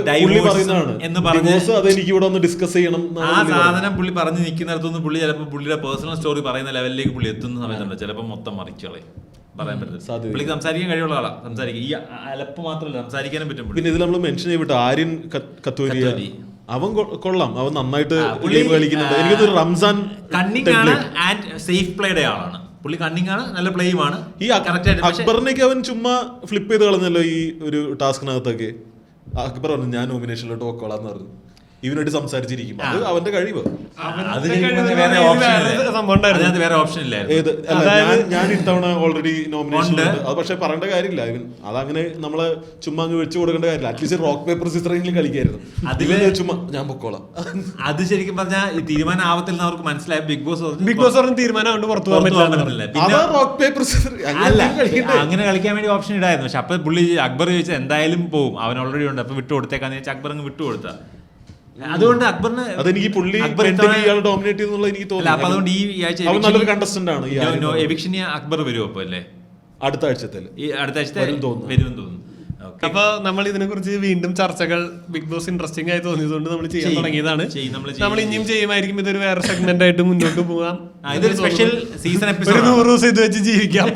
പറയുന്നതാണ് എന്ന് പറഞ്ഞ് അതെനിക്ക് ഇവിടെ ഒന്ന് ഡിസ്കസ് ചെയ്യണം. ആ സാധനം പുള്ളി പറഞ്ഞു നിൽക്കുന്നിടത്തുനിന്ന് പുള്ളി ചിലപ്പോൾ പുള്ളിയുടെ പേഴ്സണൽ സ്റ്റോറി പറയുന്ന ലെവലിലേക്ക് പുള്ളി എത്തുന്ന സമയത്തുണ്ട് ചിലപ്പോൾ മൊത്തം മറിച്ചുകളെ പറയാൻ പറ്റില്ല. പുള്ളിക്ക് സംസാരിക്കാൻ കഴിയുള്ള ആളാണ്. സംസാരിക്കും ഈ അലപ്പ് മാത്രമല്ല, സംസാരിക്കാനും പറ്റും. പിന്നെ ഇതിൽ നമ്മൾ മെൻഷൻ ചെയ്തിട്ട് ആര്യൻ കത്തോലി അവൻ കൊള്ളാം. അവൻ നന്നായിട്ട് ഗെയിം കളിക്കുന്നുണ്ട്. എനിക്കൊരു റംസാൻ കണ്ണിങ് ആണ് ആൻഡ് സേഫ് പ്ലേയുടെ ആളാണ് പുള്ളി. കണ്ണിങ് ആണ്, നല്ല പ്ലേയുമാണ്. ഈ അക്ബറിനൊക്കെ അവൻ ചുമ്മാ ഫ്ലിപ്പ് ചെയ്ത് കളഞ്ഞല്ലോ ഈ ഒരു ടാസ്കിനകത്തൊക്കെ. അക്ബർ പറഞ്ഞു ഞാൻ നോമിനേഷനിലോട്ട് പോക്കോളാന്ന് പറഞ്ഞു. ഇവനായിട്ട് സംസാരിച്ചിരിക്കും. അത് അവന്റെ കഴിവ്. വേറെ ഓപ്ഷൻ ഇല്ല. ഞാൻ ഇത്തവണ ഓൾറെഡി നോമിനേഷൻ ഉണ്ട്. അത് പക്ഷെ പറയേണ്ട കാര്യമില്ല. ഇവൻ അതങ്ങനെ നമ്മള് ചുമ്മാ അങ്ങ് വെച്ച് കൊടുക്കേണ്ട കാര്യമില്ല. അറ്റ്ലീസ്റ്റ് റോക്ക് പേപ്പർ സിസ്റ്ററെങ്കിലും കളിക്കായിരുന്നു. അതില് ചുമ്മാ ഞാൻ പൊക്കോളാം. അത് ശരിക്കും പറഞ്ഞാൽ തീരുമാനം ആവത്തിൽ അവർക്ക് മനസ്സിലായി. ബിഗ് ബോസ് പറഞ്ഞ തീരുമാനം പുറത്തു പോകാൻ പറ്റില്ല. റോക്ക് പേപ്പർ അങ്ങനെ കളിക്കാൻ വേണ്ടി ഓപ്ഷൻ ഇടായിരുന്നു. പക്ഷെ അപ്പൊ പുള്ളി അക്ബർ ചോദിച്ചാൽ എന്തായാലും പോവും, അവൻ ഓൾറെഡി ഉണ്ട്, അപ്പൊ വിട്ടു കൊടുത്തേക്കാന്ന് വെച്ചാൽ അക്ബർ അങ്ങ് വിട്ടുകൊടുത്ത. അതുകൊണ്ട് അക്ബറിന് അതെനിക്ക് പുള്ളി ഡോമിനേറ്റ് ചെയ്തെന്നുള്ള എനിക്ക് തോന്നുന്നു. അപ്പൊ അതുകൊണ്ട് ഈ ആഴ്ച നല്ലൊരു കണ്ടസ്റ്റന്റ് ആണ്. എവിക്ഷന് അക്ബർ വരും അപ്പൊ അല്ലേ? അടുത്ത ആഴ്ചത്തെ വരും തോന്നുന്നു. അപ്പൊ നമ്മൾ ഇതിനെ കുറിച്ച് വീണ്ടും ചർച്ചകൾ ബിഗ് ബോസ് ഇൻട്രസ്റ്റിംഗ് ആയി തോന്നിയതുകൊണ്ട് നമ്മൾ ചെയ്യാൻ തുടങ്ങിയതാണ്. നമ്മൾ ഇനിയും ചെയ്യുമായിരിക്കും. ഇതൊരു വേറെ സെഗ്മെന്റ് ആയിട്ട് മുന്നോട്ട് പോകാം. സ്പെഷ്യൽ സീസൺ എപ്പിസോഡ് 100 ദിവസം ഇത് വെച്ച് ജീവിക്കാം.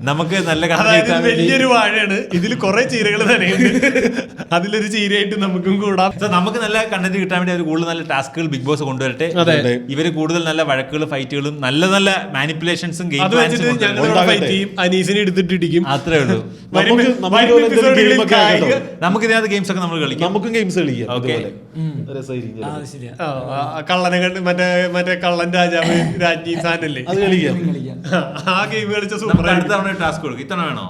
നമുക്ക് നല്ല വലിയൊരു വാഴയാണ്. ഇതിൽ കുറെ ചീരകൾ തന്നെയുണ്ട്. അതിലൊരു ചീരയായിട്ട് നമുക്കും കൂടാം. നമുക്ക് നല്ല കണ്ടന്റ് കിട്ടാൻ വേണ്ടി അവർ കൂടുതൽ നല്ല ടാസ്കുകൾ ബിഗ് ബോസ് കൊണ്ടുവരട്ടെ. ഇവര് കൂടുതൽ നല്ല വഴക്കുകളും ഫൈറ്റുകളും നല്ല നല്ല മാനിപ്പുലേഷൻസും അനീസിനെ എടുത്തിട്ടിരിക്കും. അത്രേ ഉള്ളൂ. നമുക്ക് ഇതിനകത്ത് ഗെയിംസ് ഒക്കെ നമ്മൾ കളിക്കാം. നമുക്കും ഗെയിംസ് കളിക്കാം. കള്ളനെ കണ്ട് മറ്റേ കള്ളൻ രാജാവ് രാജ്ഞി സാനല്ലേ, അത് കളിക്കാം. ആ ഗെയിം കളിച്ച സൂപ്പർ. ടാസ്ക് കൊടുക്കും. ഇത്തവണ വേണോ?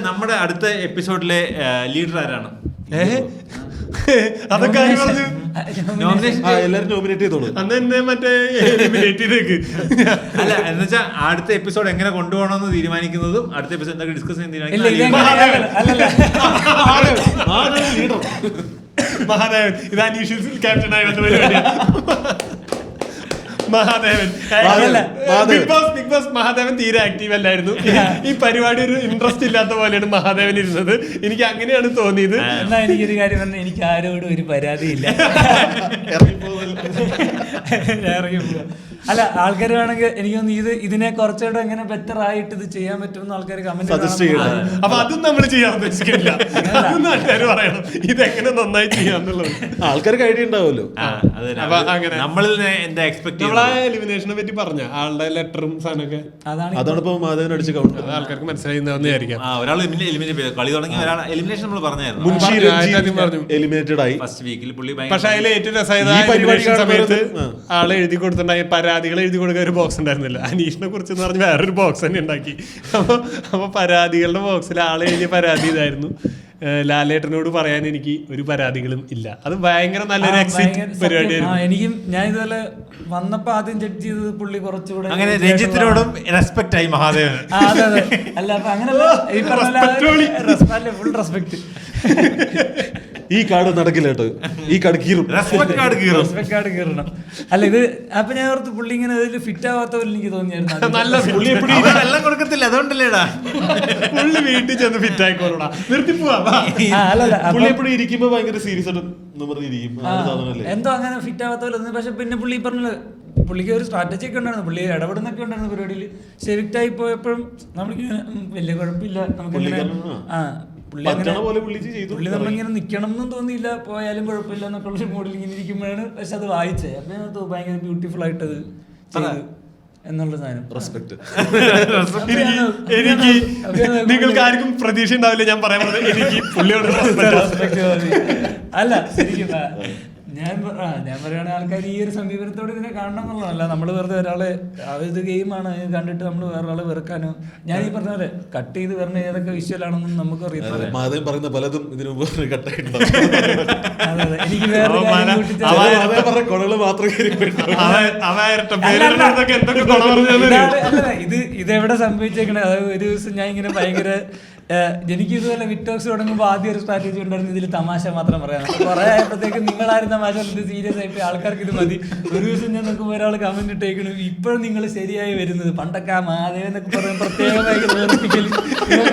നമ്മുടെ അടുത്ത എപ്പിസോഡിലെ ലീഡർ ആരാണ്? അതൊക്കെ എല്ലാരും നോമിനേറ്റ് ചെയ്തോളൂ. അന്ന് മറ്റേ അല്ല എന്നുവെച്ചാൽ അടുത്ത എപ്പിസോഡ് എങ്ങനെ കൊണ്ടുപോകണമെന്ന് തീരുമാനിക്കുന്നതും അടുത്ത എപ്പിസോഡ് എന്തൊക്കെ ഡിസ്കസ് ചെയ്യുന്ന മഹാദേവൻ. ഇത് അനീഷ്യൽ ക്യാപ്റ്റനായി വന്ന പരിപാടിയാണ്. മഹാദേവൻ ബിഗ് ബോസ് മഹാദേവൻ തീരെ ആക്റ്റീവ് അല്ലായിരുന്നു. ഈ പരിപാടി ഒരു ഇൻട്രസ്റ്റ് ഇല്ലാത്ത പോലെയാണ് മഹാദേവൻ ഇരുന്നത്. എനിക്ക് അങ്ങനെയാണ് തോന്നിയത്. എന്നാ എനിക്കൊരു കാര്യം പറഞ്ഞാൽ എനിക്ക് ആരോടും ഒരു പരാതിയില്ല. അല്ല, ആൾക്കാർ വേണമെങ്കിൽ എനിക്ക് തോന്നുന്നു ഇതിനെ കുറച്ചുകൂടെ എങ്ങനെ ബെറ്റർ ആയിട്ട് ഇത് ചെയ്യാൻ പറ്റുമെന്ന് ആൾക്കാർ കമന്റ് അപ്പൊ അതും നമ്മൾ ചെയ്യാൻ ഉദ്ദേശിക്കില്ല. ആൾക്കാർ പറയണം ഇതെങ്ങനെ നന്നായി ചെയ്യാന്നുള്ളത്. ആൾക്കാർക്ക് ഐഡിയ ഉണ്ടാവുമല്ലോ. എലിമിനേഷനെ പറ്റി പറഞ്ഞ ആളുടെ ലെറ്ററും സാധനമൊക്കെ അതാണ് ഇപ്പൊ മാധവൻ അടിച്ച് കൗണ്ട്. ആൾക്കാർക്ക് മനസ്സിലായി. ഒരാൾ കളി തുടങ്ങി എലിമിനേഷൻ നമ്മൾ പറഞ്ഞായിരുന്നു. എലിമിനേറ്റഡ് ആയി ഫസ്റ്റ് വീക്കിൽ പുള്ളി. പക്ഷെ അതിൽ ഏറ്റവും രസമായത് സമയത്ത് ആളെ എഴുതി കൊടുത്തിട്ടുണ്ടായ പരാതികൾ എഴുതി കൊടുക്കാൻ ഒരു ബോക്സ് ഉണ്ടായിരുന്നില്ല. അനീഷിനെ കുറിച്ച് എന്ന് പറഞ്ഞ് വേറൊരു ബോക്സ് തന്നെ ഉണ്ടാക്കി. അപ്പൊ പരാതികളുടെ ബോക്സിൽ ആളെ എഴുതിയ പരാതി ഇതായിരുന്നു: ലാലേട്ടനോട് പറയാൻ എനിക്ക് ഒരു പരാതികളും ഇല്ല. അത് ഭയങ്കര നല്ലൊരു എക്സിറ്റ് പരിപാടിയായിരുന്നു. എനിക്കും ഞാൻ ഇതുപോലെ വന്നപ്പോ ആദ്യം ജഡ്ജ് ചെയ്തത് പുള്ളി കുറച്ചുകൂടെ അങ്ങനെ രഞ്ജിത്തിനോടും റെസ്പെക്ട് ആയി മഹാദേവൻ. അല്ല, അപ്പൊ അങ്ങനല്ല, ഈ പറഞ്ഞ ഫുൾ റെസ്പെക്ട്. ഈ കാർഡ് നടക്കില്ല കേട്ടോ, ഈ കാർഡ് കീറും. റെസ്പെക്ട് കാർഡ് കീറും. റെസ്പെക്ട് കാർഡ് കീറണം. അല്ല ഇത് അപ്പൊ ഞാൻ ഓർത്ത് പുള്ളി ഇങ്ങനെ അതിൽ ഫിറ്റ് ആവാത്ത പോലെ എനിക്ക് തോന്നിയായിരുന്നു. നല്ല പുള്ളി എപ്പിടി അവൻ വെള്ളം കൊടുക്കത്തില്ല, അതുകൊണ്ടല്ലേടാ പുള്ളി വീട്ടിൽ ചെന്ന് ഫിറ്റ് ആയിക്കോളൂടാ, നിർത്തി പോവാ. അല്ലല്ല പുള്ളി എപ്പോഴും ഇരിക്കുമ്പോ ഭയങ്കര സീരിയസ് ആയിട്ട് നിവർന്നിരിക്കും. സാധനമല്ലേ എന്തോ അങ്ങനെ ഫിറ്റ് ആവാത്ത പോലെ തോന്നി. പക്ഷെ പിന്നെ പുള്ളി പറഞ്ഞ പുള്ളിക്ക് ഒരു സ്ട്രാറ്റജി ഒക്കെ ഉണ്ടായിരുന്നു, പുള്ളി ഇടപെടുന്നൊക്കെ ഉണ്ടായിരുന്നു പരിപാടിയിൽ. പക്ഷെ എവിക്റ്റായി പോയപ്പോഴും നമ്മളിങ്ങനെ വലിയ കുഴപ്പമില്ല, നമുക്ക് പുള്ളി നമ്മളിങ്ങനെ നിക്കണം എന്നും തോന്നിയില്ല, പോയാലും കുഴപ്പമില്ല എന്നൊക്കെ ഉള്ള മൂഡിൽ ഇങ്ങനെ ഇരിക്കുമ്പോഴാണ് പക്ഷെ അത് വായിച്ചത്. അപ്പൊ ഭയങ്കര ബ്യൂട്ടിഫുൾ ആയിട്ടത് ചെയ്തു എന്നുള്ള സാധനം. റെസ്പെക്ട്. എനിക്ക് നിങ്ങൾക്ക് ആർക്കും പ്രതീക്ഷ ഉണ്ടാവില്ല ഞാൻ പറയാൻ പറഞ്ഞത്, എനിക്ക് പുള്ളിയോട് അല്ല ശരിക്കും ഞാൻ പറയുകയാണെങ്കിൽ ആൾക്കാർ ഈ ഒരു സമീപനത്തോട് ഇതിനെ കാണണം എന്നുള്ളതല്ല. നമ്മൾ വെറുതെ ഒരാളെ ഇത് ഗെയിമാണ് കണ്ടിട്ട് നമ്മൾ വേറൊരാളെ വെറുക്കാനോ, ഞാൻ ഈ പറഞ്ഞ പോലെ കട്ട് ചെയ്ത് വരുന്ന ഏതൊക്കെ വിഷ്വലാണെന്നും നമുക്ക് അറിയത്തില്ല. മാധവൻ പറയുന്ന പലതും ഇതിനു മുമ്പ് കട്ടായിട്ടുണ്ടോ? എനിക്ക് വേറെ ഇതെവിടെ സംഭവിച്ചേക്കണേ, അതായത് ഒരു ദിവസം ഞാൻ ഇങ്ങനെ ഭയങ്കര എനിക്ക് ഇതുപോലെ വിറ്റോക്സ് തുടങ്ങുമ്പോൾ ആദ്യം ഒരു സ്ട്രാറ്റജി ഉണ്ടായിരുന്നു, ഇതിൽ തമാശ മാത്രം പറയാം. കുറെ ആയപ്പോഴത്തേക്ക് നിങ്ങളാരും തമാശ ഇത് സീരിയസ് ആയിട്ട് ആൾക്കാർക്ക് ഇത് മതി. ഒരു ദിവസം ഞാൻ നോക്കുമ്പോൾ ഒരാൾ കമന്റ് ഇട്ടേക്കണു, ഇപ്പോഴും നിങ്ങൾ ശരിയായി വരുന്നത്, പണ്ടൊക്കെ ആ മാധവൻ എന്നൊക്കെ പറയുന്നത് പ്രത്യേകമായി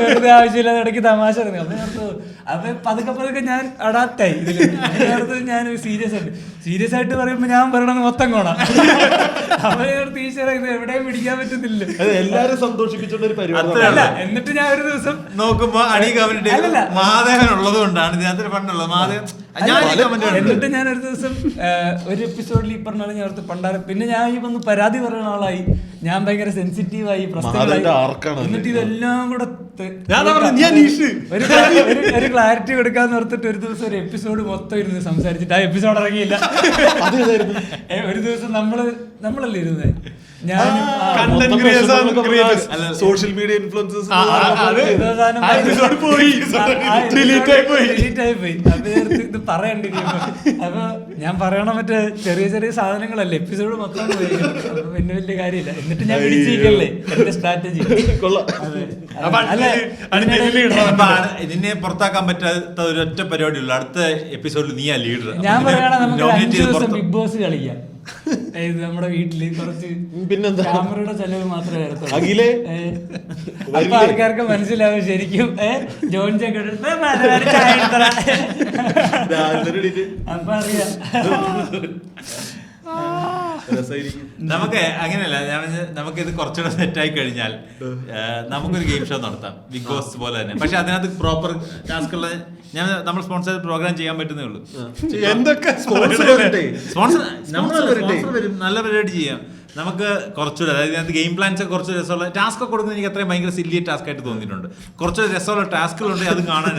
വെറുതെ ആവശ്യമില്ലാതെ ഇടയ്ക്ക് തമാശ ഇറങ്ങും. അപ്പൊ പതുക്കെ ഞാൻ അഡാപ്റ്റായി ഇതിൽ. ഞാൻ സീരിയസ് ആയിട്ട് പറയുമ്പോൾ ഞാൻ പറയണത് മൊത്തം കോണാം. അവനോട് ടീച്ചർ ഇത് എവിടെയും പിടിക്കാൻ പറ്റുന്നില്ല. എല്ലാരും സന്തോഷിപ്പിച്ചോണ്ട് ഒരു പരിപാടി. എന്നിട്ട് ഞാൻ ഒരു ദിവസം നോക്കുമ്പോ അടി കമന്റ് മാധവൻ ഉള്ളത് കൊണ്ടാണ് ഇതിനകത്ത് പണ്ടുള്ളത് മാധവൻ. എന്നിട്ട് ഞാൻ ഒരു ദിവസം ഒരു എപ്പിസോഡിൽ ഈ പറഞ്ഞ ഞാൻ ഓർത്ത് പണ്ടാരം. പിന്നെ ഞാൻ ഈ വന്ന് പരാതി പറയുന്ന ആളായി, ഞാൻ ഭയങ്കര സെൻസിറ്റീവായി, പ്രശ്നങ്ങളായി. എന്നിട്ട് ഇതെല്ലാം കൂടെ ഒരു ക്ലാരിറ്റി കൊടുക്കാന്ന് ഓർത്തിട്ട് ഒരു ദിവസം ഒരു എപ്പിസോഡ് മൊത്തം ഇരുന്ന് സംസാരിച്ചിട്ട് ആ എപ്പിസോഡ് ഇറങ്ങിയില്ല. ഒരു ദിവസം നമ്മളല്ലേ ഇരുന്നത്, സോഷ്യൽ മീഡിയ ഇൻഫ്ലുവൻസേഴ്സ് ഇത് പറയണ്ടിരിക്കുമ്പോ അപ്പൊ ഞാൻ പറയണ മറ്റേ ചെറിയ ചെറിയ സാധനങ്ങളല്ലേ, എപ്പിസോഡ് മൊത്തം പിന്നെ വലിയ കാര്യമില്ല. എന്നിട്ട് ഞാൻ പിടിച്ചിരിക്കല്ലേ എന്റെ സ്ട്രാറ്റജി. ഇതിനെ പുറത്താക്കാൻ പറ്റാത്ത ഒരൊറ്റ പരിപാടിയുള്ളൂ, അടുത്ത എപ്പിസോഡിൽ നീ ആ ലീഡർ. ഞാൻ പറയണ നമുക്ക് 5 ദിവസം ബിഗ് ബോസ് കളിക്കാം. നമ്മുടെ വീട്ടില് കുറച്ച് ക്യാമറയുടെ ചെലവ് മാത്രമേ വരത്തുള്ളൂ. അപ്പൊ ആൾക്കാർക്ക് മനസ്സിലാവും ശരിക്കും ജോൺ ചേക്കൻ അപ്പൊ അറിയാം. നമുക്ക് അങ്ങനെയല്ല, നമുക്കിത് കുറച്ചുകൂടെ സെറ്റായി കഴിഞ്ഞാൽ നമുക്കൊരു ഗെയിം ഷോ നടത്താം, ബിഗ് ബോസ് പോലെ തന്നെ. പക്ഷെ അതിനകത്ത് പ്രോപ്പർ ടാസ്ക് ഉള്ള നമ്മൾ സ്പോൺസർ പ്രോഗ്രാം ചെയ്യാൻ പറ്റുന്നേ ഉള്ളൂ. എന്തൊക്കെ സ്പോൺസർ വരും, നല്ല പരിപാടി ചെയ്യാം. നമുക്ക് കുറച്ചുകൂടെ, അതായത് ഇതിനകത്ത് ഗെയിം പ്ലാൻസ് കുറച്ച് രസമുള്ള ടാസ്ക് ഒക്കെ കൊടുക്കുന്നത് എനിക്ക് അത്രയും ഭയങ്കര സില്ലി ടാസ്ക് ആയിട്ട് തോന്നിയിട്ടുണ്ട്. കുറച്ച് രസമുള്ള ടാസ്കുകളുണ്ട്, അത് കാണാൻ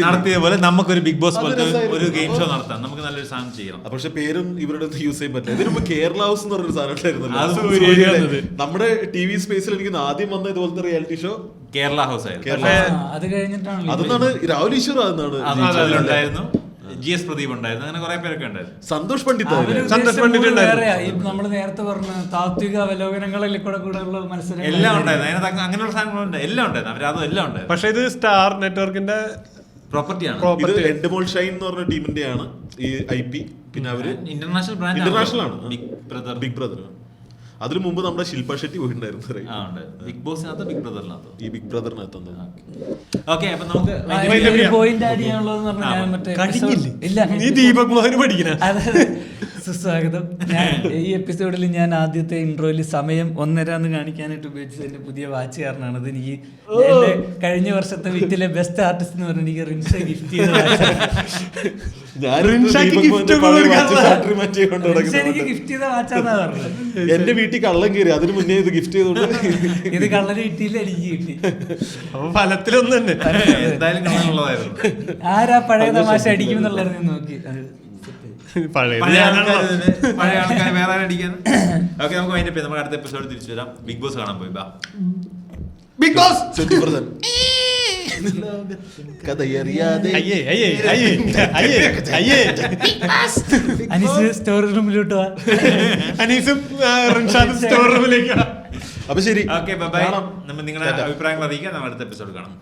നടത്തിയ പോലെ നമുക്കൊരു ബിഗ് ബോസ് പോലത്തെ ഒരു ഗെയിം ഷോ നടത്താം. നമുക്ക് നല്ലൊരു സാധനം ചെയ്യണം. പക്ഷെ പേരും ഇവരുടെ യൂസ് ചെയ്യാൻ പറ്റില്ല. ഇതിന് കേരള ഹൗസ് എന്ന് പറഞ്ഞൊരു സാധനം ഉണ്ടായിരുന്നല്ലോ നമ്മുടെ TV സ്പേസിൽ. എനിക്ക് ആദ്യം വന്ന ഇതുപോലത്തെ റിയാലിറ്റി ഷോ കേരള ഹൗസ് ആയിരുന്നു. അത് കഴിഞ്ഞിട്ടാണ് അതെന്നാണ് രാഹുൽ ഈശ്വർ ഉണ്ടായിരുന്നു, GS പ്രദീപ് ഉണ്ടായിരുന്നു, അങ്ങനെ കുറെ പേരൊക്കെ ഉണ്ടായിരുന്നു. സന്തോഷ് പണ്ഡിറ്റ് നമ്മള് നേരത്തെ പറഞ്ഞ താത്വിക അവലോകനങ്ങളിൽ കൂടെ ഉള്ള മത്സരം എല്ലാം ഉണ്ടായിരുന്നു. അതിനകത്ത് അങ്ങനെയുള്ള സാധനങ്ങളുണ്ട്, എല്ലാം ഉണ്ടായിരുന്നു. അവരതും എല്ലാം ഉണ്ടായിരുന്നു. പക്ഷെ ഇത് സ്റ്റാർ നെറ്റ്വർക്കിന്റെ പ്രോപ്പർട്ടിയാണ്. ഇത് എൻഡമോൾ ഷൈൻ എന്ന് പറഞ്ഞ ടീമിന്റെ ആണ് ഈ IP. പിന്നെ അവര് ഇന്റർനാഷണൽ ആണ്, ബിഗ് ബ്രദർ. അതിനു മുമ്പ് നമ്മുടെ ശില്പ ഷെട്ടി പോയിട്ടുണ്ടായിരുന്നു ബിഗ് ബോസിനകത്ത്, ബിഗ് ബ്രദറിനകത്ത്. ഈ ബിഗ് ബ്രദറിനകത്ത് ഓക്കെ. അപ്പൊ നമുക്ക് പോയിന്റ് ആഡ് ചെയ്യാനുള്ളതെന്ന് പറഞ്ഞാൽ മറ്റേ ദീപക് മോഹൻ പഠിക്കണ സുസ്വാഗതം. ഞാൻ ഈ എപ്പിസോഡിൽ ഞാൻ ആദ്യത്തെ ഇൻട്രോയിൽ സമയം 1:30 എന്ന് കാണിക്കാനായിട്ട് ഉപയോഗിച്ചത് എന്റെ പുതിയ വാച്ച് കാരണമാണ്. അത് എനിക്ക് എന്റെ കഴിഞ്ഞ വർഷത്തെ വീട്ടിലെ ബെസ്റ്റ് ആർട്ടിസ്റ്റ് എന്ന് പറഞ്ഞാൽ എനിക്ക് റിൻഷ ഗിഫ്റ്റ് ചെയ്ത എനിക്ക് ഗിഫ്റ്റ് ചെയ്ത വാച്ചാന്നാ പറഞ്ഞത്. എന്റെ വീട്ടിൽ കള്ളം കയറി, അതിന് മുന്നേ ഇത് ഗിഫ്റ്റ് ചെയ്തോണ്ട് ഇത് കള്ളന് കിട്ടിയില്ല, എനിക്ക് കിട്ടി. ഫലത്തിലൊന്നും തന്നെ എന്തായാലും കള്ളനുള്ളതായിരുന്നു. ആരാ പഴയ തമാശ അടിക്കും എന്നുള്ളത് നോക്കി പഴയ ആൾക്കാർ വേറെ അടിക്കാൻ. ഓക്കെ, നമുക്ക് അതിന്റെ പേര് നമുക്ക് അടുത്ത എപ്പിസോഡ് തിരിച്ചു വരാം. ബിഗ് ബോസ് കാണാൻ പോയി. ബിഗ് ബോസ് അനീസ് സ്റ്റോർ റൂമിലോട്ട് വാ. അനീസും സ്റ്റോർ റൂമിലേക്ക്. അപ്പൊ ശരി, ഓക്കെ, ബൈ. നമ്മൾ നിങ്ങളുടെ അഭിപ്രായങ്ങൾ അറിയിക്കാം. നമ്മൾ അടുത്ത എപ്പിസോഡ് കാണാം.